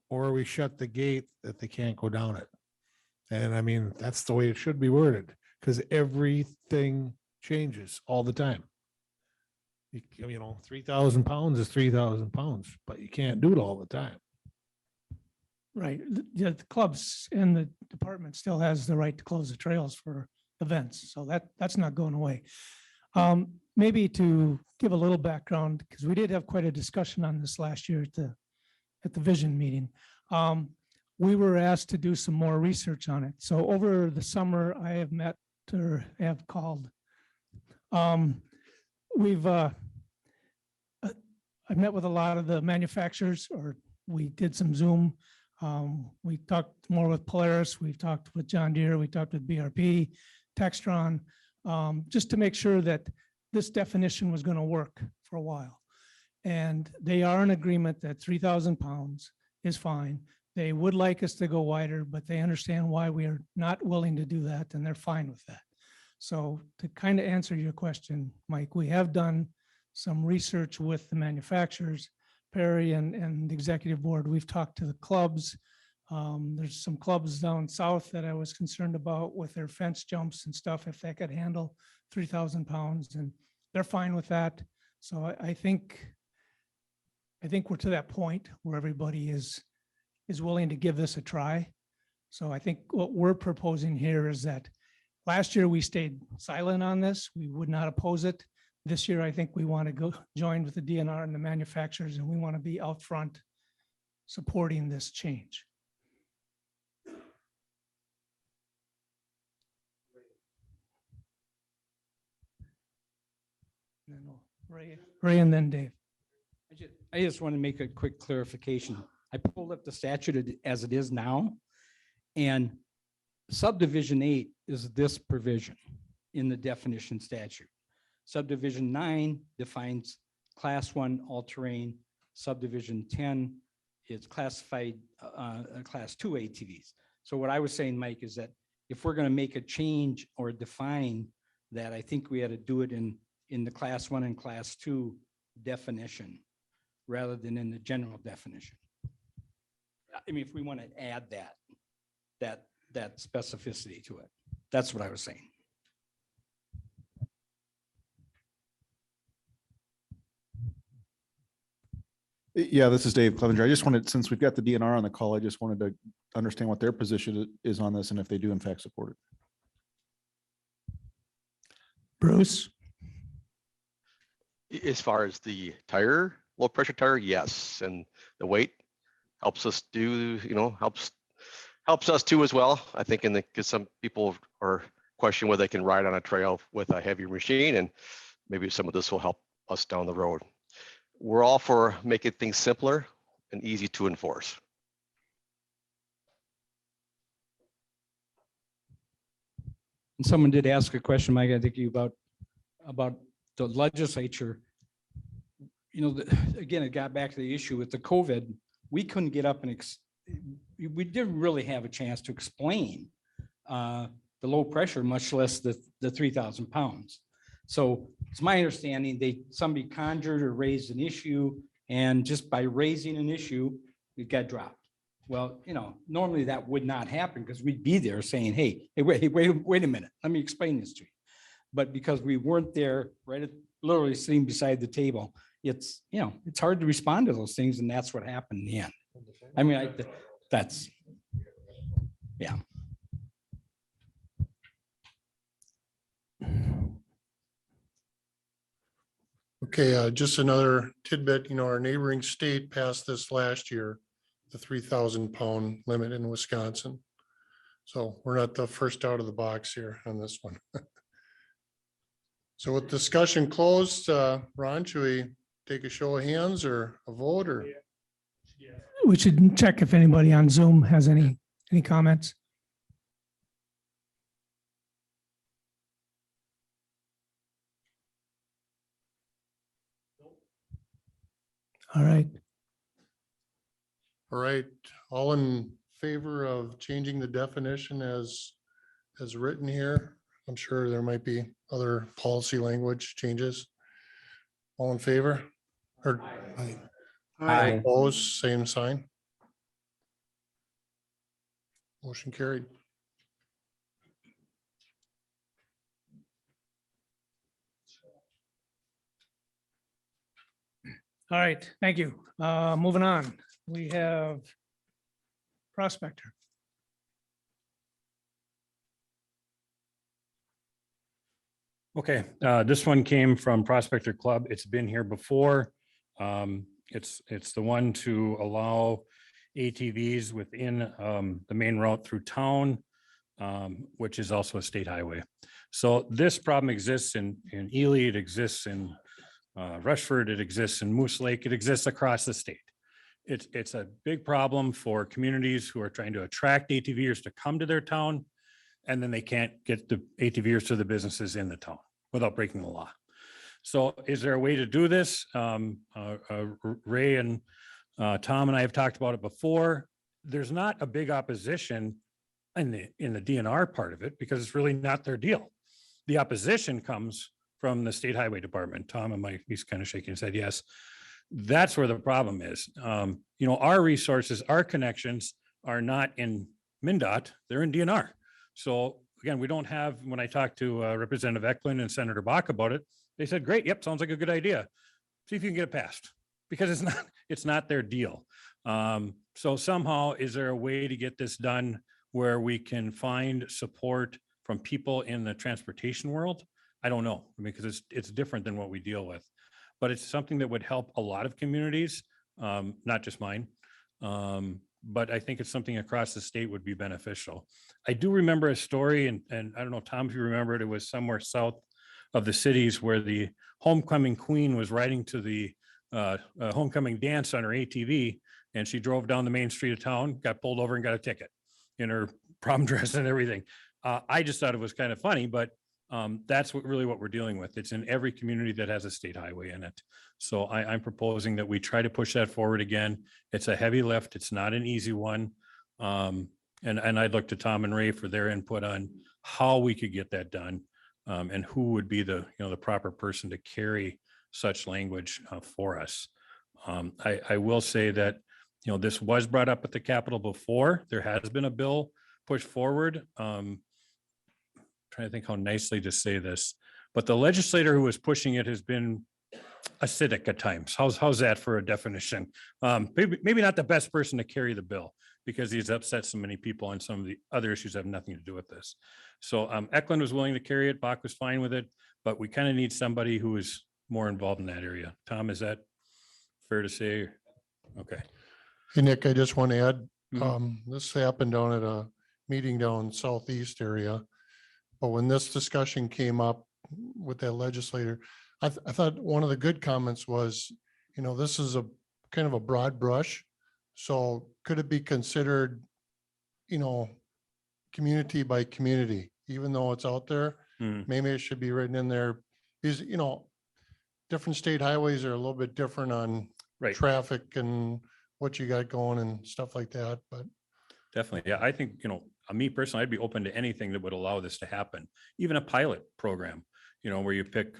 or we shut the gate that they can't go down it. And I mean, that's the way it should be worded, because everything changes all the time. You know, 3,000 pounds is 3,000 pounds, but you can't do it all the time. Right. The clubs and the department still has the right to close the trails for events. So that's not going away. Maybe to give a little background, because we did have quite a discussion on this last year at the vision meeting. We were asked to do some more research on it. So over the summer, I have met or have called. I've met with a lot of the manufacturers, or we did some Zoom. We talked more with Polaris. We've talked with John Deere. We talked with BRP, Textron, just to make sure that this definition was going to work for a while. And they are in agreement that 3,000 pounds is fine. They would like us to go wider, but they understand why we are not willing to do that, and they're fine with that. So to kind of answer your question, Mike, we have done some research with the manufacturers, Perry and the executive board. We've talked to the clubs. There's some clubs down south that I was concerned about with their fence jumps and stuff, if they could handle 3,000 pounds, and they're fine with that. So I think we're to that point where everybody is willing to give this a try. So I think what we're proposing here is that last year we stayed silent on this. We would not oppose it. This year, I think we want to go join with the DNR and the manufacturers, and we want to be out front supporting this change. Ray and then Dave. I just want to make a quick clarification. I pulled up the statute as it is now. And subdivision 8 is this provision in the definition statute. Subdivision 9 defines class 1 all-terrain. Subdivision 10 is classified class 2 ATVs. So what I was saying, Mike, is that if we're going to make a change or define that, I think we had to do it in the class 1 and class 2 definition rather than in the general definition. I mean, if we want to add that specificity to it, that's what I was saying. Yeah, this is Dave Clevenger. I just wanted, since we've got the DNR on the call, I just wanted to understand what their position is on this and if they do in fact support it. Bruce? As far as the tire, low pressure tire, yes. And the weight helps us do, helps us too as well. I think because some people are questioning whether they can ride on a trail with a heavier machine, and maybe some of this will help us down the road. We're all for making things simpler and easy to enforce. And someone did ask a question, Mike, I think you about the legislature. Again, it got back to the issue with the COVID. We couldn't get up and we didn't really have a chance to explain the low pressure, much less the 3,000 pounds. So it's my understanding somebody conjured or raised an issue, and just by raising an issue, it got dropped. Well, normally that would not happen because we'd be there saying, hey, wait a minute, let me explain this to you. But because we weren't there, literally sitting beside the table, it's hard to respond to those things, and that's what happened in the end. I mean, yeah. Okay, just another tidbit, our neighboring state passed this last year, the 3,000 pound limit in Wisconsin. So we're not the first out of the box here on this one. So with discussion closed, Ron, should we take a show of hands or a vote, or? We should check if anybody on Zoom has any comments. All right. All right, all in favor of changing the definition as written here? I'm sure there might be other policy language changes. All in favor? Or Aye. opposed, same sign. Motion carried. All right, thank you. Moving on, we have Prospector. Okay, this one came from Prospector Club. It's been here before. It's the one to allow ATVs within the main route through town, which is also a state highway. So this problem exists in Ely, it exists in Rushford, it exists in Moose Lake, it exists across the state. It's a big problem for communities who are trying to attract ATVers to come to their town, and then they can't get the ATVers to the businesses in the town without breaking the law. So is there a way to do this? Ray and Tom and I have talked about it before. There's not a big opposition in the DNR part of it because it's really not their deal. The opposition comes from the State Highway Department. Tom and Mike, he's kind of shaking his head, yes. That's where the problem is. Our resources, our connections are not in MnDOT, they're in DNR. So again, we don't have, when I talked to Representative Eklund and Senator Bach about it, they said, great, yep, sounds like a good idea. See if you can get it passed, because it's not their deal. So somehow, is there a way to get this done where we can find support from people in the transportation world? I don't know, because it's different than what we deal with, but it's something that would help a lot of communities, not just mine. But I think it's something across the state would be beneficial. I do remember a story, and I don't know, Tom, if you remember it, it was somewhere south of the cities where the homecoming queen was riding to the a homecoming dance on her ATV, and she drove down the main street of town, got pulled over and got a ticket in her prom dress and everything. I just thought it was kind of funny, but that's really what we're dealing with. It's in every community that has a state highway in it. So I'm proposing that we try to push that forward again. It's a heavy lift. It's not an easy one. And I'd look to Tom and Ray for their input on how we could get that done, and who would be the proper person to carry such language for us. I will say that this was brought up at the Capitol before. There has been a bill pushed forward. Trying to think how nicely to say this, but the legislator who was pushing it has been acidic at times. How's that for a definition? Maybe not the best person to carry the bill, because he's upset so many people on some of the other issues that have nothing to do with this. So Eklund was willing to carry it. Bach was fine with it, but we kind of need somebody who is more involved in that area. Tom, is that fair to say? Okay. Hey, Nick, I just want to add, this happened down at a meeting down southeast area. But when this discussion came up with that legislator, I thought one of the good comments was, this is a kind of a broad brush. So could it be considered, community by community, even though it's out there? Maybe it should be written in there. Because, different state highways are a little bit different on traffic and what you got going and stuff like that. But definitely, yeah, I think, me personally, I'd be open to anything that would allow this to happen. Even a pilot program, where you pick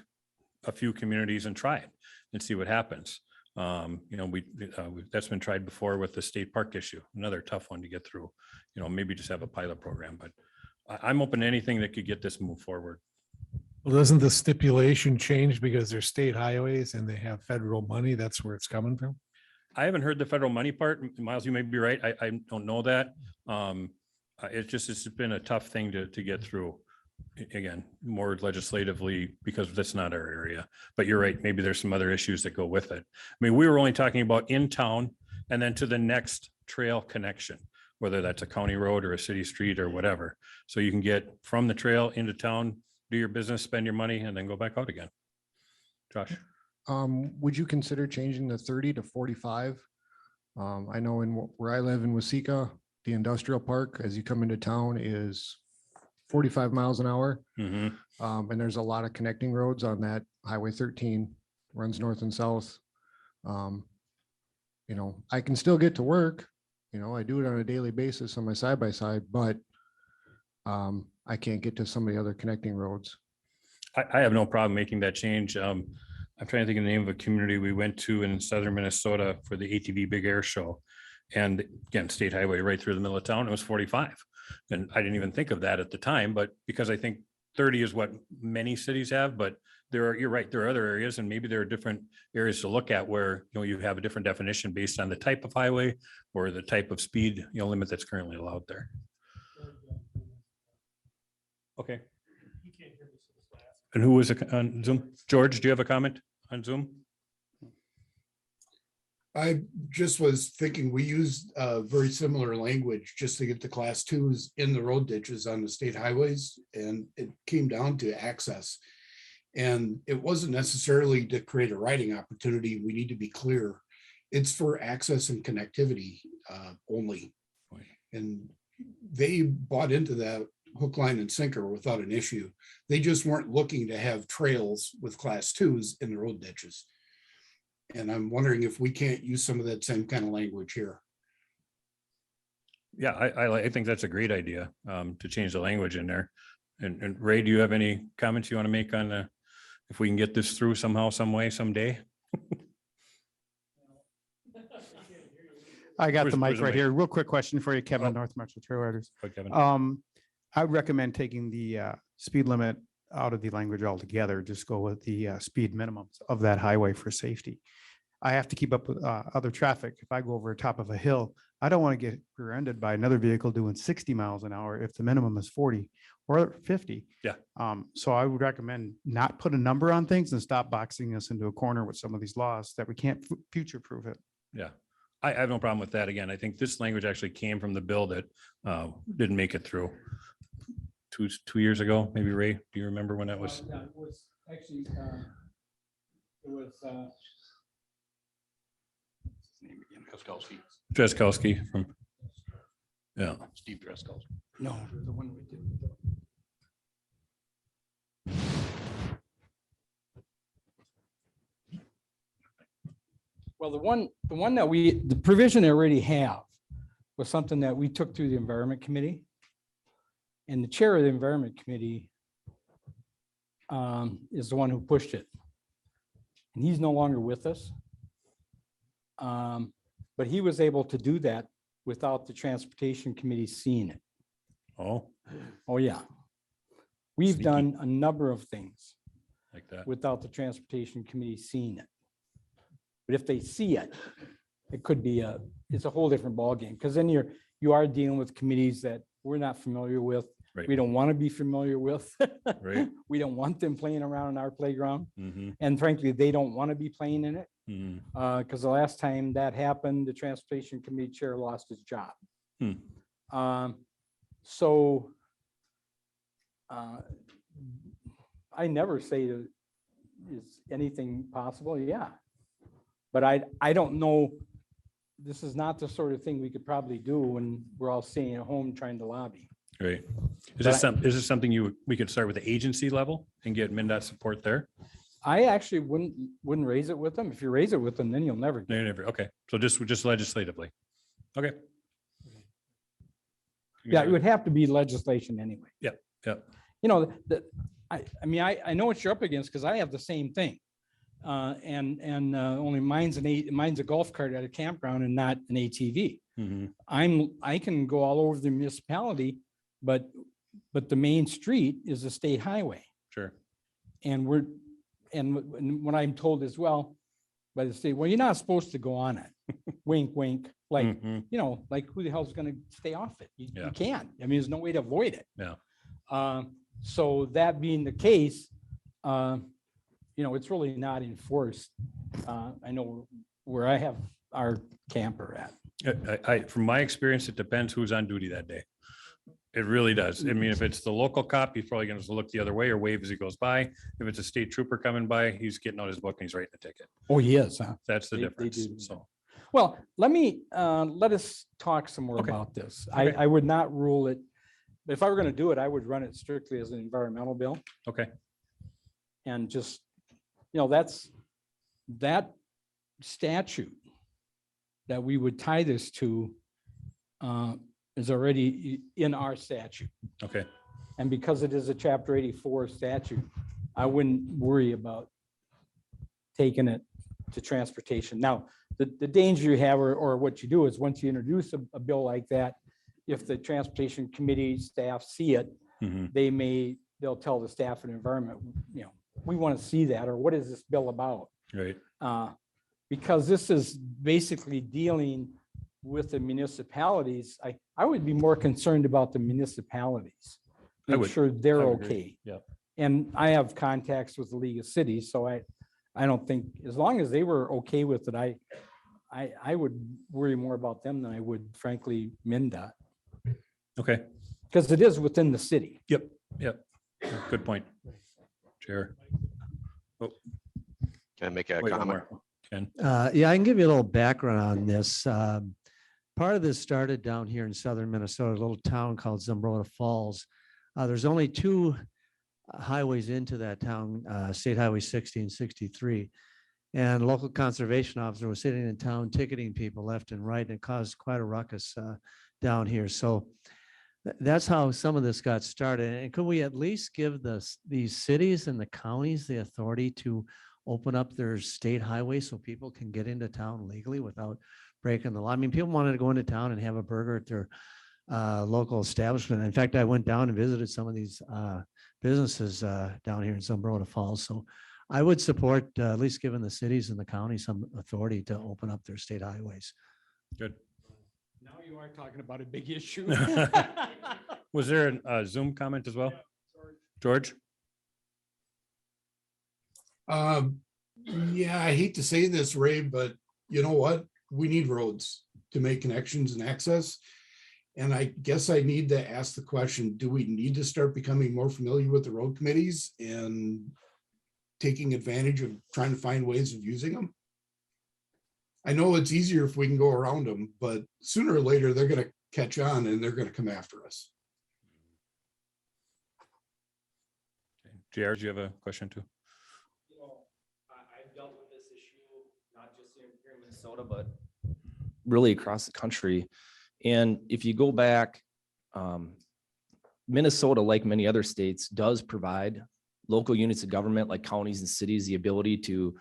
a few communities and try it and see what happens. That's been tried before with the state park issue, another tough one to get through. Maybe just have a pilot program, but I'm open to anything that could get this moved forward. Well, doesn't the stipulation change because they're state highways and they have federal money? That's where it's coming from. I haven't heard the federal money part. Miles, you may be right. I don't know that. It's been a tough thing to get through. Again, more legislatively, because that's not our area. But you're right. Maybe there's some other issues that go with it. I mean, we were only talking about in town and then to the next trail connection, whether that's a county road or a city street or whatever. So you can get from the trail into town, do your business, spend your money, and then go back out again. Josh. Would you consider changing the 30 to 45? I know where I live in Waseca, the industrial park, as you come into town, is 45 miles an hour. And there's a lot of connecting roads on that Highway 13, runs north and south. I can still get to work. I do it on a daily basis on my side-by-side, but I can't get to some of the other connecting roads. I have no problem making that change. I'm trying to think of the name of a community we went to in southern Minnesota for the ATV Big Air Show. And again, state highway right through the middle of town, it was 45. And I didn't even think of that at the time, but because I think 30 is what many cities have, but you're right, there are other areas, and maybe there are different areas to look at where, you have a different definition based on the type of highway or the type of speed, limit that's currently allowed there. Okay. And who was on Zoom? George, do you have a comment on Zoom? I just was thinking we used very similar language just to get the class 2s in the road ditches on the state highways. And it came down to access. And it wasn't necessarily to create a riding opportunity. We need to be clear. It's for access and connectivity only. And they bought into that hook, line, and sinker without an issue. They just weren't looking to have trails with class 2s in the road ditches. And I'm wondering if we can't use some of that same kind of language here. Yeah, I think that's a great idea to change the language in there. And Ray, do you have any comments you want to make on if we can get this through somehow, some way, someday? I got Where's- the where's mic the right mic? here. Real quick question for you, Kevin, North Metro Trail Riders. Go, Kevin. I would recommend taking the speed limit out of the language altogether. Just go with the speed minimums of that highway for safety. I have to keep up with other traffic. If I go over the top of a hill, I don't want to get rear-ended by another vehicle doing 60 miles an hour if the minimum is 40 or 50. Yeah. So I would recommend not put a number on things and stop boxing us into a corner with some of these laws that we can't future-proof it. Yeah, I have no problem with that. Again, I think this language actually came from the bill that didn't make it through 2 years ago, maybe. Ray, do you remember when that was? It was actually, it was Drazkowski from, yeah. Steve Driscoll. No, the one we did. Well, the one that the provision I already have was something that we took through the Environment Committee. And the chair of the Environment Committee is the one who pushed it. And he's no longer with us. But he was able to do that without the Transportation Committee seeing it. Oh, Oh, yeah. We've Sneaky. done a number of things like that. without the Transportation Committee seeing it. But if they see it, it could be it's a whole different ballgame, because then you are dealing with committees that we're not familiar with. Right. We don't want to be familiar with. Right. We don't want them playing around in our playground. Mhm. And frankly, they don't want to be playing in it. Mhm. Because the last time that happened, the Transportation Committee chair lost his job. So I never say that is anything possible, yeah. But I don't know, this is not the sort of thing we could probably do when we're all sitting at home trying to lobby. Right. But Is this something we could start with the agency level and get MnDOT support there? I actually wouldn't raise it with them. If you raise it with them, then you'll never get No, never. Okay. So just legislatively. Okay. Yeah, it would have to be legislation anyway. Yep. Yep. You know, I mean, I know what you're up against because I have the same thing. Only mine's a golf cart at a campground and not an ATV. Mhm. I can go all over the municipality, but the main street is a state highway. Sure. And what I'm told as well by the state, well, you're not supposed to go on it. Wink, wink. Like, Mhm. you know, like who the hell's gonna stay off it? You Yeah. can't. I mean, there's no way to avoid it. Yeah. So that being the case, you know, it's really not enforced. I know where I have our camper at. From my experience, it depends who's on duty that day. It really does. I mean, if it's the local cop, he's probably going to look the other way or wave as he goes by. If it's a state trooper coming by, he's getting out his book and he's writing a ticket. Oh, he is, huh? That's the They difference. do. So, Well, let us talk some more about this. Okay. I would not rule it. If I were going to do it, I would run it strictly as an environmental bill. okay. And just, you know, that statute that we would tie this to is already in our statute. Okay. And because it is a chapter 84 statute, I wouldn't worry about taking it to transportation. Now, the danger you have or what you do is once you introduce a bill like that, if the Transportation Committee staff see it, Mhm. they'll tell the staff and environment, you know, we want to see that, or what is this bill about? Right. Because this is basically dealing with the municipalities. I would be more concerned about the municipalities. I Make would- sure they're I would agree. okay. Yep. And I have contacts with the League of Cities, so I don't think, as long as they were okay with it, I would worry more about them than I would frankly MnDOT. Okay. Because it is within the city. Yep. Yep. Good point. Chair. Oh, Can I make a wait, one comment? more. Ken. Yeah, I can give you a little background on this. Part of this started down here in southern Minnesota, a little town called Zumbrota Falls. There's only two highways into that town, State Highway 60 and 63. And a local conservation officer was sitting in town ticketing people left and right, and it caused quite a ruckus down here. So that's how some of this got started. And could we at least give these cities and the counties the authority to open up their state highways so people can get into town legally without breaking the law? I mean, people wanted to go into town and have a burger at their local establishment. In fact, I went down and visited some of these businesses down here in Zumbrota Falls. So I would support at least giving the cities and the counties some authority to open up their state highways. Good. Now you are talking about a big issue. Was there a Zoom comment as well? George? Yeah, I hate to say this, Ray, but you know what? We need roads to make connections and access. And I guess I need to ask the question, do we need to start becoming more familiar with the road committees and taking advantage of trying to find ways of using them? I know it's easier if we can go around them, but sooner or later, they're gonna catch on and they're gonna come after us. JR, do you have a question too? I've dealt with this issue, not just here in Minnesota, but really across the country. And if you go back, Minnesota, like many other states, does provide local units of government like counties and cities the ability to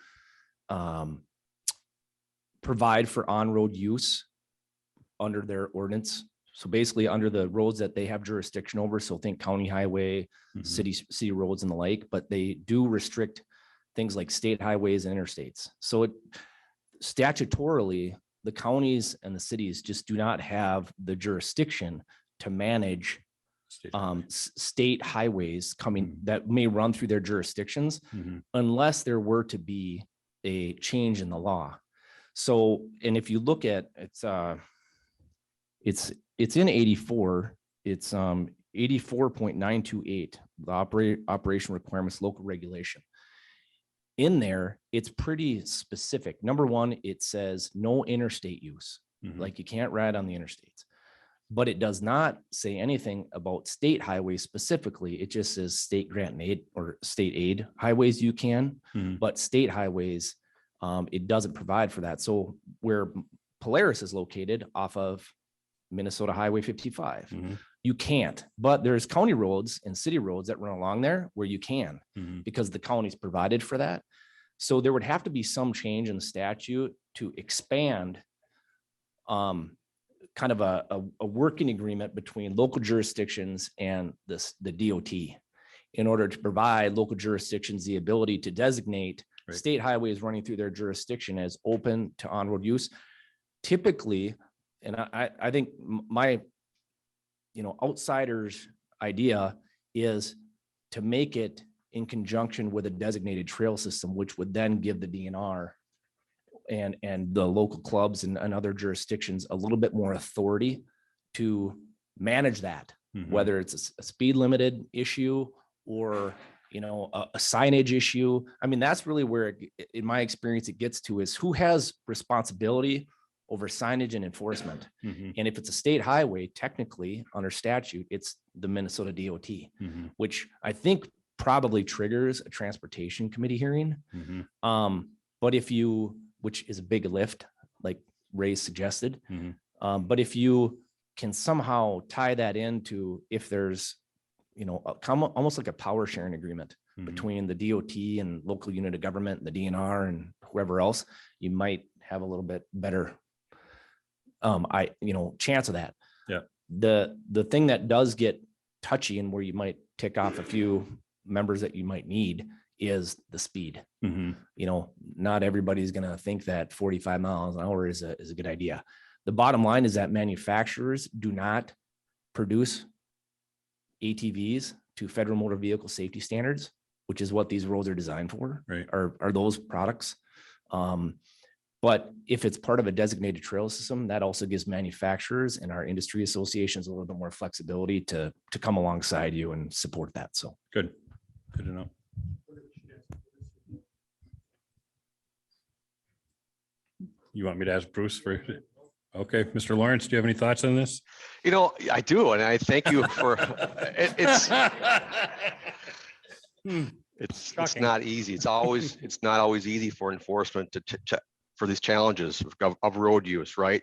provide for on-road use under their ordinance. So basically under the roads that they have jurisdiction over. So think county highway, city roads and the like, but they do restrict things like state highways and interstates. So it statutorily, the counties and the cities just do not have the jurisdiction to manage state highways coming that may run through their jurisdictions unless there were to be a change in the law. So, and if you look at it's in 84, it's 84.928, the operation requirements, local regulation. In there, it's pretty specific. Number one, it says no interstate use, like you can't ride on the interstates. But it does not say anything about state highways specifically. It just says state grant and aid or state aid highways you can, but state highways, it doesn't provide for that. So where Polaris is located off of Minnesota Highway 55, you can't, but there's county roads and city roads that run along there where you can, because the county's provided for that. So there would have to be some change in the statute to expand kind of a working agreement between local jurisdictions and the DOT in order to provide local jurisdictions the ability to designate state highways running through their jurisdiction as open to on-road use. Typically, and I think my, outsider's idea is to make it in conjunction with a designated trail system, which would then give the DNR and the local clubs and other jurisdictions a little bit more authority to manage that, whether it's a speed limited issue or, a signage issue. I mean, that's really where, in my experience, it gets to is who has responsibility over signage and enforcement. And if it's a state highway, technically under statute, it's the Minnesota DOT, which I think probably triggers a transportation committee hearing. But if you, which is a big lift, like Ray suggested. But if you can somehow tie that into, if there's, almost like a power sharing agreement between the DOT and local unit of government, the DNR and whoever else, you might have a little bit better, chance of that. Yeah. The thing that does get touchy and where you might tick off a few members that you might need is the speed. Not everybody's going to think that 45 miles an hour is a good idea. The bottom line is that manufacturers do not produce ATVs to federal motor vehicle safety standards, which is what these roads are designed for, are those products. But if it's part of a designated trail system, that also gives manufacturers and our industry associations a little bit more flexibility to come alongside you and support that. So good to know. You want me to ask Bruce for? Okay, Mr. Lawrence, do you have any thoughts on this? I do, and I thank you for it's not easy. It's not always easy for enforcement for these challenges of road use, right?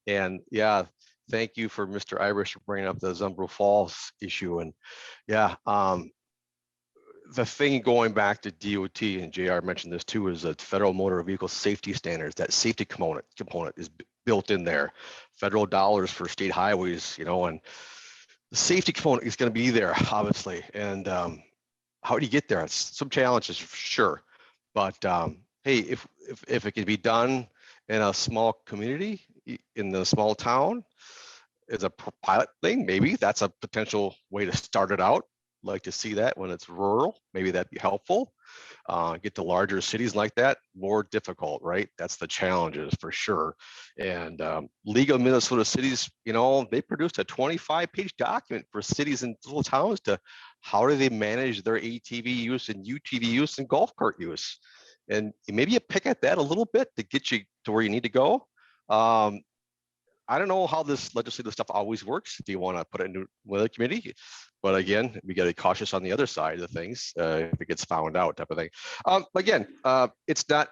And yeah, thank you for Mr. Irish for bringing up the Zumbro Falls issue. And yeah, the thing going back to DOT, and JR mentioned this too, is that federal motor vehicle safety standards, that safety component is built in there. Federal dollars for state highways, and the safety component is going to be there, obviously. And how do you get there? It's some challenges for sure. But hey, if it can be done in a small community, in the small town, as a pilot thing, maybe that's a potential way to start it out. Like to see that when it's rural, maybe that'd be helpful. Get to larger cities like that, more difficult, right? That's the challenges for sure. And League of Minnesota Cities, they produced a 25-page document for cities and little towns to how do they manage their ATV use and UTV use and golf cart use. and maybe you pick at that a little bit to get you to where you need to go. I don't know how this legislative stuff always works. Do you want to put it into another committee? But again, we got to be cautious on the other side of things if it gets found out, type of thing. Again, it's not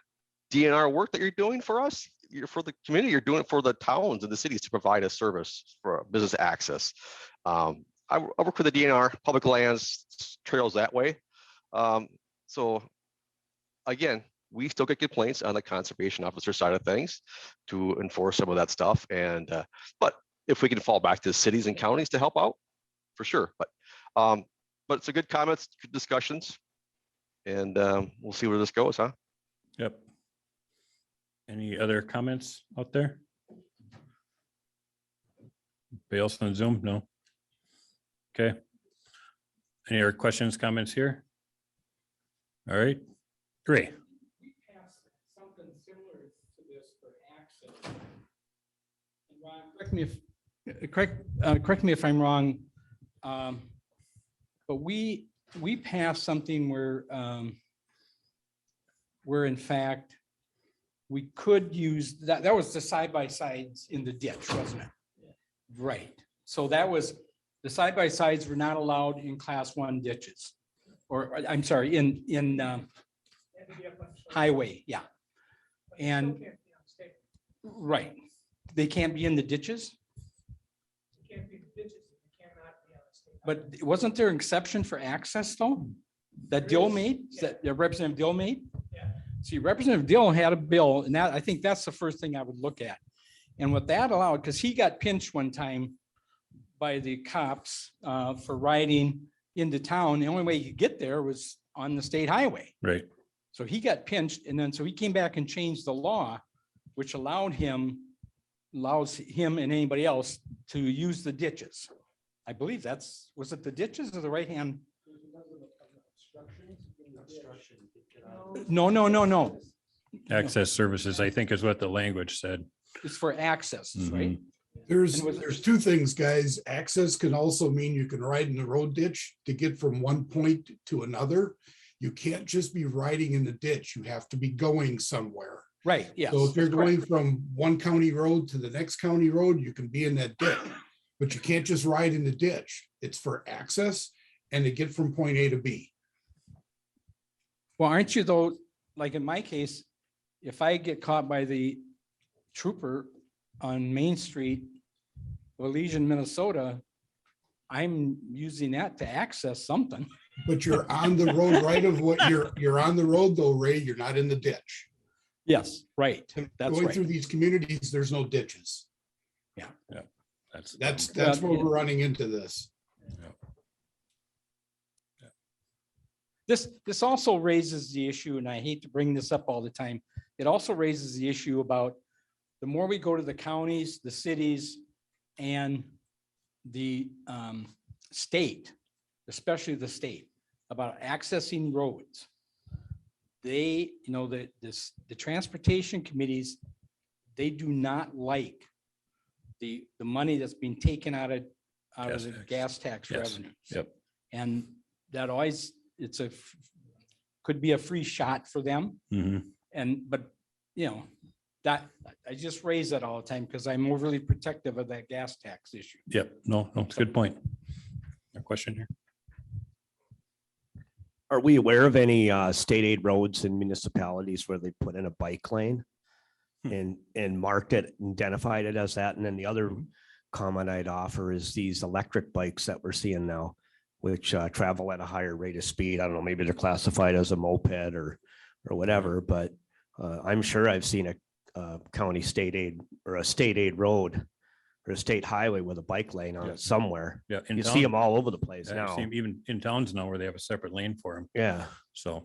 DNR work that you're doing for us. You're for the community. You're doing it for the towns and the cities to provide a service for business access. I work with the DNR, public lands, trails that way. So again, we still get complaints on the conservation officer side of things to enforce some of that stuff. And but if we can fall back to cities and counties to help out, for sure. But it's a good comments, good discussions, and we'll see where this goes, huh? Yep. Any other comments out there? Anybody else on Zoom? No. Okay. Any other questions, comments here? All right, great. We passed something similar to this for access. And Ron, correct me if I'm wrong. But we passed something where in fact we could use that. That was the side-by-sides in the ditch, wasn't it? Right. So that was the side-by-sides were not allowed in class 1 ditches, or I'm sorry, in highway. Yeah. And right, they can't be in the ditches. But wasn't there an exception for access though? That Dill made, that Representative Dill made? Yeah. See, Representative Dill had a bill, and that I think that's the first thing I would look at. And what that allowed, because he got pinched one time by the cops for riding into town. The only way you could get there was on the state highway. Right. So he got pinched, and then so he came back and changed the law, which allows him and anybody else to use the ditches. I believe was it the ditches or the right hand? No. Access services, I think is what the language said. It's for access, right? There's two things, guys. Access can also mean you can ride in the road ditch to get from one point to another. You can't just be riding in the ditch. You have to be going somewhere. Right, yes. So if you're going from one county road to the next county road, you can be in that ditch, but you can't just ride in the ditch. It's for access and to get from point A to B. Well, aren't you though, like in my case, if I get caught by the trooper on Main Street, Elysian, Minnesota, I'm using that to access something. But you're on the road right of what you're on the road though, Ray, you're not in the ditch. Yes, right. That's going right. through these communities, there's no ditches. Yeah. Yeah. That's where we're running into this. This also raises the issue, and I hate to bring this up all the time. It also raises the issue about the more we go to the counties, the cities, and the state, especially the state, about accessing roads. They, the transportation committees, they do not like the money that's being taken out of the gas tax revenues. Yep. And that always, could be a free shot for them. But that I just raise that all the time because I'm overly protective of that gas tax issue. Yep. No, it's a good point. A question here. Are we aware of any state aid roads in municipalities where they put in a bike lane and marked it, identified it as that? And then the other comment I'd offer is these electric bikes that we're seeing now, which travel at a higher rate of speed. I don't know, maybe they're classified as a moped or whatever, but I'm sure I've seen a county state aid or a state aid road or a state highway with a bike lane on it somewhere. Yeah. You see them all over the place I've now. seen even in towns now where they have a separate lane for them. Yeah. So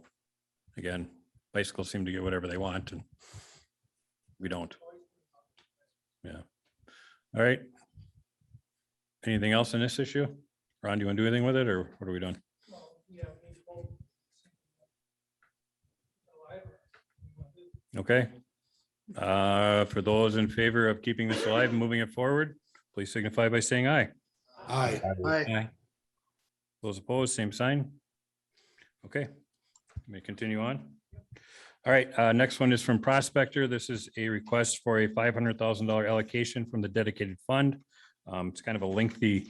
again, bicycles seem to get whatever they want and we don't. Yeah. All right. Anything else in this issue? Ron, do you want to do anything with it or what are we doing? Okay. For those in favor of keeping this alive and moving it forward, please signify by saying aye. Aye. Aye. Those opposed, same sign. Okay, may continue on. All right, next one is from Prospector. This is a request for a $500,000 allocation from the dedicated fund. It's kind of a lengthy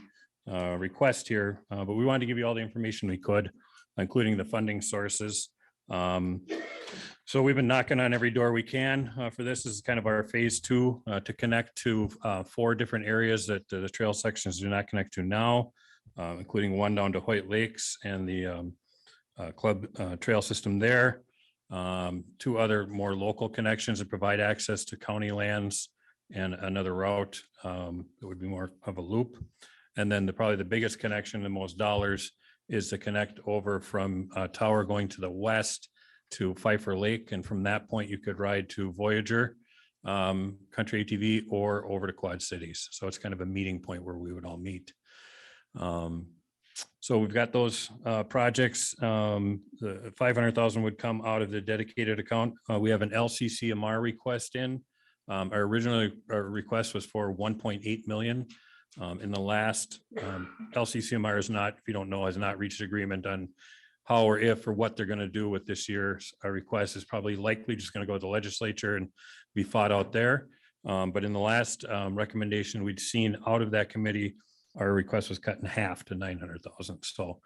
request here, but we wanted to give you all the information we could, including the funding sources. So we've been knocking on every door we can for this. This is kind of our phase 2 to connect to 4 different areas that the trail sections do not connect to now, including one down to White Lakes and the club trail system there. 2 other more local connections that provide access to county lands and another route that would be more of a loop. And then probably the biggest connection, the most dollars, is to connect over from Tower going to the west to Pfeiffer Lake. And from that point, you could ride to Voyager, Country ATV, or over to Quad Cities. So it's kind of a meeting point where we would all meet. So we've got those projects. The 500,000 would come out of the dedicated account. We have an LCCMR request in. Our original request was for 1.8 million. In the last, LCCMR is not, if you don't know, has not reached agreement on how or if or what they're going to do with this year's request. Is probably likely just going to go to the legislature and be fought out there. But in the last recommendation we'd seen out of that committee, our request was cut in half to 900,000. So,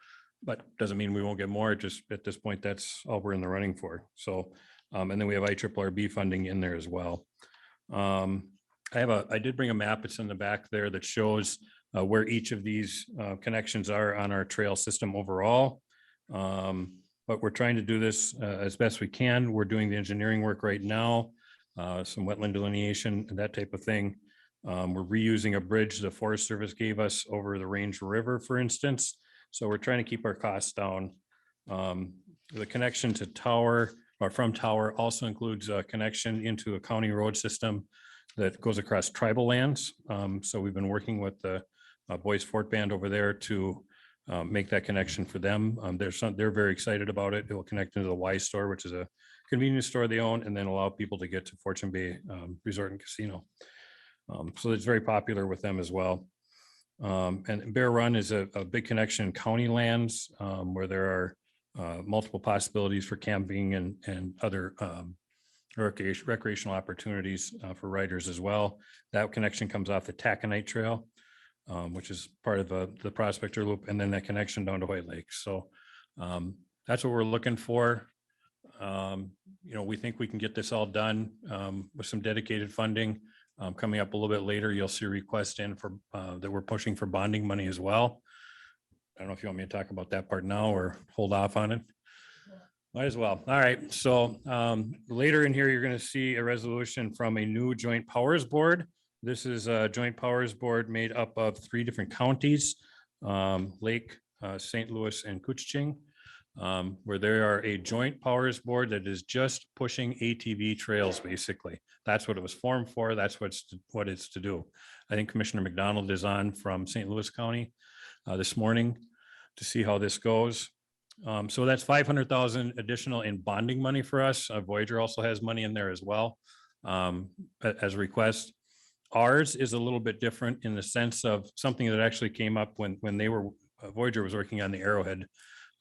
but doesn't mean we won't get more. Just at this point, that's all we're in the running for. So, and then we have IRRB funding in there as well. I did bring a map. It's in the back there that shows where each of these connections are on our trail system overall. But we're trying to do this as best we can. We're doing the engineering work right now, some wetland delineation and that type of thing. We're reusing a bridge the Forest Service gave us over the Range River, for instance. So we're trying to keep our costs down. The connection to Tower or from Tower also includes a connection into a county road system that goes across tribal lands. So we've been working with the Boys Fort Band over there to make that connection for them. They're very excited about it. It will connect into the Y Store, which is a convenience store they own, and then allow people to get to Fortune Bay Resort and Casino. So it's very popular with them as well. And Bear Run is a big connection in county lands where there are multiple possibilities for camping and other recreational opportunities for riders as well. That connection comes off the Taconite Trail, which is part of the Prospector Loop, and then that connection down to White Lake. So that's what we're looking for. We think we can get this all done with some dedicated funding. Coming up a little bit later, you'll see a request in for that we're pushing for bonding money as well. I don't know if you want me to talk about that part now or hold off on it. Might as well. All right. So later in here, you're going to see a resolution from a new joint powers board. This is a joint powers board made up of 3 different counties, Lake, St. Louis, and Couchiching, where there are a joint powers board that is just pushing ATV trails, basically. That's what it was formed for. That's what it's to do. I think Commissioner McDonald is on from St. Louis County this morning to see how this goes. So that's 500,000 additional in bonding money for us. Voyager also has money in there as well as a request. Ours is a little bit different in the sense of something that actually came up when they were Voyager was working on the Arrowhead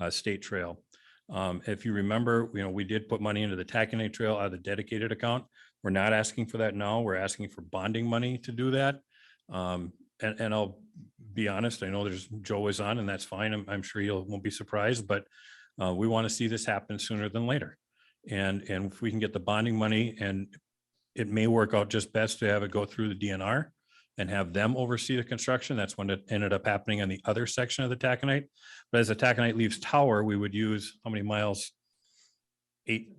State Trail. If you remember, we did put money into the Taconite Trail out of the dedicated account. We're not asking for that now. We're asking for bonding money to do that. And I'll be honest, I know there's Joe is on, and that's fine. I'm sure he won't be surprised, but we want to see this happen sooner than later. And if we can get the bonding money, and it may work out just best to have it go through the DNR and have them oversee the construction. That's when it ended up happening on the other section of the Taconite. But as the Taconite leaves Tower, we would use how many miles? 8.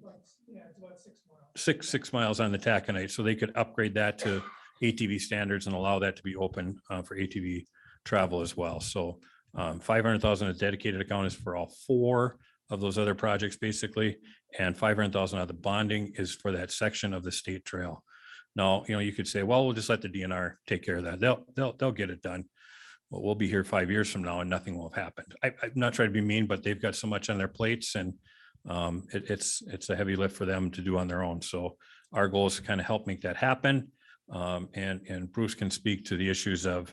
Yeah, it's about 6 miles. 6 miles on the Taconite. So they could upgrade that to ATV standards and allow that to be open for ATV travel as well. So 500,000 is dedicated account is for all 4 of those other projects basically, and 500,000 of the bonding is for that section of the state trail. Now, you could say, well, we'll just let the DNR take care of that. They'll get it done. Well, we'll be here 5 years from now and nothing will have happened. I'm not trying to be mean, but they've got so much on their plates, and it's a heavy lift for them to do on their own. So our goal is to kind of help make that happen. And Bruce can speak to the issues of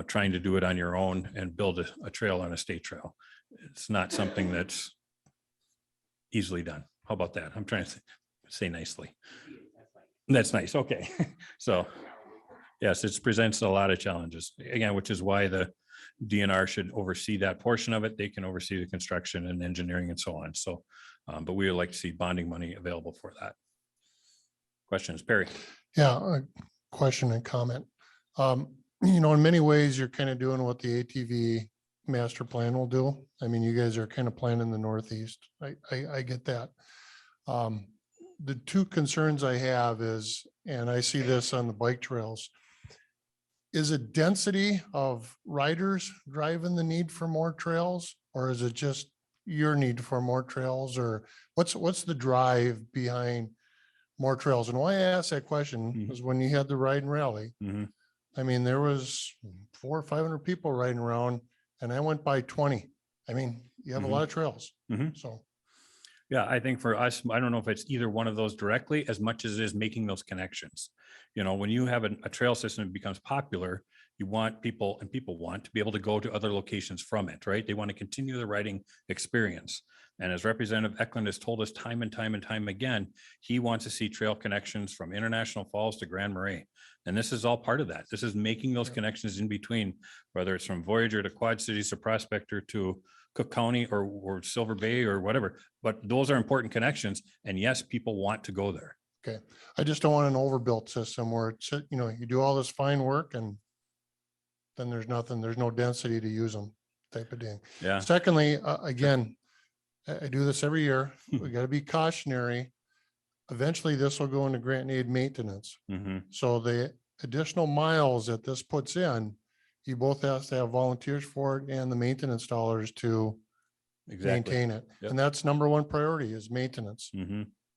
trying to do it on your own and build a trail on a state trail. It's not something that's easily done. How about that? I'm trying to think. say nicely. That's nice. Okay. So yes, it presents a lot of challenges again, which is why the DNR should oversee that portion of it. They can oversee the construction and engineering and so on. So, but we would like to see bonding money available for that. Questions, Perry? Yeah, a question and comment. You know, in many ways, you're kind of doing what the ATV master plan will do. I mean, you guys are kind of planning the Northeast. I get that. The two concerns I have is, and I see this on the bike trails, is it density of riders driving the need for more trails, or is it just your need for more trails, or what's the drive behind more trails? And why I asked that question is when you had the ride and rally, I mean, there was 400 or 500 people riding around and I went by 20. I mean, you have a lot of trails. So. Yeah, I think for us, I don't know if it's either one of those directly as much as it is making those connections. You know, when you have a trail system that becomes popular, you want people, and people want to be able to go to other locations from it, right? They want to continue the riding experience. And as Representative Eklund has told us time and time and time again, he wants to see trail connections from International Falls to Grand Marais. And this is all part of that. This is making those connections in between, whether it's from Voyager to Quad Cities to Prospector to Cook County or Silver Bay or whatever, but those are important connections. And yes, people want to go there. Okay. I just don't want an overbuilt system where it's, you know, you do all this fine work and then there's nothing, there's no density to use them type of thing. Yeah. Secondly, again, I do this every year. We got to be cautionary. Eventually this will go into grant and aid maintenance. So the additional miles that this puts in, you both have to have volunteers for it and the maintenance dollars to maintain it. And that's number one priority is maintenance.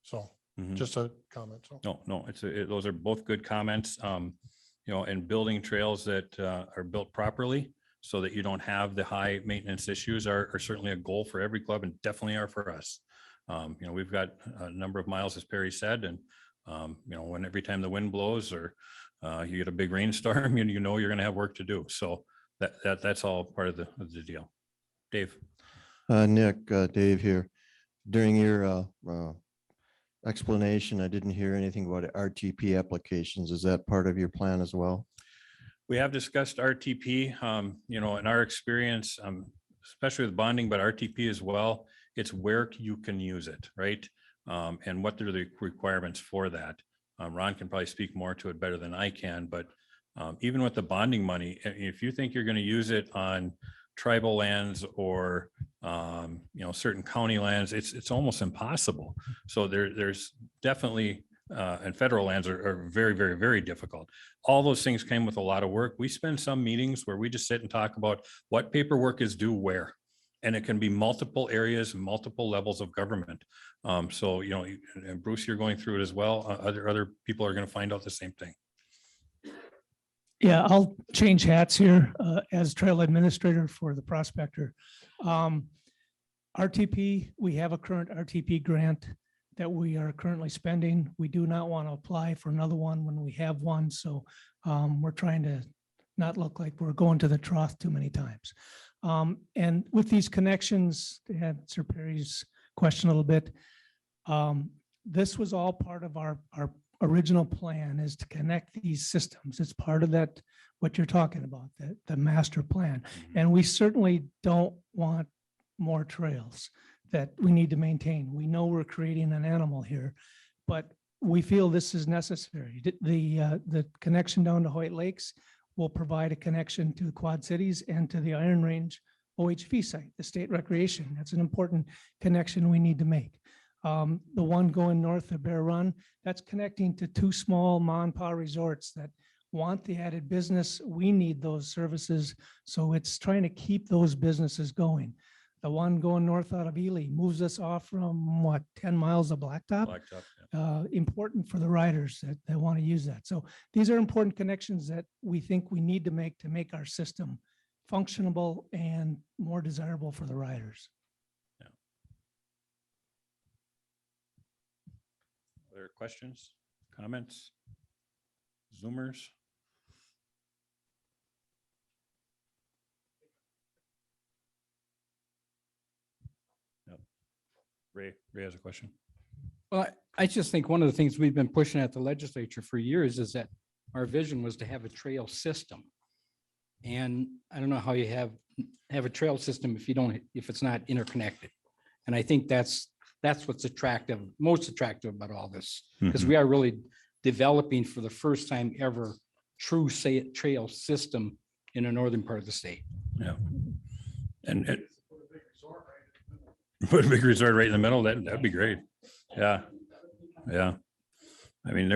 So just a comment. So. No, those are both good comments. You know, and building trails that are built properly so that you don't have the high maintenance issues are certainly a goal for every club and definitely are for us. You know, we've got a number of miles, as Perry said, and you know, when every time the wind blows or you get a big rainstorm, you know you're going to have work to do. So that's all part of the deal. Dave. Nick, Dave here. During your explanation, I didn't hear anything about RTP applications. Is that part of your plan as well? We have discussed RTP, you know, in our experience, especially with bonding, but RTP as well. It's where you can use it, right? And what are the requirements for that? Ron can probably speak more to it better than I can, but even with the bonding money, if you think you're going to use it on tribal lands or you know, certain county lands, it's almost impossible. So there's definitely and federal lands are very, very, very difficult. All those things came with a lot of work. We spend some meetings where we just sit and talk about what paperwork is due where, and it can be multiple areas, multiple levels of government. So, you know, and Bruce, you're going through it as well. Other people are going to find out the same thing. Yeah, I'll change hats here as trail administrator for the Prospector. RTP, we have a current RTP grant that we are currently spending. We do not want to apply for another one when we have one. So we're trying to not look like we're going to the trough too many times. And with these connections, to answer Perry's question a little bit, this was all part of our original plan, is to connect these systems. It's part of that, what you're talking about, the master plan. And we certainly don't want more trails that we need to maintain. We know we're creating an animal here, but we feel this is necessary. The connection down to Hoyt Lakes will provide a connection to the Quad Cities and to the Iron Range OHV site, the state recreation. That's an important connection we need to make. The one going north of Bear Run, that's connecting to two small ma and pa resorts that want the added business. We need those services. So it's trying to keep those businesses going. The one going north out of Ely moves us off from what, 10 miles of blacktop? Important for the riders that want to use that. So these are important connections that we think we need to make our system functionable and more desirable for the riders. Other questions, comments, Zoomers? No. Ray has a question. Well, I just think one of the things we've been pushing at the legislature for years is that our vision was to have a trail system. And I don't know how you have a trail system if it's not interconnected. And I think that's what's most attractive about all this, because we are really developing for the first time ever true trail system in the northern part of the state. Yeah. And put a big resort right in the middle, that'd be great. Yeah. Yeah. I mean,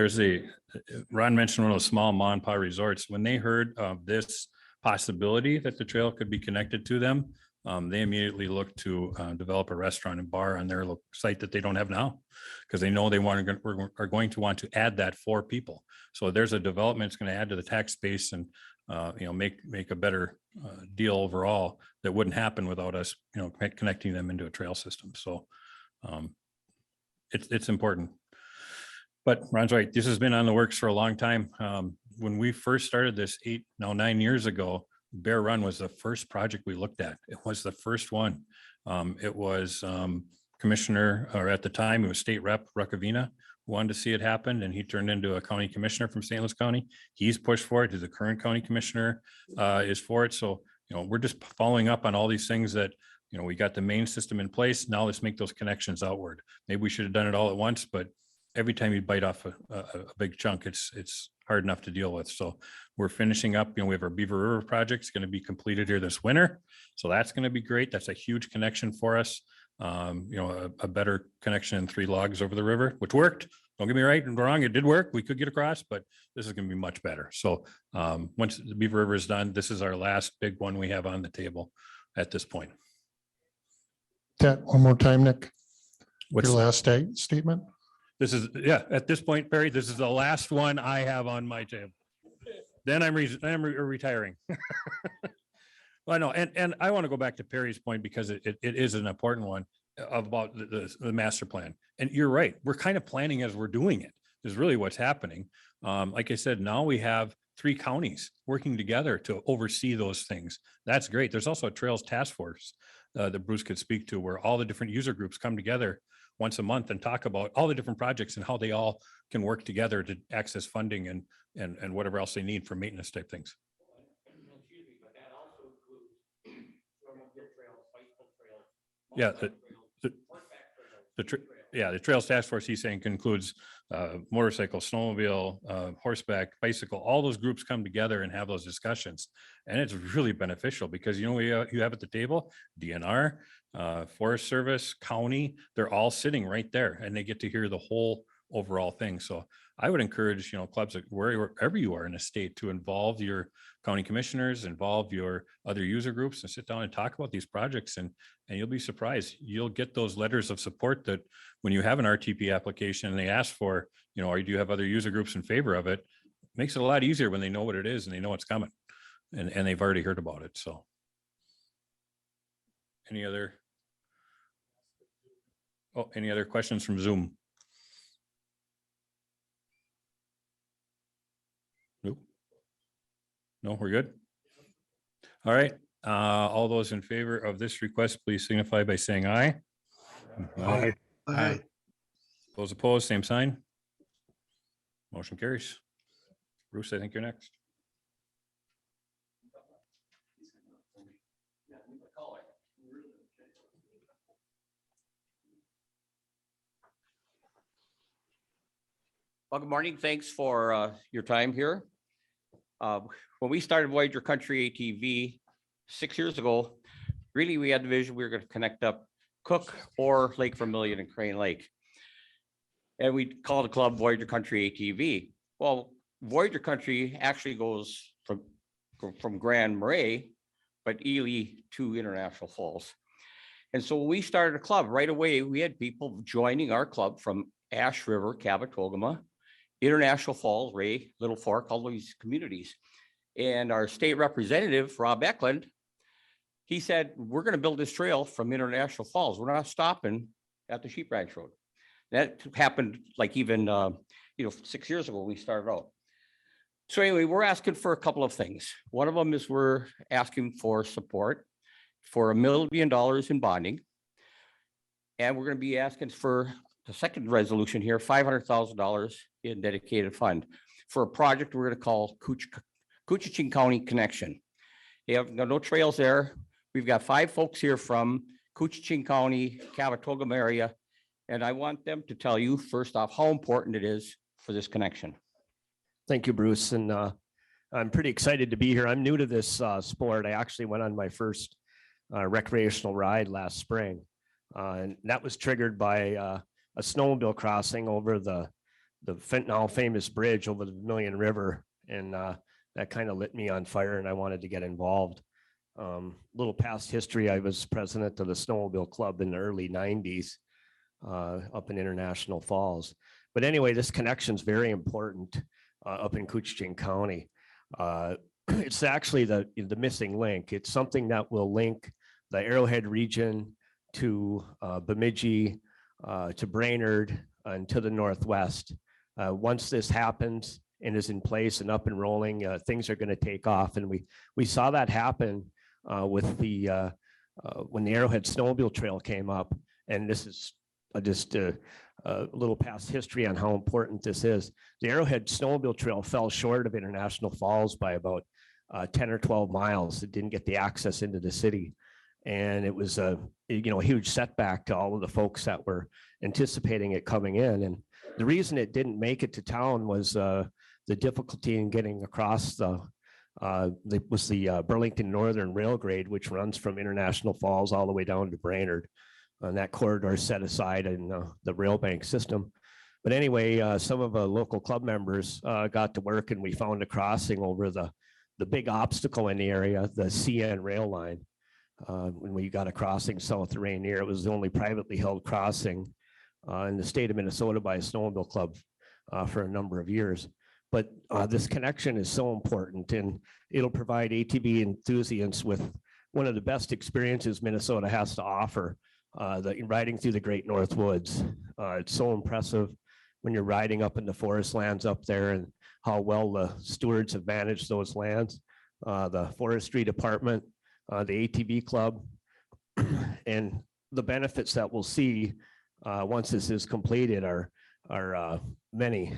Ron mentioned one of those small mom and pop resorts. When they heard of this possibility that the trail could be connected to them, they immediately looked to develop a restaurant and bar on their site that they don't have now, because they know are going to want to add that for people. So there's a development that's going to add to the tax base and make a better deal overall that wouldn't happen without us connecting them into a trail system. So it's important. But Ron's right. This has been on the works for a long time. When we first started this 9 years ago, Bear Run was the first project we looked at. It was the first one. It was Commissioner, or at the time, it was State Rep Ruckavina who wanted to see it happen, and he turned into a county commissioner from St. Louis County. He's pushed for it. He's the current county commissioner is for it. So, we're just following up on all these things that, we got the main system in place. Now let's make those connections outward. Maybe we should have done it all at once, but every time you bite off a big chunk, it's hard enough to deal with. So we're finishing up, we have our Beaver River project. It's going to be completed here this winter. So that's going to be great. That's a huge connection for us. A better connection in 3 logs over the river, which worked. Don't get me right and wrong. It did work. We could get across, but this is going to be much better. So once the Beaver River is done, this is our last big one we have on the table at this point. That one more time, Nick. What's your last statement? This is, at this point, Perry, this is the last one I have on my table. Then I'm retiring. Well, no, and I want to go back to Perry's point because it is an important one about the master plan. And you're right. We're kind of planning as we're doing it is really what's happening. Like I said, now we have 3 counties working together to oversee those things. That's great. There's also a Trails Task Force that Bruce could speak to, where all the different user groups come together once a month and talk about all the different projects and how they all can work together to access funding and whatever else they need for maintenance type things. Yeah, the Trails Task Force, he's saying, concludes motorcycle, snowmobile, horseback, bicycle. All those groups come together and have those discussions, and it's really beneficial because you have at the table DNR, Forest Service, county. They're all sitting right there, and they get to hear the whole overall thing. So I would encourage clubs wherever you are in a state to involve your county commissioners, involve your other user groups, and sit down and talk about these projects. And you'll be surprised. You'll get those letters of support that when you have an RTP application and they ask for, or do you have other user groups in favor of it, makes it a lot easier when they know what it is and they know it's coming and they've already heard about it. So any other questions from Zoom? Nope. No, we're good. All right. All those in favor of this request, please signify by saying aye. Aye. Aye. Those opposed, same sign. Motion carries. Bruce, I think you're next. Well, good morning. Thanks for your time here. When we started Voyager Country ATV 6 years ago, really we had the vision we were going to connect up Cook or Lake Vermilion and Crane Lake. And we called the club Voyager Country ATV. Well, Voyager Country actually goes from Grand Marais, but Ely to International Falls. And so we started a club right away. We had people joining our club from Ash River, Cabot-Togama, International Falls, Ray, Little Fork, all these communities. And our state representative, Rob Eklund, he said, we're going to build this trail from International Falls. We're not stopping at the Sheep Ranch Road. That happened like even 6 years ago when we started out. So anyway, we're asking for a couple of things. One of them is we're asking for support for $1 million in bonding. And we're going to be asking for the second resolution here, $500,000 in dedicated fund for a project we're going to call Coochiching County Connection. You have no trails there. We've got 5 folks here from Coochiching County, Cavatoga area, and I want them to tell you first off how important it is for this connection. Thank you, Bruce. And I'm pretty excited to be here. I'm new to this sport. I actually went on my first recreational ride last spring. And that was triggered by a snowmobile crossing over the now famous bridge over the Vermilion River. And that kind of lit me on fire and I wanted to get involved. Little past history, I was president of the Snowmobile Club in the early 90s up in International Falls. But anyway, this connection is very important up in Coochiching County. It's actually the missing link. It's something that will link the Arrowhead region to Bemidji, to Brainerd, and to the Northwest. Once this happens and is in place and up and rolling, things are going to take off. And we saw that happen with the when the Arrowhead Snowmobile Trail came up. And this is just a little past history on how important this is. The Arrowhead Snowmobile Trail fell short of International Falls by about 10 or 12 miles. It didn't get the access into the city. And it was a huge setback to all of the folks that were anticipating it coming in. And the reason it didn't make it to town was the difficulty in getting across the Burlington Northern Rail Grade, which runs from International Falls all the way down to Brainerd. And that corridor set aside in the rail bank system. But anyway, some of the local club members got to work and we found a crossing over the big obstacle in the area, the CN rail line. When we got a crossing south of Rainier, it was the only privately held crossing in the state of Minnesota by a snowmobile club for a number of years. But this connection is so important and it'll provide ATV enthusiasts with one of the best experiences Minnesota has to offer. Riding through the Great North Woods. It's so impressive when you're riding up in the forest lands up there and how well the stewards have managed those lands. The forestry department, the ATV club, and the benefits that we'll see once this is completed are many.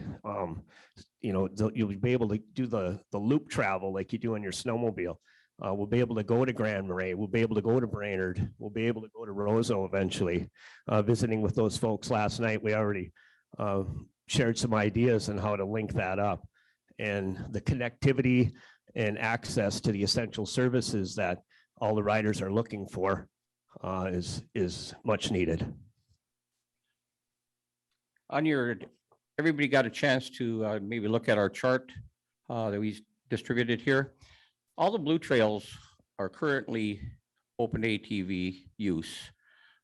You'll be able to do the loop travel like you do in your snowmobile. We'll be able to go to Grand Marais. We'll be able to go to Brainerd. We'll be able to go to Roseau eventually. Visiting with those folks last night, we already shared some ideas on how to link that up. And the connectivity and access to the essential services that all the riders are looking for is much needed. Everybody got a chance to maybe look at our chart that we distributed here. All the blue trails are currently open ATV use.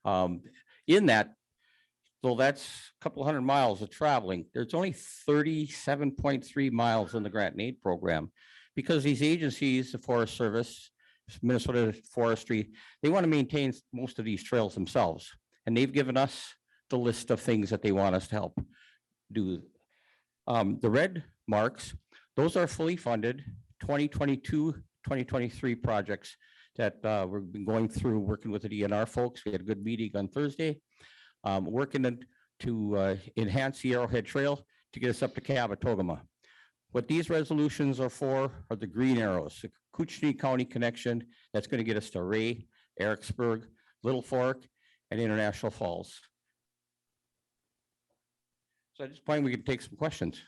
In that, though that's a couple hundred miles of traveling, there's only 37.3 miles in the grant and aid program because these agencies, the Forest Service, Minnesota Forestry, they want to maintain most of these trails themselves. And they've given us the list of things that they want us to help do. The red marks, those are fully funded 2022, 2023 projects that we've been going through, working with the DNR folks. We had a good meeting on Thursday, working to enhance the Arrowhead Trail to get us up to Cavatoga. What these resolutions are for are the green arrows, the Coochiching County connection that's going to get us to Ray, Ericsburg, Little Fork, and International Falls. So at this point, we can take some questions.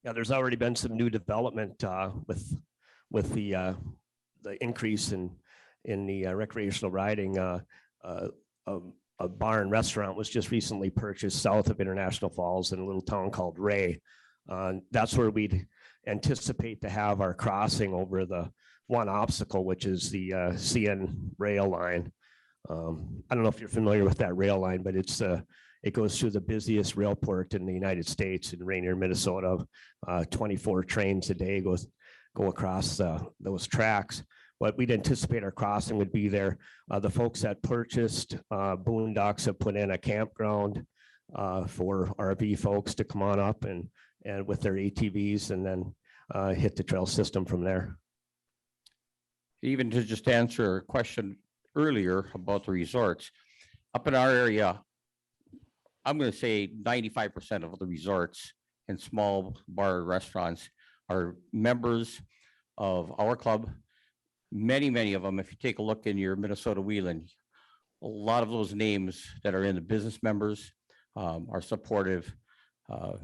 Yeah, there's already been some new development with the increase in the recreational riding. A bar and restaurant was just recently purchased south of International Falls in a little town called Ray. That's where we'd anticipate to have our crossing over the one obstacle, which is the CN rail line. I don't know if you're familiar with that rail line, but it goes through the busiest rail port in the United States in Rainier, Minnesota. 24 trains a day go across those tracks. What we'd anticipate our crossing would be there. The folks that purchased Boondocks have put in a campground for RV folks to come on up and with their ATVs and then hit the trail system from there. Even to just answer a question earlier about the resorts, up in our area, I'm going to say 95% of the resorts and small bar restaurants are members of our club. Many of them, if you take a look in your Minnesota Wheeling, a lot of those names that are in the business members are supportive. I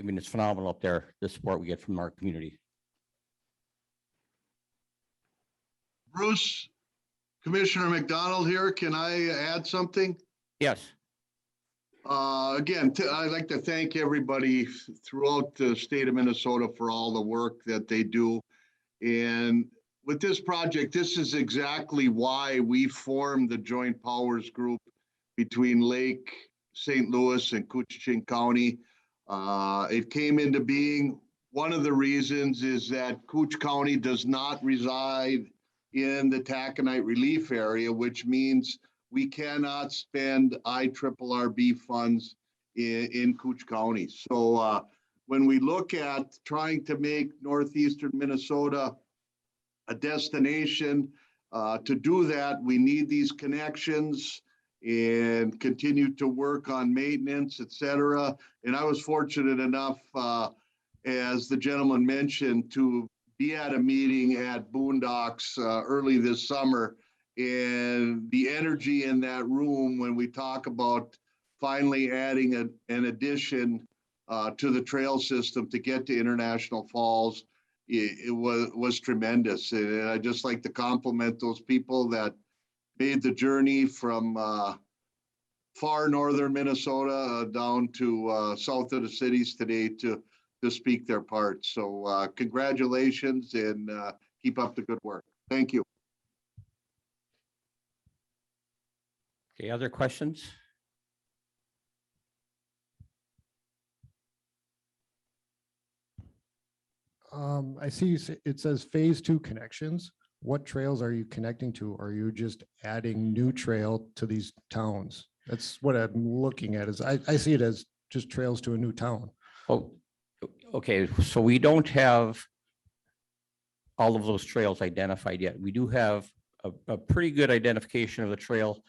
mean, it's phenomenal up there, the support we get from our community. Bruce, Commissioner McDonald here. Can I add something? Yes. Again, I'd like to thank everybody throughout the state of Minnesota for all the work that they do. And with this project, this is exactly why we formed the Joint Powers Group between Lake St. Louis and Koochiching County. It came into being. One of the reasons is that Cooch County does not reside in the taconite relief area, which means we cannot spend IRRB funds in Cooch County. So when we look at trying to make northeastern Minnesota a destination, to do that, we need these connections and continue to work on maintenance, et cetera. And I was fortunate enough, as the gentleman mentioned, to be at a meeting at Boondocks early this summer. And the energy in that room when we talk about finally adding an addition to the trail system to get to International Falls, it was tremendous. And I just like to compliment those people that made the journey from far northern Minnesota down to south of the cities today to speak their part. So congratulations and keep up the good work. Thank you. Okay, other questions? I see it says phase 2 connections. What trails are you connecting to? Are you just adding new trail to these towns? That's what I'm looking at. Is I see it as just trails to a new town. Oh, okay. So we don't have all of those trails identified yet. We do have a pretty good identification of the trail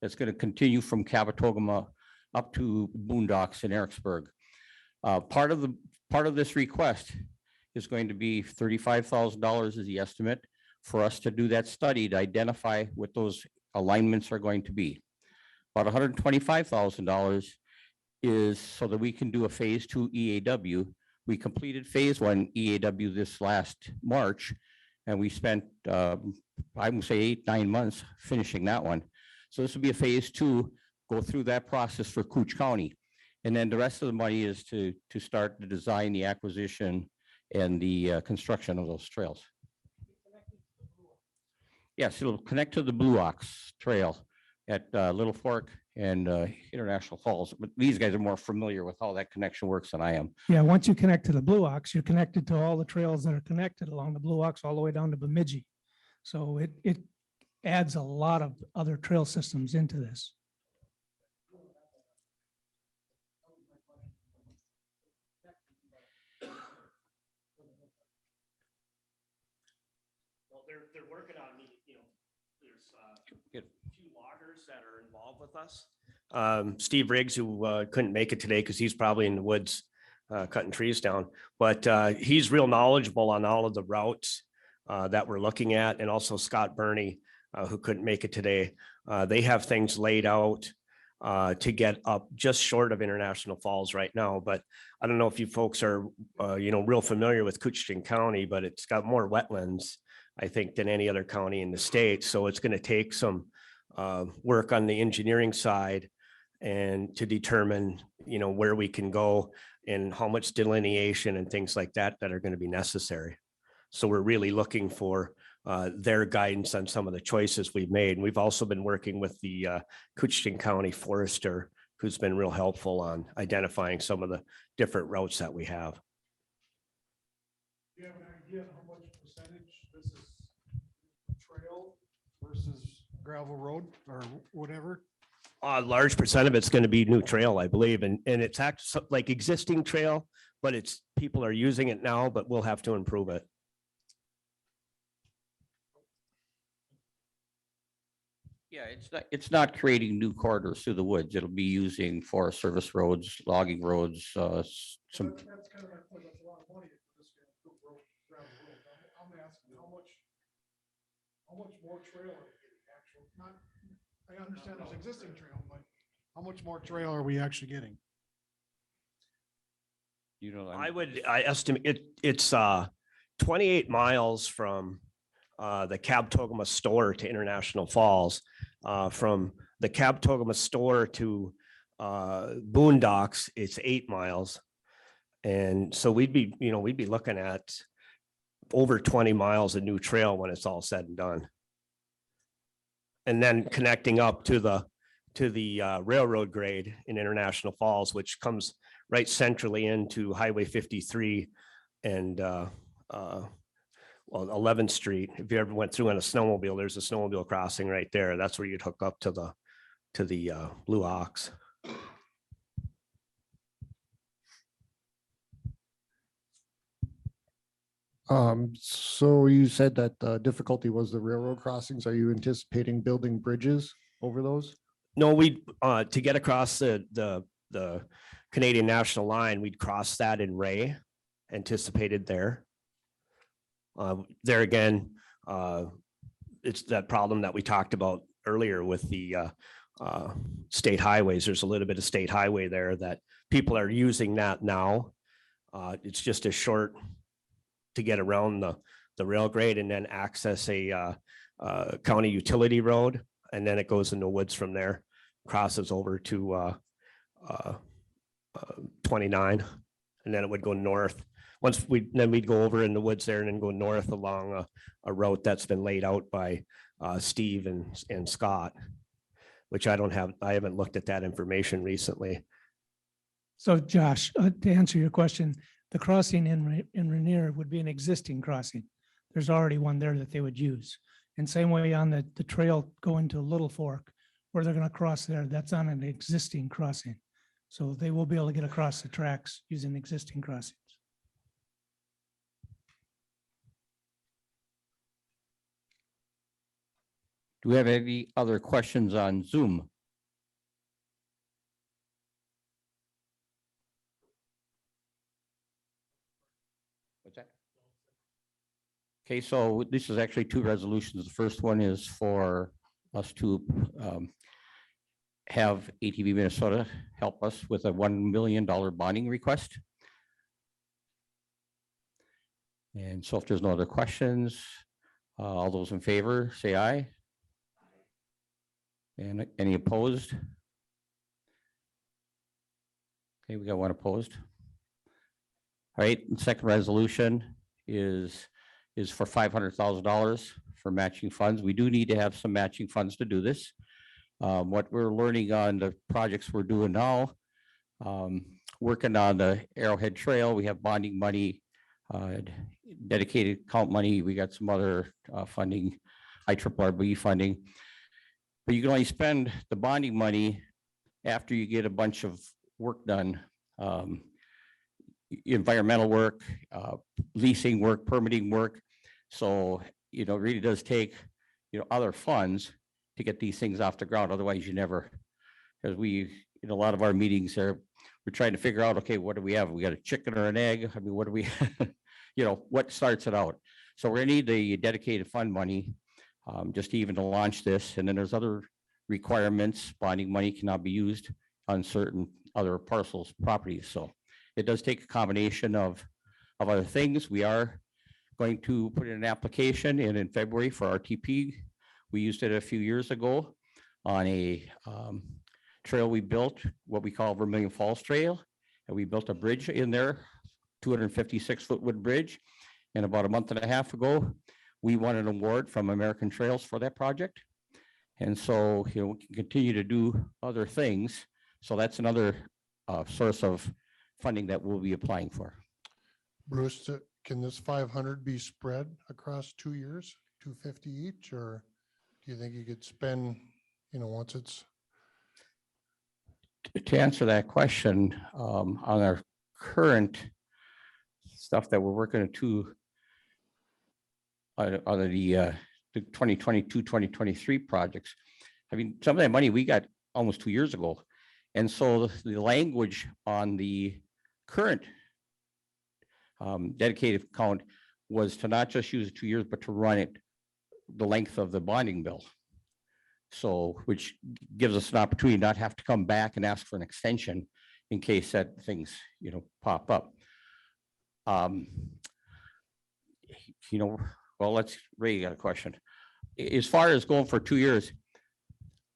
that's going to continue from Cabotogama up to Boondocks in Ericksburg. Part of this request is going to be $35,000 is the estimate for us to do that study to identify what those alignments are going to be. About $125,000 is so that we can do a phase 2 EAW. We completed phase 1 EAW this last March, and we spent, I would say 8-9 months finishing that one. So this will be a phase 2, go through that process for Cooch County. And then the rest of the money is to start the design, the acquisition, and the construction of those trails. Yes, it'll connect to the Blue Ox Trail at Little Fork and International Falls. But these guys are more familiar with how that connection works than I am. Yeah, once you connect to the Blue Ox, you're connected to all the trails that are connected along the Blue Ox all the way down to Bemidji. So it adds a lot of other trail systems into this. Well, they're working on the, there's a few loggers that are involved with us. Steve Riggs, who couldn't make it today because he's probably in the woods cutting trees down, but he's real knowledgeable on all of the routes that we're looking at, and also Scott Burney, who couldn't make it today. They have things laid out to get up just short of International Falls right now, but I don't know if you folks are real familiar with Koochiching County, but it's got more wetlands, I think, than any other county in the state. So it's going to take some work on the engineering side and to determine, where we can go and how much delineation and things like that are going to be necessary. So we're really looking for their guidance on some of the choices we've made. And we've also been working with the Koochiching County Forester, who's been real helpful on identifying some of the different routes that we have. Do you have an idea of how much percentage this is trail versus gravel road or whatever? A large percent of it's going to be new trail, I believe, and it's actually like existing trail, but it's people are using it now, but we'll have to improve it. Yeah, it's not creating new corridors through the woods. It'll be using Forest Service roads, logging roads, some. That's kind of my point. That's a lot of money if we're just gonna go around the world. I'm asking how much more trail are we getting actual, not, I understand there's existing trail, but how much more trail are we actually getting? You know, I estimate it's 28 miles from the Cabtogama store to International Falls. From the Cabtogama store to Boondocks, it's 8 miles. And so we'd be looking at over 20 miles of new trail when it's all said and done. And then connecting up to the railroad grade in International Falls, which comes right centrally into Highway 53 and 11th Street. If you ever went through on a snowmobile, there's a snowmobile crossing right there. That's where you'd hook up to the Blue Ox. So you said that the difficulty was the railroad crossings. Are you anticipating building bridges over those? No, we to get across the Canadian national line, we'd cross that in Ray, anticipated there. There again, it's that problem that we talked about earlier with the state highways. There's a little bit of state highway there that people are using that now. It's just a short to get around the rail grade and then access a county utility road. And then it goes in the woods from there, crosses over to 29, and then it would go north. Then we'd go over in the woods there and then go north along a route that's been laid out by Steve and Scott, which I haven't looked at that information recently. So Josh, to answer your question, the crossing in Rainier would be an existing crossing. There's already one there that they would use. And same way on the trail going to Little Fork, where they're going to cross there, that's on an existing crossing. So they will be able to get across the tracks using existing crossings. Do we have any other questions on Zoom? What's that? Okay, so this is actually two resolutions. The first one is for us to have ATV Minnesota help us with a $1 million bonding request. And so if there's no other questions, all those in favor, say aye. And any opposed? Okay, we got one opposed. All right, the second resolution is for $500,000 for matching funds. We do need to have some matching funds to do this. What we're learning on the projects we're doing now, working on the Arrowhead Trail, we have bonding money, dedicated account money. We got some other funding, IRRB funding. But you can only spend the bonding money after you get a bunch of work done, environmental work, leasing work, permitting work. So, it really does take, other funds to get these things off the ground. Otherwise you never, because in a lot of our meetings we're trying to figure out, okay, what do we have? We got a chicken or an egg? I mean, what do we, what starts it out? So we're gonna need the dedicated fund money just even to launch this. And then there's other requirements. Bonding money cannot be used on certain other parcels, properties. So it does take a combination of other things. We are going to put in an application in February for RTP. We used it a few years ago on a trail we built, what we call Vermilion Falls Trail. And we built a bridge in there, 256-foot wood bridge. And about a month and a half ago, we won an award from American Trails for that project. And so, we can continue to do other things. So that's another source of funding that we'll be applying for. Bruce, can this 500 be spread across 2 years, 250 each, or do you think you could spend, once it's? To answer that question, on our current stuff that we're working on the 2022, 2023 projects, I mean, some of that money we got almost 2 years ago. And so the language on the current dedicated account was to not just use it 2 years, but to run it the length of the bonding bill. So, which gives us an opportunity not have to come back and ask for an extension in case that things, you know, pop up. You know, well, let's Ray got a question. As far as going for 2 years,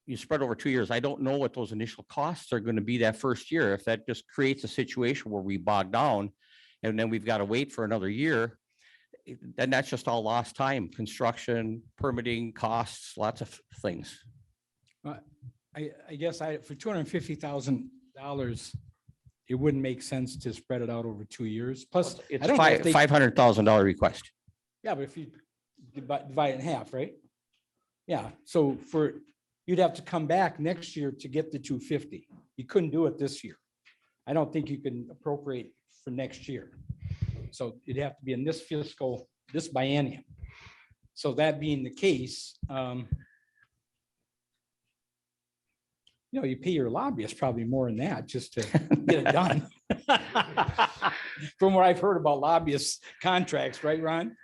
you spread over 2 years. I don't know what those initial costs are going to be that first year. If that just creates a situation where we bog down and then we've got to wait for another year, then that's just all lost time, construction, permitting, costs, lots of things. I guess for $250,000, it wouldn't make sense to spread it out over 2 years. Plus, It's I don't know if they- $500,000 request. Yeah, but if you divide it in half, right? Yeah, so you'd have to come back next year to get the 250. You couldn't do it this year. I don't think you can appropriate for next year. So it'd have to be in this biennium. So that being the case, you know, you pay your lobbyists probably more than that just to get it done. From what I've heard about lobbyist contracts, right, Ron?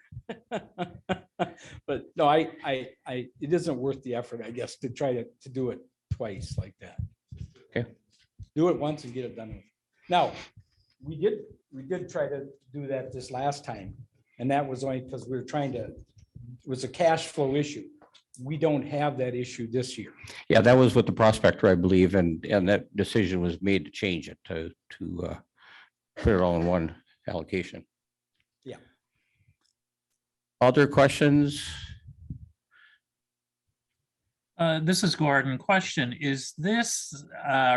But no, it isn't worth the effort, I guess, to try to do it twice like that. Okay. Do it once and get it done with. Now, we did try to do that this last time, and that was only because we were it was a cash flow issue. We don't have that issue this year. Yeah, that was with the prospector, I believe, and that decision was made to change it to put it all in one allocation. Yeah. Other questions? This is Gordon. Question, is this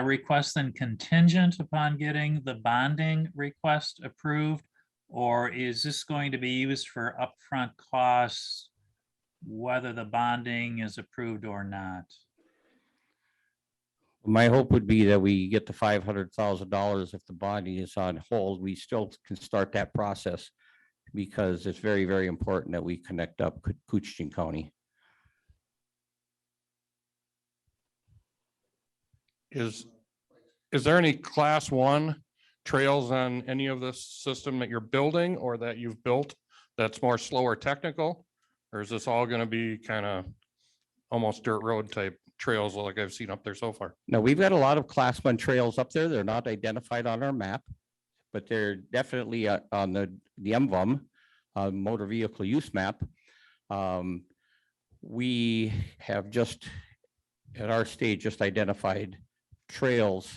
request then contingent upon getting the bonding request approved? Or is this going to be used for upfront costs, whether the bonding is approved or not? My hope would be that we get the $500,000 if the bonding is on hold. We still can start that process because it's very, very important that we connect up Coochin County. Is there any class 1 trails on any of this system that you're building or that you've built that's more slower technical? Or is this all going to be kind of almost dirt road type trails like I've seen up there so far? No, we've got a lot of class 1 trails up there. They're not identified on our map, but they're definitely on the MVUM, motor vehicle use map. We have just at our stage just identified trails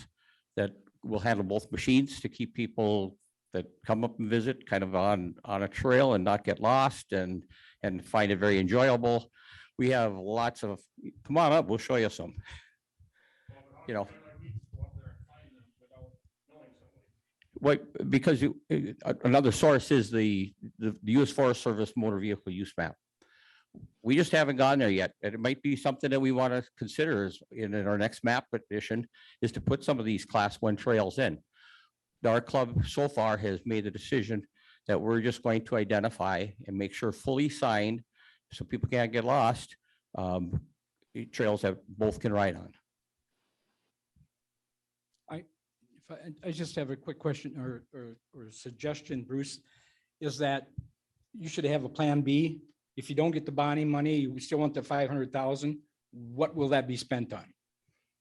that will handle both machines to keep people that come up and visit kind of on a trail and not get lost and find it very enjoyable. We have lots of, come on up, we'll show you some. You know. What, because another source is the U.S. Forest Service motor vehicle use map. We just haven't gone there yet. And it might be something that we want to consider in our next map edition is to put some of these class 1 trails in. Our club so far has made the decision that we're just going to identify and make sure fully signed so people can't get lost, trails that both can ride on. I just have a quick question or suggestion, Bruce, is that you should have a plan B. If you don't get the bonding money, you still want the 500,000. What will that be spent on?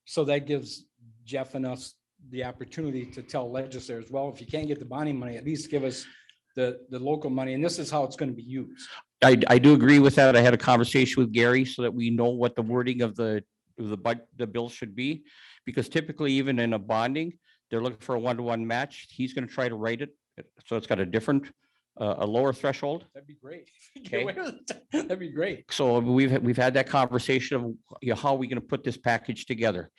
So that gives Jeff and us the opportunity to tell legislators, well, if you can't get the bonding money, at least give us the local money. And this is how it's going to be used. I do agree with that. I had a conversation with Gary so that we know what the wording of the bill should be, because typically even in a bonding, they're looking for a 1-to-1 match. He's going to try to write it so it's got a different, a lower threshold. That'd be great. Okay. That'd be great. So we've had that conversation of, you know, how are we going to put this package together?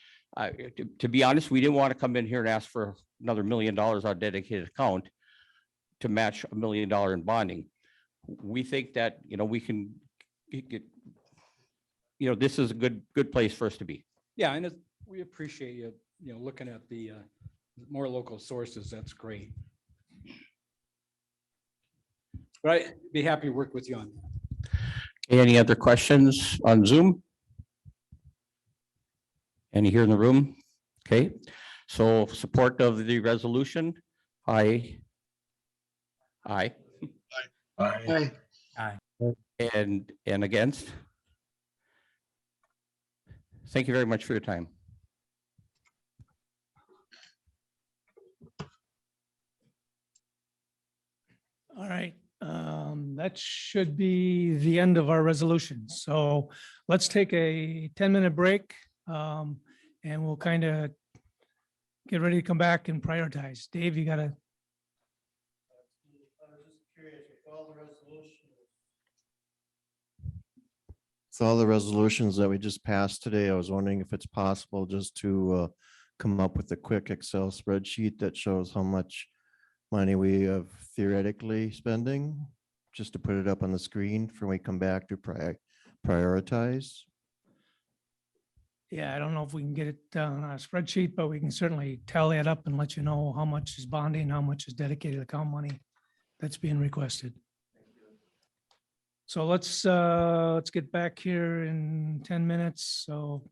To be honest, we didn't want to come in here and ask for another $1 million on a dedicated account to match $1 million in bonding. We think that, you know, we can get, you know, this is a good place for us to be. Yeah, and we appreciate you, you know, looking at the more local sources. That's great. But I'd be happy to work with you on that. Okay, any other questions on Zoom? Any here in the room? Okay, so support of the resolution? Aye. Aye. Aye. And against? Thank you very much for your time. All right, that should be the end of our resolution. So let's take a 10-minute break. And we'll kind of get ready to come back and prioritize. Dave, you gotta. So all the resolutions that we just passed today, I was wondering if it's possible just to come up with a quick Excel spreadsheet that shows how much money we have theoretically spending, just to put it up on the screen for when we come back to prioritize. Yeah, I don't know if we can get it on a spreadsheet, but we can certainly tally it up and let you know how much is bonding, how much is dedicated account money that's being requested. So let's get back here in 10 minutes. So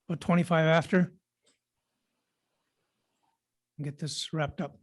about 25 after. And get this wrapped up.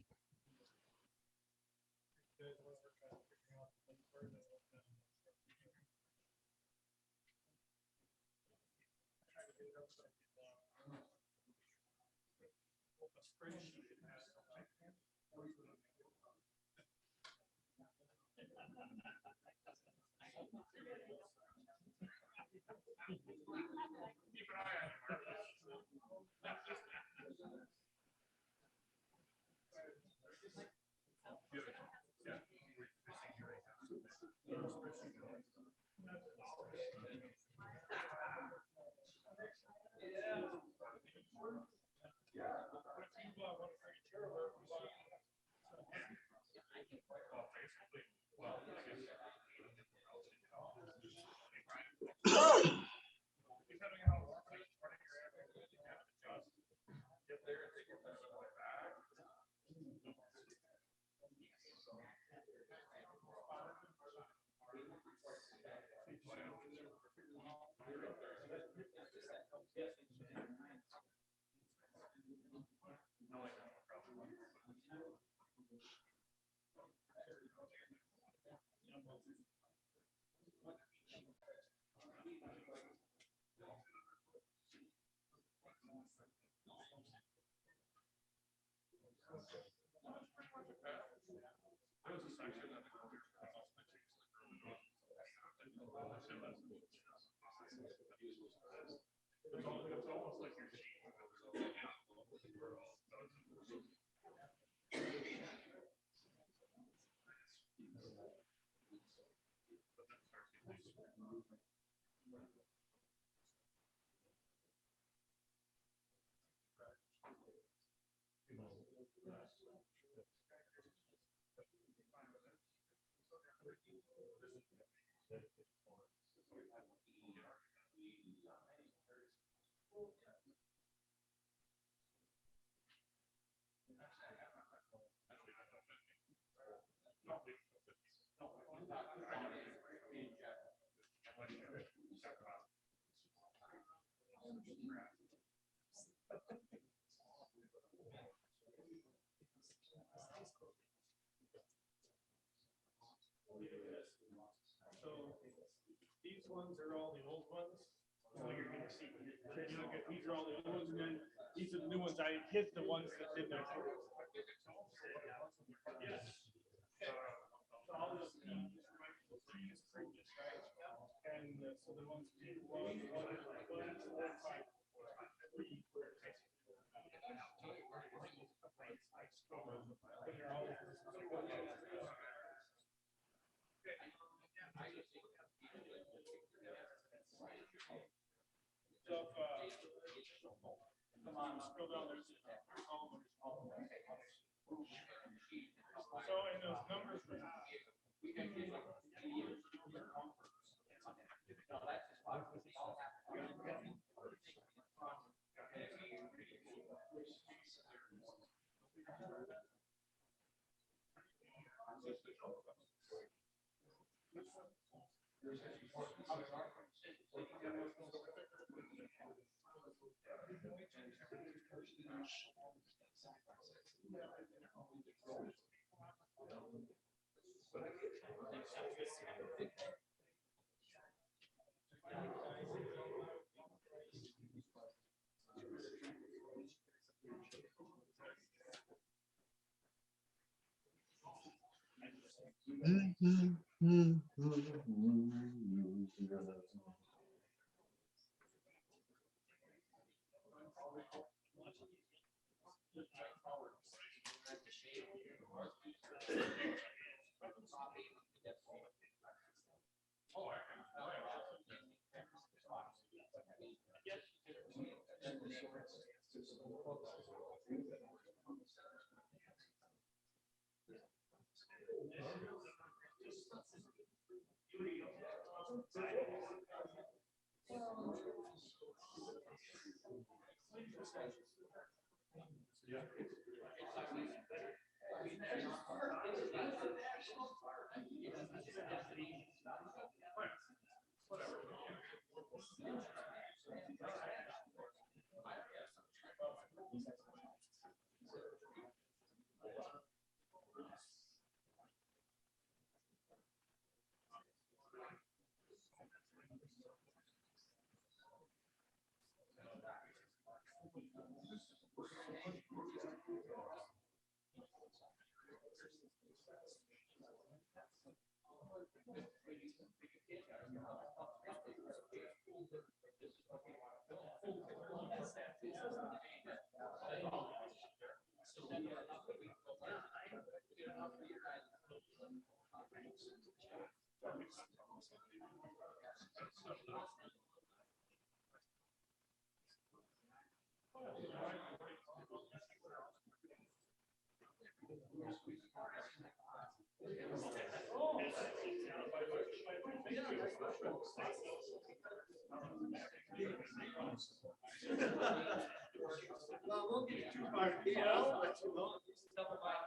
These ones are all the old ones. So you're gonna see, these are all the old ones, and then these are the new ones. I hit the ones that did their. Yes. All the speeds, right? And so the ones. Come on, scroll down. There's all of them. So in those numbers. Well, won't get too far. Yeah, I'll let you know. Stuff about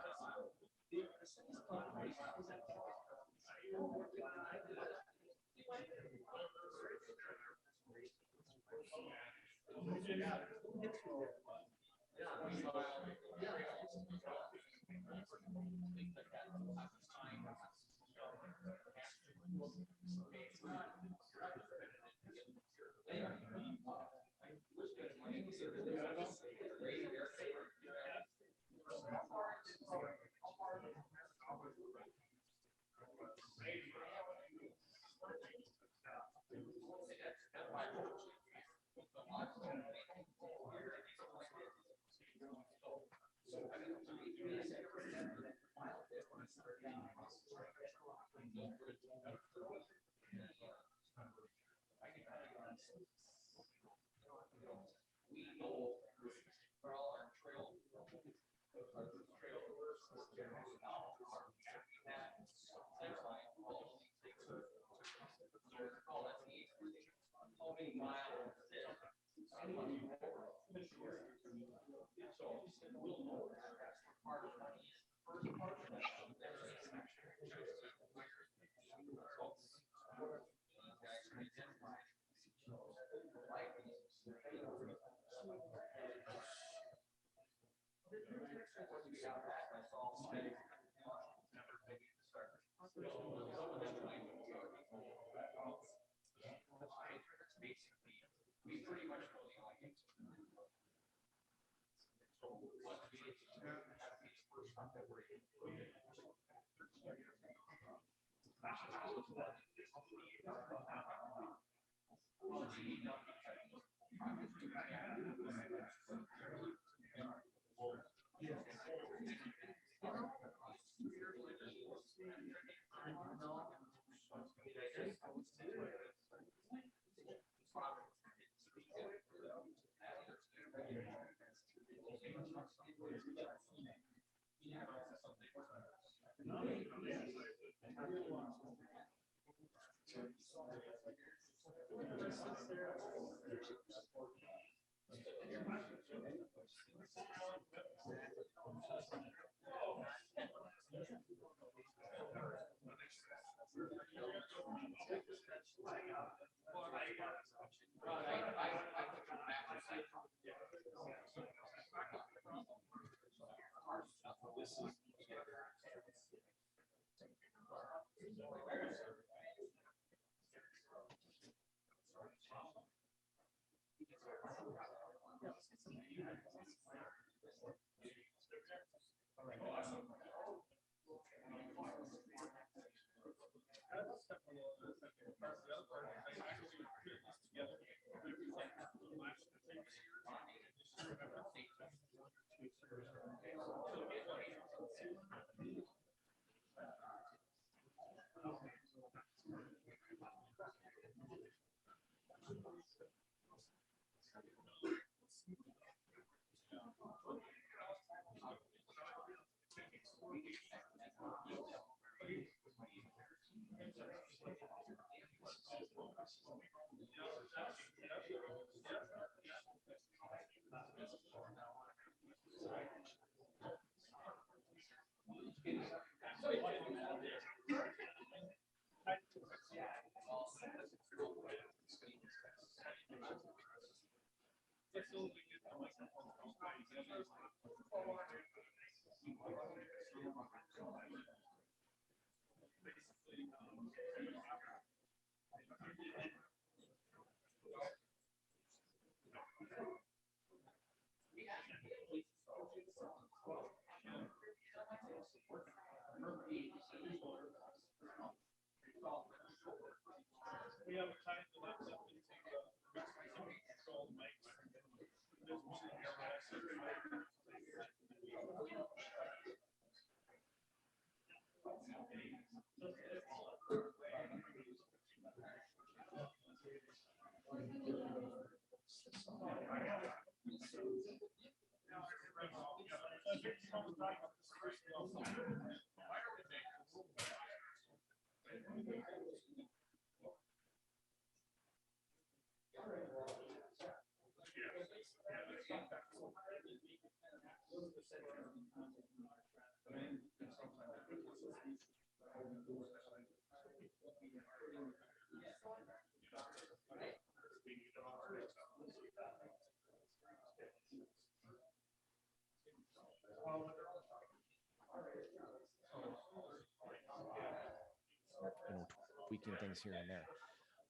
You know, tweaking things here and there.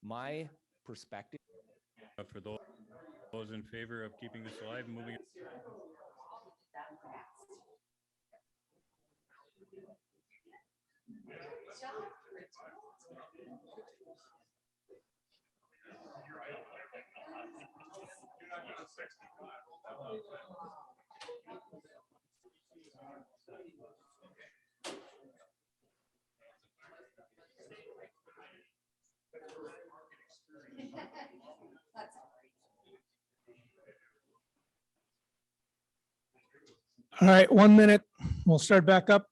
My perspective. For those in favor of keeping this alive and moving it. All right, 1 minute. We'll start back up.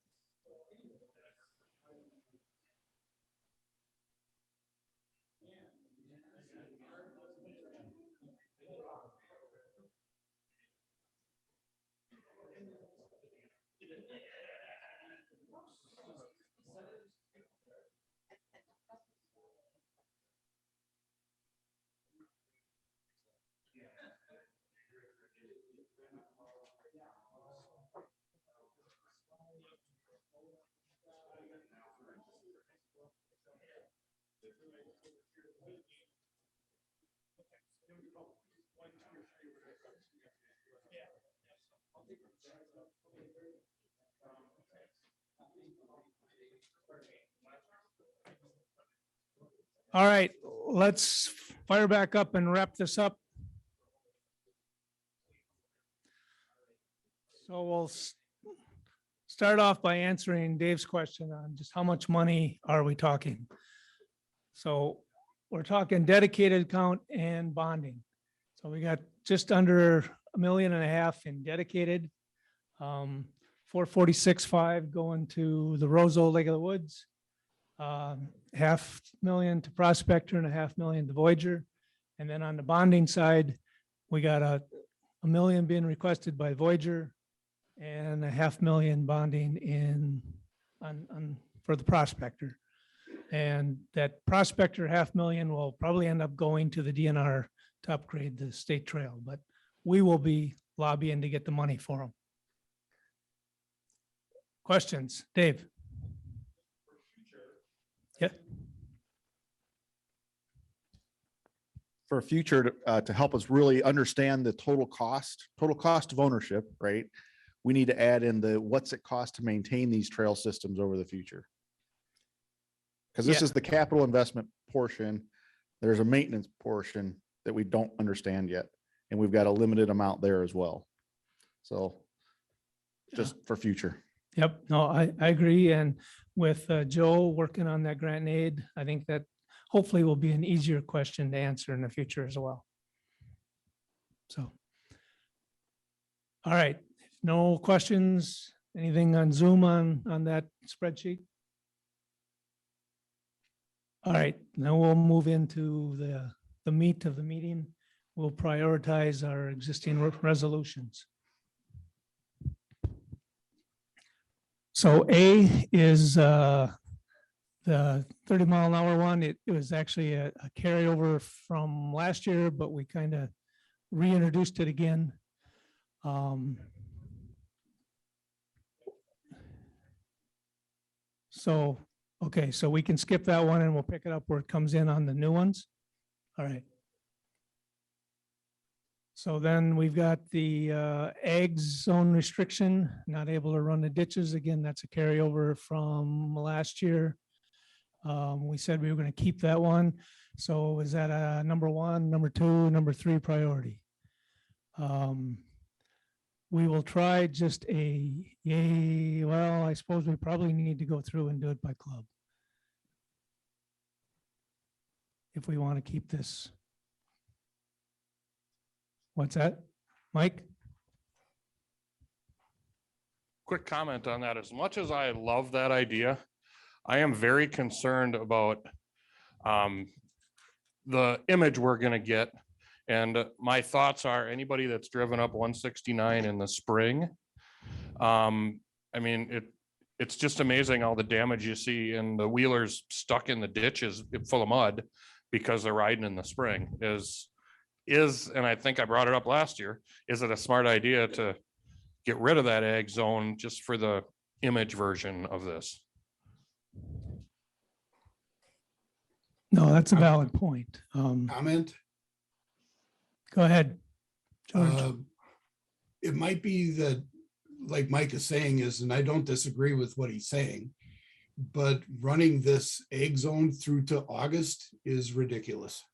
All right, let's fire back up and wrap this up. So we'll start off by answering Dave's question on just how much money are we talking? So we're talking dedicated account and bonding. So we got just under $1.5 million in dedicated, 446.5 going to the Roseau Lake of the Woods, $500,000 to Prospector and $500,000 to Voyager. And then on the bonding side, we got $1 million being requested by Voyager and $500,000 bonding in for the Prospector. And that Prospector $500,000 will probably end up going to the DNR to upgrade the state trail, but we will be lobbying to get the money for them. Questions? Dave? Yeah. For future, to help us really understand the total cost of ownership, right? We need to add in the, what's it cost to maintain these trail systems over the future? Because this Yeah. is the capital investment portion. There's a maintenance portion that we don't understand yet. And we've got a limited amount there as well. So just for future. Yep, no, I agree. And with Joe working on that grant and aid, I think that hopefully will be an easier question to answer in the future as well. So. All right, no questions, anything on Zoom on that spreadsheet? All right, now we'll move into the meat of the meeting. We'll prioritize our existing resolutions. So A is the 30-mile-an-hour one. It was actually a carryover from last year, but we kind of reintroduced it again. So, okay, so we can skip that one and we'll pick it up where it comes in on the new ones. All right. So then we've got the ag zone restriction, not able to run the ditches. Again, that's a carryover from last year. We said we were going to keep that one. So is that a number one, number two, number three priority? We will try just well, I suppose we probably need to go through and do it by club. If we want to keep this. What's that, Mike? Quick comment on that. As much as I love that idea, I am very concerned about the image we're going to get. And my thoughts are, anybody that's driven up 169 in the spring, I mean, it's just amazing all the damage you see, and the wheelers stuck in the ditches full of mud because they're riding in the spring is, and I think I brought it up last year, is it a smart idea to get rid of that ag zone just for the image version of this? No, that's a valid point. Comment? Go ahead, George. It might be that, like Mike is saying is, and I don't disagree with what he's saying, but running this ag zone through to August is ridiculous.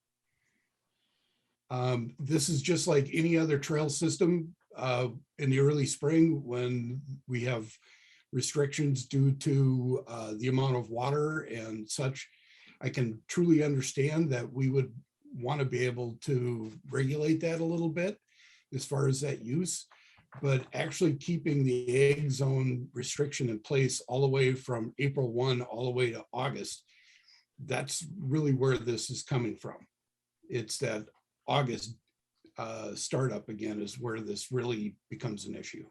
This is just like any other trail system in the early spring when we have restrictions due to the amount of water and such. I can truly understand that we would want to be able to regulate that a little bit as far as that use, but actually keeping the ag zone restriction in place all the way from April 1 all the way to August, that's really where this is coming from. It's that August startup again is where this really becomes an issue.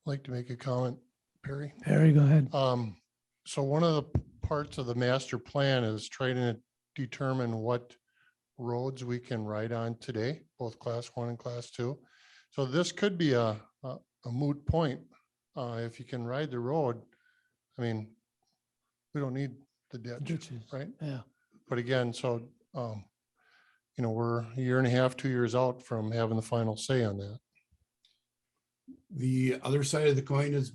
I'd like to make a comment, Perry. Perry, go ahead. So one of the parts of the master plan is trying to determine what roads we can ride on today, both class 1 and class 2. So this could be a moot point. If you can ride the road, I mean, we don't need the ditch, right? Yeah. But again, so, you know, we're a year and a half, 2 years out from having the final say on that. The other side of the coin is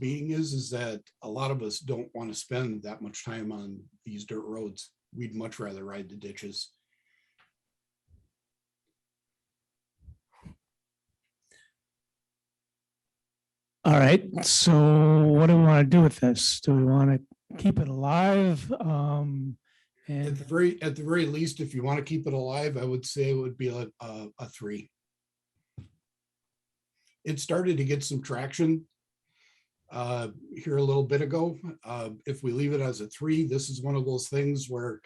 that a lot of us don't want to spend that much time on these dirt roads. We'd much rather ride the ditches. All right, so what do we want to do with this? Do we want to keep it alive? At the very least, if you want to keep it alive, I would say it would be a 3. It started to get some traction here a little bit ago. If we leave it as a 3, this is one of those things where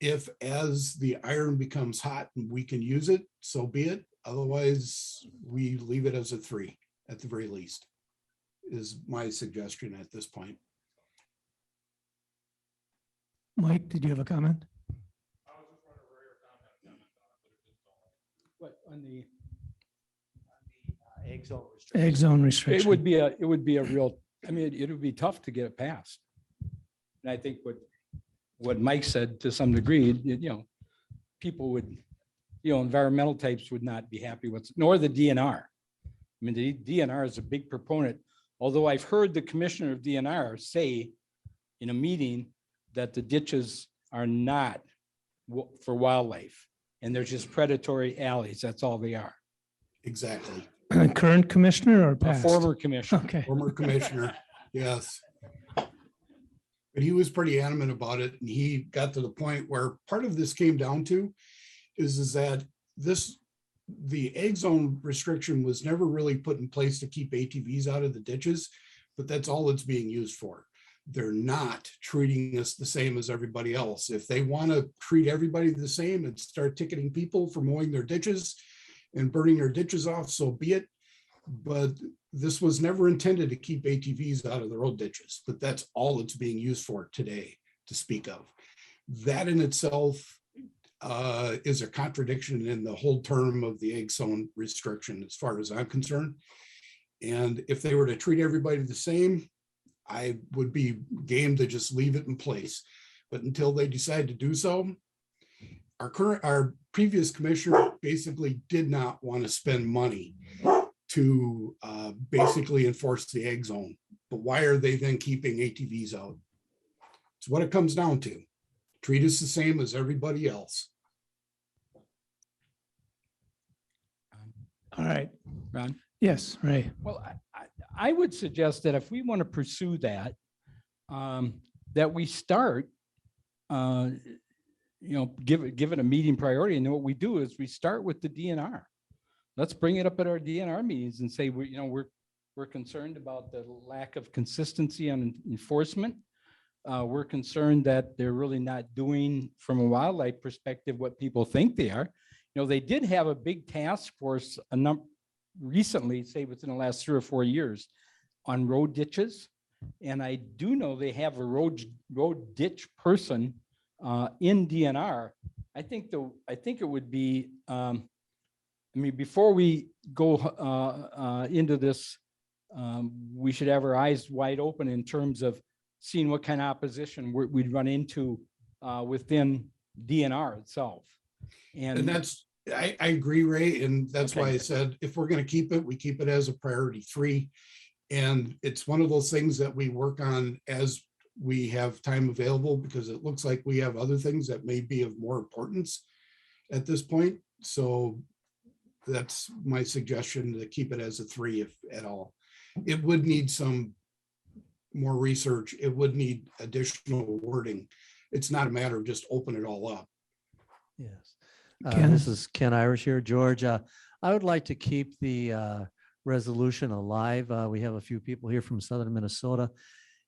if as the iron becomes hot and we can use it, so be it. Otherwise, we leave it as a 3 at the very least, is my suggestion at this point. Mike, did you have a comment? What, on the Egg zone Egg zone restriction. It would be a real I mean, it would be tough to get it passed. And I think what Mike said to some degree, people would, environmental types would not be happy with, nor the DNR. I mean, the DNR is a big proponent, although I've heard the commissioner of DNR say in a meeting that the ditches are not for wildlife and they're just predatory alleys. That's all they are. Exactly. Current commissioner or A past? former commissioner. Okay. Former commissioner, yes. But he was pretty adamant about it, and he got to the point where part of this came down to is that the egg zone restriction was never really put in place to keep ATVs out of the ditches, but that's all it's being used for. They're not treating us the same as everybody else. If they want to treat everybody the same and start ticketing people for mowing their ditches and burning their ditches off, so be it. But this was never intended to keep ATVs out of the road ditches, but that's all it's being used for today to speak of. That in itself is a contradiction in the whole term of the egg zone restriction, as far as I'm concerned. And if they were to treat everybody the same, I would be game to just leave it in place. But until they decide to do so, our previous commissioner basically did not want to spend money to basically enforce the egg zone. But why are they then keeping ATVs out? It's what it comes down to. Treat us the same as everybody else. All right. Ron? Yes, Ray. Well, I would suggest that if we want to pursue that, that we start, give it a meeting priority. And then what we do is we start with the DNR. Let's bring it up at our DNR meetings and say, we're concerned about the lack of consistency on enforcement. We're concerned that they're really not doing, from a wildlife perspective, what people think they are. They did have a big task force recently, say within the last 3 or 4 years, on road ditches. And I do know they have a road ditch person in DNR. I think it would be, before we go into this, we should have our eyes wide open in terms of seeing what kind of opposition we'd run into within DNR itself. And that's, I agree, Ray. And that's why I said, if we're going to keep it, we keep it as a priority 3. And it's one of those things that we work on as we have time available, because it looks like we have other things that may be of more importance at this point. So that's my suggestion, to keep it as a 3 if at all. It would need some more research. It would need additional wording. It's not a matter of just open it all up. Yes. Ken? This is Ken Irish here, George. I would like to keep the resolution alive. We have a few people here from southern Minnesota,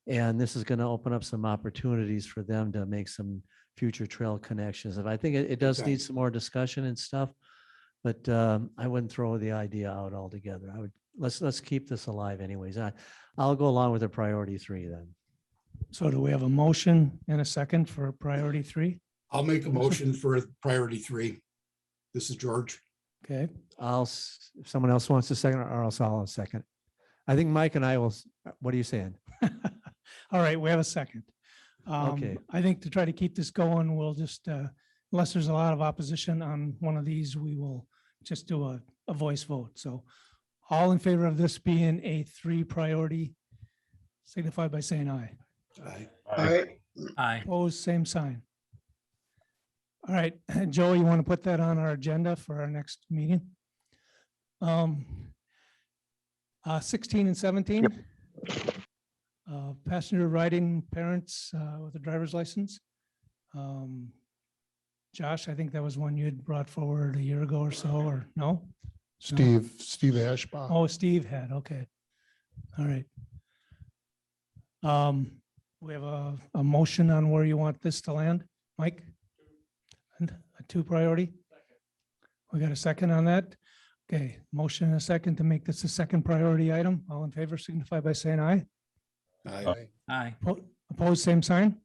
and this is going to open up some opportunities for them to make some future trail connections. And I think it does need some more discussion and stuff, but I wouldn't throw the idea out altogether. Let's keep this alive anyways. I'll go along with a priority 3 then. So do we have a motion and a second for priority 3? I'll make a motion for priority 3. This is George. Okay. If someone else wants to second, or else I'll second. I think Mike and I will, what are you saying? All right, we have a second. Okay. I think to try to keep this going, we'll just, unless there's a lot of opposition on one of these, we will just do a voice vote. So all in favor of this being a 3 priority, signify by saying aye. Aye. Aye. Aye. Opposed, same sign. All right, Joe, you want to put that on our agenda for our next meeting? 16 and 17. Passenger riding parents with a driver's license. Josh, I think that was one you had brought forward a year ago or so, or no? Steve Ashbaugh. Oh, Steve had, okay. All right. We have a motion on where you want this to land, Mike? And a 2 priority? We got a second on that? Okay, motion and a second to make this a 2nd priority item. All in favor signify by saying aye. Aye. Aye. Opposed, same sign?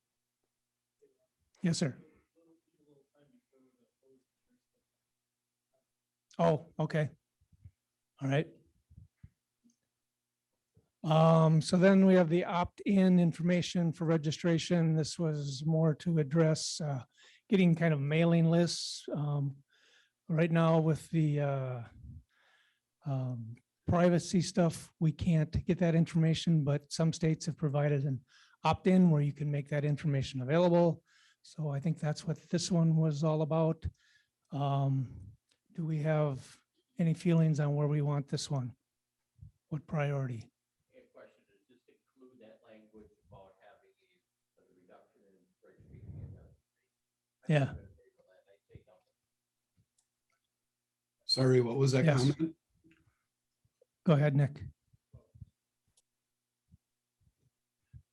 Yes, sir. Oh, okay. All right. So then we have the opt-in information for registration. This was more to address getting kind of mailing lists. Right now with the privacy stuff, we can't get that information, but some states have provided an opt-in where you can make that information available. So I think that's what this one was all about. Do we have any feelings on where we want this one? What priority? Question is just include that language about having the reduction in registration. Yeah. Sorry, what was that Yes. comment? Go ahead, Nick.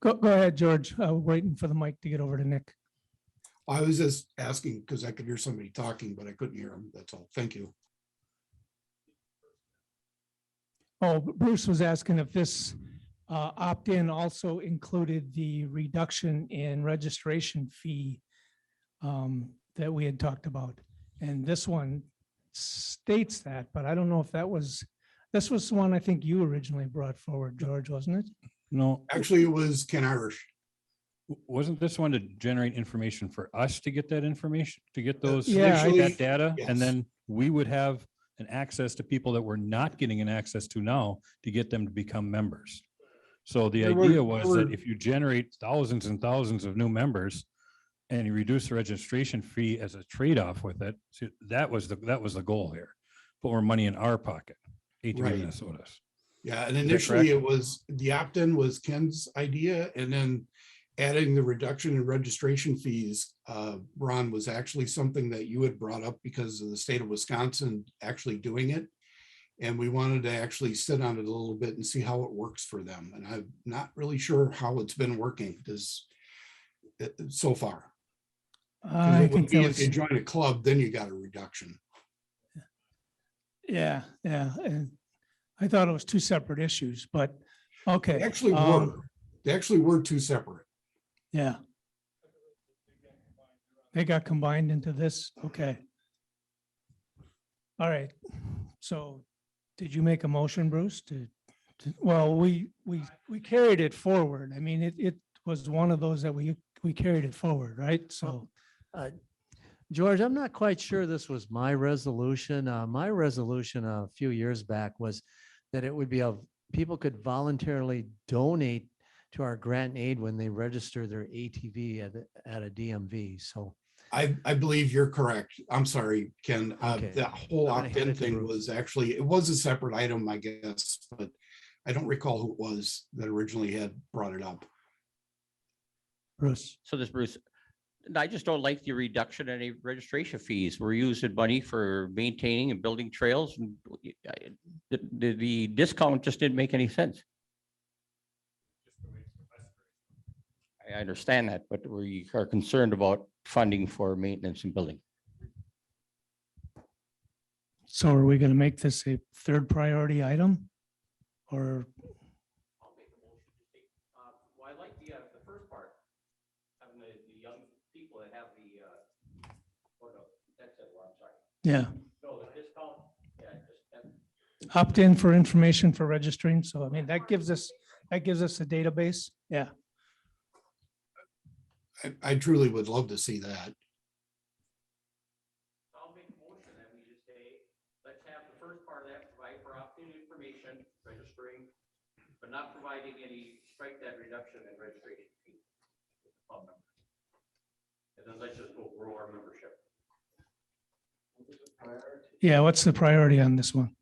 Go ahead, George. Waiting for the mic to get over to Nick. I was just asking because I could hear somebody talking, but I couldn't hear them. That's all. Thank you. Oh, Bruce was asking if this opt-in also included the reduction in registration fee that we had talked about. And this one states that, but I don't know if this was the one I think you originally brought forward, George, wasn't it? No, Actually, it was Ken Irish. wasn't this one to generate information for us to get that information, to get those, Yeah, that data? yes. And then we would have an access to people that we're not getting an access to now to get them to become members. So the idea was that if you generate thousands and thousands of new members and you reduce the registration fee as a trade-off with it, so that was the goal here. Put more money in our pocket, ATV Right. Minnesota's. Yeah, and Is that initially correct? it was, the opt-in was Ken's idea, and then adding the reduction in registration fees, Ron, was actually something that you had brought up because of the state of Wisconsin actually doing it. And we wanted to actually sit on it a little bit and see how it works for them. And I'm not really sure how it's been working so far. 'Cause I it would think be that if you was, join a club, then you got a reduction. yeah. And I thought it was two separate issues, but okay. They actually were. They actually were two separate. Yeah. They got combined into this. Okay. All right. So did you make a motion, Bruce, well, we carried it forward. I mean, it was one of those that we carried it forward, right? So. George, I'm not quite sure this was my resolution. My resolution a few years back was that it would be people could voluntarily donate to our grant and aid when they register their ATV at a DMV. So I believe you're correct. I'm sorry, Ken. Okay. That whole I'm gonna hand opt-in it to thing Bruce. was actually, it was a separate item, I guess, but I don't recall who it was that originally had brought it up. Bruce. So this Bruce, I just don't like the reduction in any registration fees. We're using money for maintaining and building trails, and the discount just didn't make any sense. I understand that, but we are concerned about funding for maintenance and building. So are we going to make this a third priority item? Or, Well, I like the first part, having the young people that have that's it, I'm sorry. yeah, No, the discount, yeah, just. opt-in for information for registering. So I mean, that gives us a database. Yeah. I truly would love to see that. I'll make a motion that we just say, let's have the first part of that, provide for opt-in information, registering, but not providing any, strike that reduction in registration fee. And then let's just go grow our membership. Yeah. What's the priority on this one?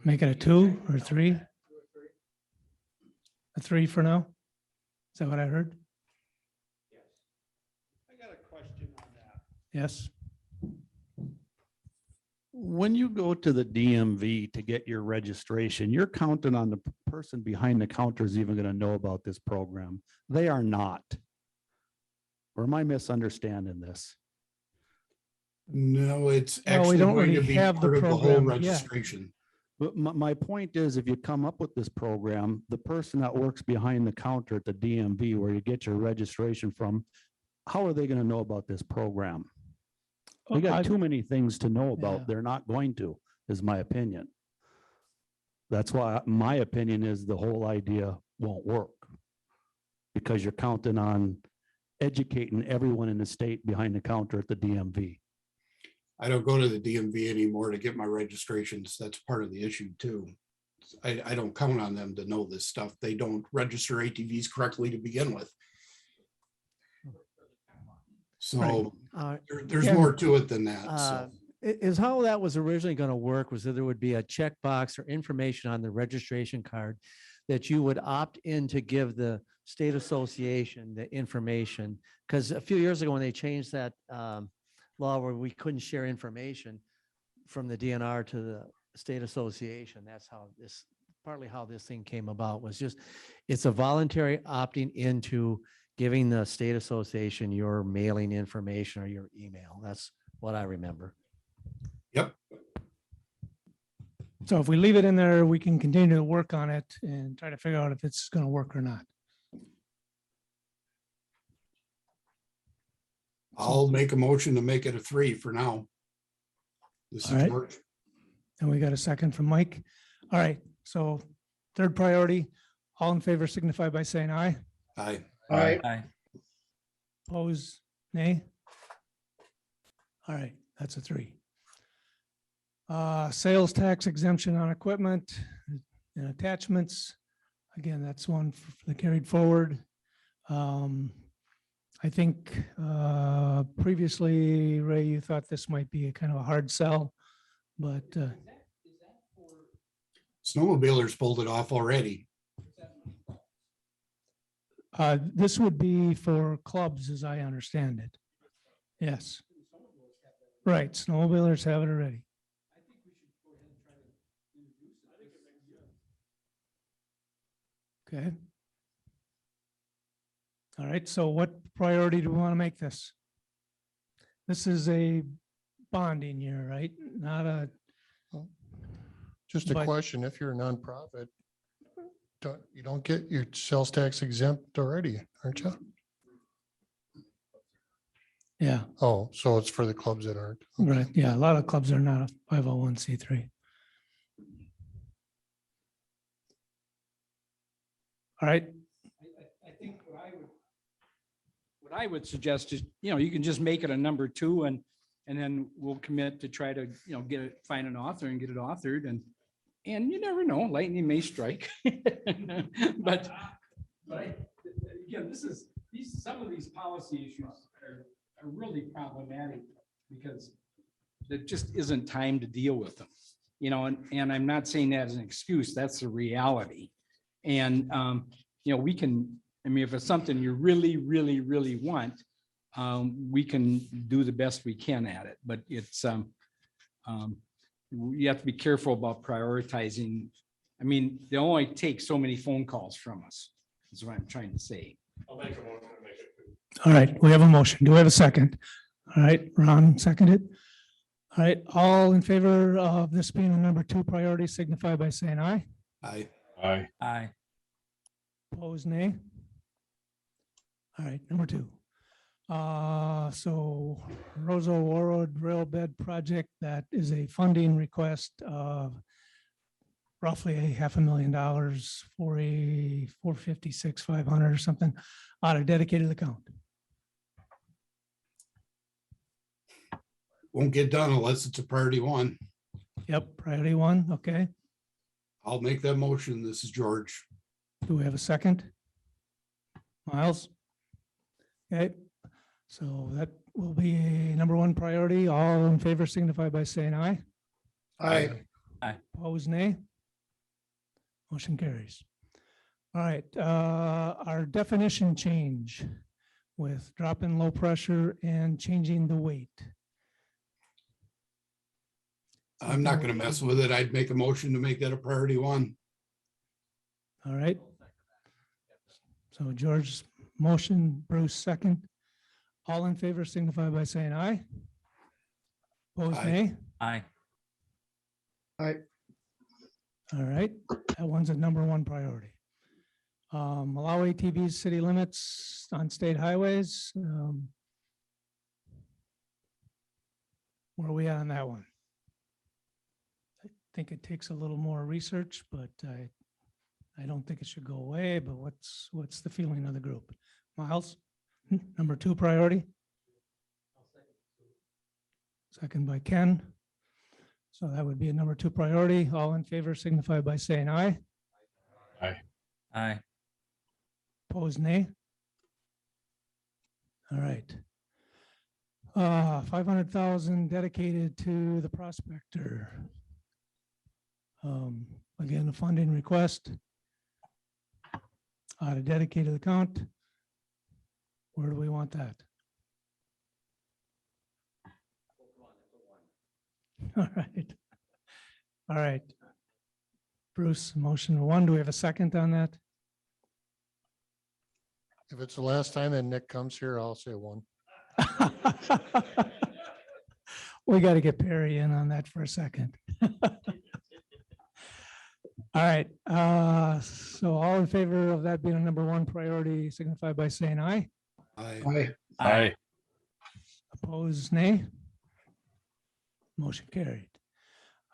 Make it a 2 or 3? A 3 for now? Is that what I heard? I got a question on that. Yes. When you go to the DMV to get your registration, you're counting on the person behind the counter is even going to know about this program. They are not. Or am I misunderstanding this? No, it's No, we actually don't going to really be have the part of the whole program yet. registration. But my point is, if you come up with this program, the person that works behind the counter at the DMV where you get your registration from, how are they going to know about this program? They got too many things to know about. Yeah. They're not going to, is my opinion. That's why my opinion is the whole idea won't work. Because you're counting on educating everyone in the state behind the counter at the DMV. I don't go to the DMV anymore to get my registrations. That's part of the issue too. I don't count on them to know this stuff. They don't register ATVs correctly to begin with. So there's Yeah. more to it than that. So. Is how that was originally going to work was that there would be a checkbox or information on the registration card that you would opt in to give the state association the information. Because a few years ago, when they changed that law where we couldn't share information from the DNR to the state association, that's how this, partly how this thing came about, was just, it's a voluntary opting into giving the state association your mailing information or your email. That's what I remember. Yep. So if we leave it in there, we can continue to work on it and try to figure out if it's going to work or not. I'll make a motion to make it a 3 for now. This All is right. George. And we got a second from Mike. All right, so third priority, all in favor signify by saying aye. Aye. Aye. Oppose, nay? All right, that's a 3. Sales tax exemption on equipment and attachments. Again, that's one that carried forward. I think previously, Ray, you thought this might be a kind of a hard sell, but Snowmobilers pulled it off already. this would be for clubs, as I understand it. Yes. Right, snowmobilers have it already. Okay. All right, so what priority do we want to make this? This is a bonding year, right? Not a. Just a but- question, if you're a nonprofit, you don't get your sales tax exempt already, aren't you? Yeah, Oh, so it's for the clubs that aren't. right. Yeah, a lot of clubs are not a 501c3. All right, I think what I would suggest is, you can just make it a number 2 and then we'll commit to try to, get it, find an author and get it authored and you never know, lightning may strike. But again, some of these policy issues are really problematic because there just isn't time to deal with them, and I'm not saying that as an excuse, that's the reality. And, we can, if it's something you really, really, really want, we can do the best we can at it, but it's, you have to be careful about prioritizing. They only take so many phone calls from us, is what I'm trying to say. I'll make a motion to make it 2. all right, we have a motion. Do we have a second? All right, Ron seconded. All right, all in favor of this being a number 2 priority signify by saying aye. Aye. Aye. Aye. Opposed, nay? All right, number 2. So Rosa Warroad Rail Bed Project, that is a funding request of roughly $500,000 for a 456,500 or something out of dedicated account. Won't get done unless it's a priority 1. Yep, priority 1, okay. I'll make that motion. This is George. Do we have a second? Miles? Okay, so that will be a number 1 priority. All in favor signify by saying aye. Aye. Aye. Opposed, nay? Motion carries. All right, our definition change with dropping low pressure and changing the weight. I'm not going to mess with it. I'd make a motion to make that a priority 1. All right. So George's motion, Bruce second. All in favor signify by saying aye. Opposed, Aye. nay? Aye. Aye. All right, that one's a number 1 priority. Allow ATVs city limits on state highways. Where are we at on that one? think it takes a little more research, but I don't think it should go away, but what's the feeling of the group? Miles, number 2 priority? Second by Ken. So that would be a number 2 priority. All in favor signify by saying aye. Aye. Aye. Opposed, nay. All right. 500,000 dedicated to the prospector. Again, a funding request. To dedicated account. Where do we want that? All right. All right. Bruce, motion 1. Do we have a second on that? If it's the last time that Nick comes here, I'll say 1. We got to get Perry in on that for a second. All right. So all in favor of that being a number 1 priority signify by saying aye. Aye. Aye. Opposed, nay. Motion carried.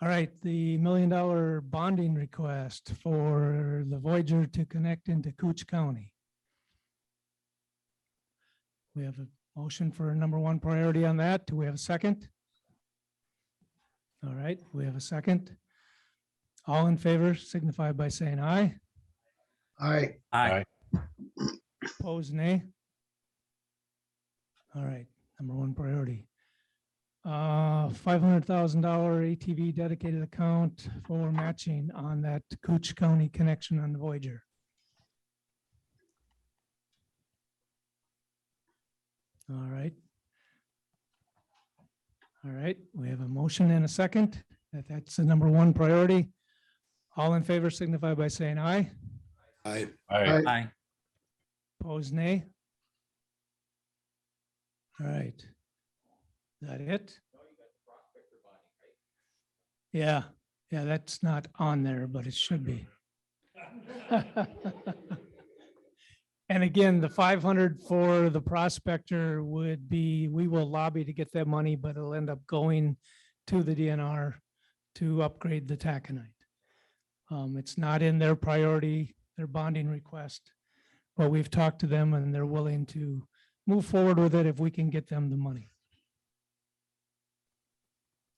All right, the $1 million bonding request for the Voyager to connect into Cooch County. We have a motion for number 1 priority on that. Do we have a second? All right, we have a second. All in favor signify by saying aye. Aye. Aye. Opposed, nay. All right, number 1 priority. $500,000 ATV dedicated account for matching on that Cooch County connection on the Voyager. All right. All right, we have a motion and a second. That's the number 1 priority. All in favor signify by saying aye. Aye. Aye. Aye. Opposed, nay. All right. Is that it? Yeah, that's not on there, but it should be. And again, the 500 for the prospector would be, we will lobby to get that money, but it'll end up going to the DNR to upgrade the taconite. It's not in their priority, their bonding request, but we've talked to them and they're willing to move forward with it if we can get them the money.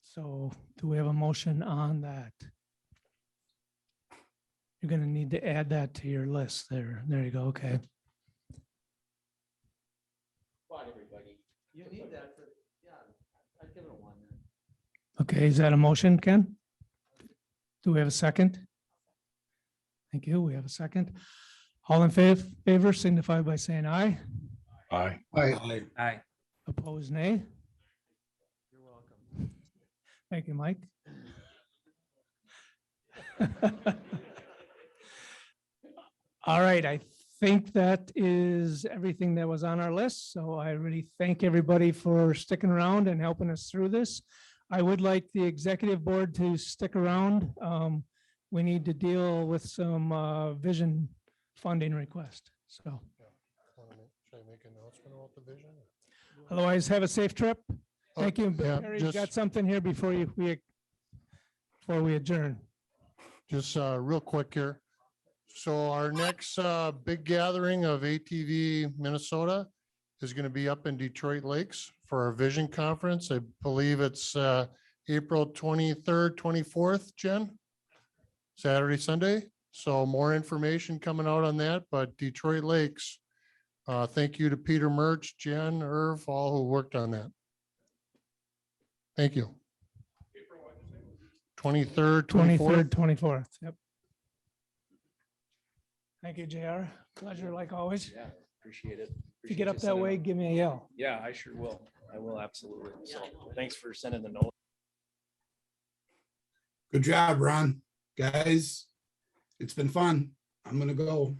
So do we have a motion on that? You're going to need to add that to your list there. There you go. Okay. You need that for, yeah, I'd give it a 1 then. Okay, is that a motion, Ken? Do we have a second? Thank you. We have a second. All in favor signify by saying aye. Aye. Aye. Aye. Opposed, nay. You're welcome. Thank you, Mike. All right, I think that is everything that was on our list. So I really thank everybody for sticking around and helping us through this. I would like the executive board to stick around. We need to deal with some vision funding request. So Should I make an announcement about the vision? otherwise, have a safe trip. Thank you. Yeah, Perry, you just- got something here before we adjourn. Just real quick here. So our next big gathering of ATV Minnesota is going to be up in Detroit Lakes for our vision conference. I believe it's April 23rd, 24th, Jen? Saturday, Sunday. So more information coming out on that, but Detroit Lakes. Thank you to Peter Murch, Jen, Irv, all who worked on that. Thank you. 23rd, 24th. 23rd, 24th. Yep. Thank you, JR. Pleasure like always. Yeah, appreciate it. If you get up that way, give me a yell. Yeah, I sure will. I will absolutely. So thanks for sending the note. Good job, Ron. Guys, it's been fun. I'm gonna go.